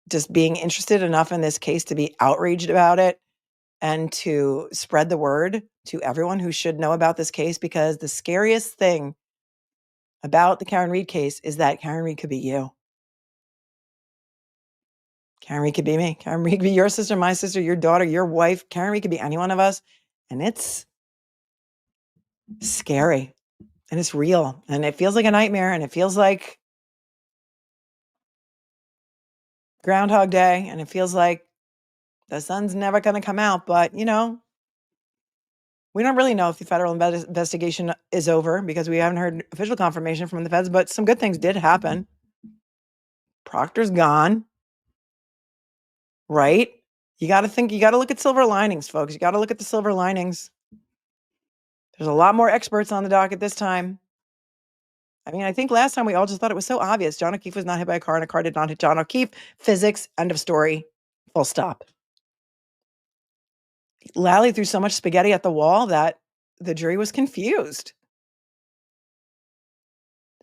just being interested enough in this case to be outraged about it, and to spread the word to everyone who should know about this case, because the scariest thing about the Karen Reed case is that Karen Reed could be you. Karen Reed could be me. Karen Reed could be your sister, my sister, your daughter, your wife. Karen Reed could be any one of us. And it's scary, and it's real, and it feels like a nightmare, and it feels like Groundhog Day, and it feels like the sun's never going to come out. But, you know, we don't really know if the federal investigation is over, because we haven't heard official confirmation from the feds, but some good things did happen. Proctor's gone, right? You got to look at silver linings, folks. You got to look at the silver linings. There's a lot more experts on the docket this time. I mean, I think last time we all just thought it was so obvious. John O'Keefe was not hit by a car, and a car did not hit John O'Keefe. Physics, end of story, full stop. Lally threw so much spaghetti at the wall that the jury was confused.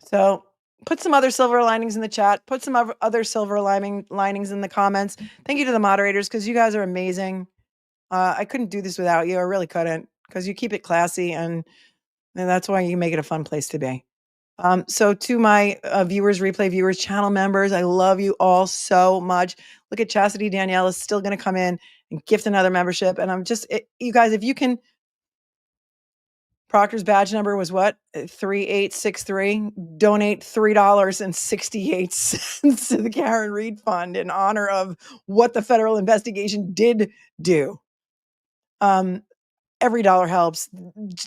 So put some other silver linings in the chat. Put some other silver linings in the comments. Thank you to the moderators, because you guys are amazing. I couldn't do this without you. I really couldn't, because you keep it classy, and that's why you make it a fun place to be. So to my viewers, replay viewers, channel members, I love you all so much. Look at Chastity Danielle is still going to come in and gift another membership. And I'm just, you guys, if you can, Proctor's badge number was what? 3863. Donate $3.68 to the Karen Reed Fund in honor of what the federal investigation did do. Every dollar helps.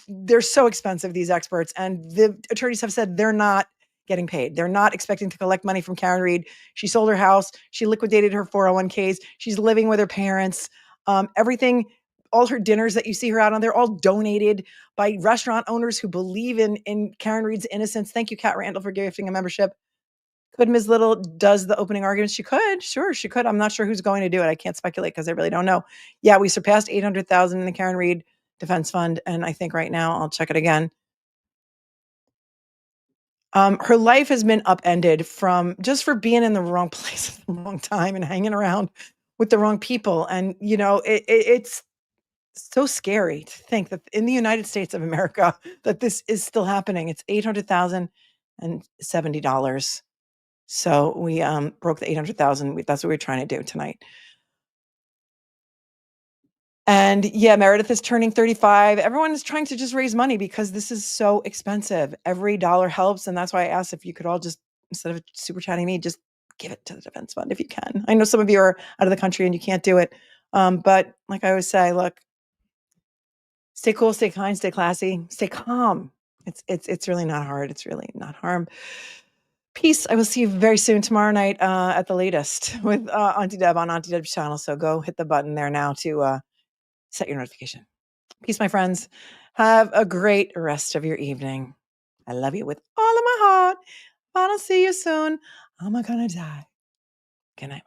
They're so expensive, these experts, and the attorneys have said they're not getting paid. They're not expecting to collect money from Karen Reed. She sold her house. She liquidated her 401ks. She's living with her parents. Everything, all her dinners that you see her out on, they're all donated by restaurant owners who believe in Karen Reed's innocence. Thank you, Kat Randall, for gifting a membership. Could Ms. Little does the opening arguments? She could. Sure, she could. I'm not sure who's going to do it. I can't speculate because I really don't know. Yeah, we surpassed 800,000 in the Karen Reed Defense Fund. And I think right now, I'll check it again. Her life has been upended just for being in the wrong place at the wrong time and hanging around with the wrong people. And, you know, it's so scary to think that in the United States of America, that this is still happening. It's $800,070. So we broke the 800,000. That's what we're trying to do tonight. And yeah, Meredith is turning 35. Everyone is trying to just raise money because this is so expensive. Every dollar helps. And that's why I asked if you could all just, instead of super chatting me, just give it to the Defense Fund if you can. I know some of you are out of the country and you can't do it. But like I always say, look, stay cool, stay kind, stay classy, stay calm. It's really not hard. It's really not harm. Peace. I will see you very soon tomorrow night at the latest with Auntie Deb on Auntie Deb's channel. So go hit the button there now to set your notification. Peace, my friends. Have a great rest of your evening. I love you with all of my heart. If I don't see you soon, I'm gonna die. Good night.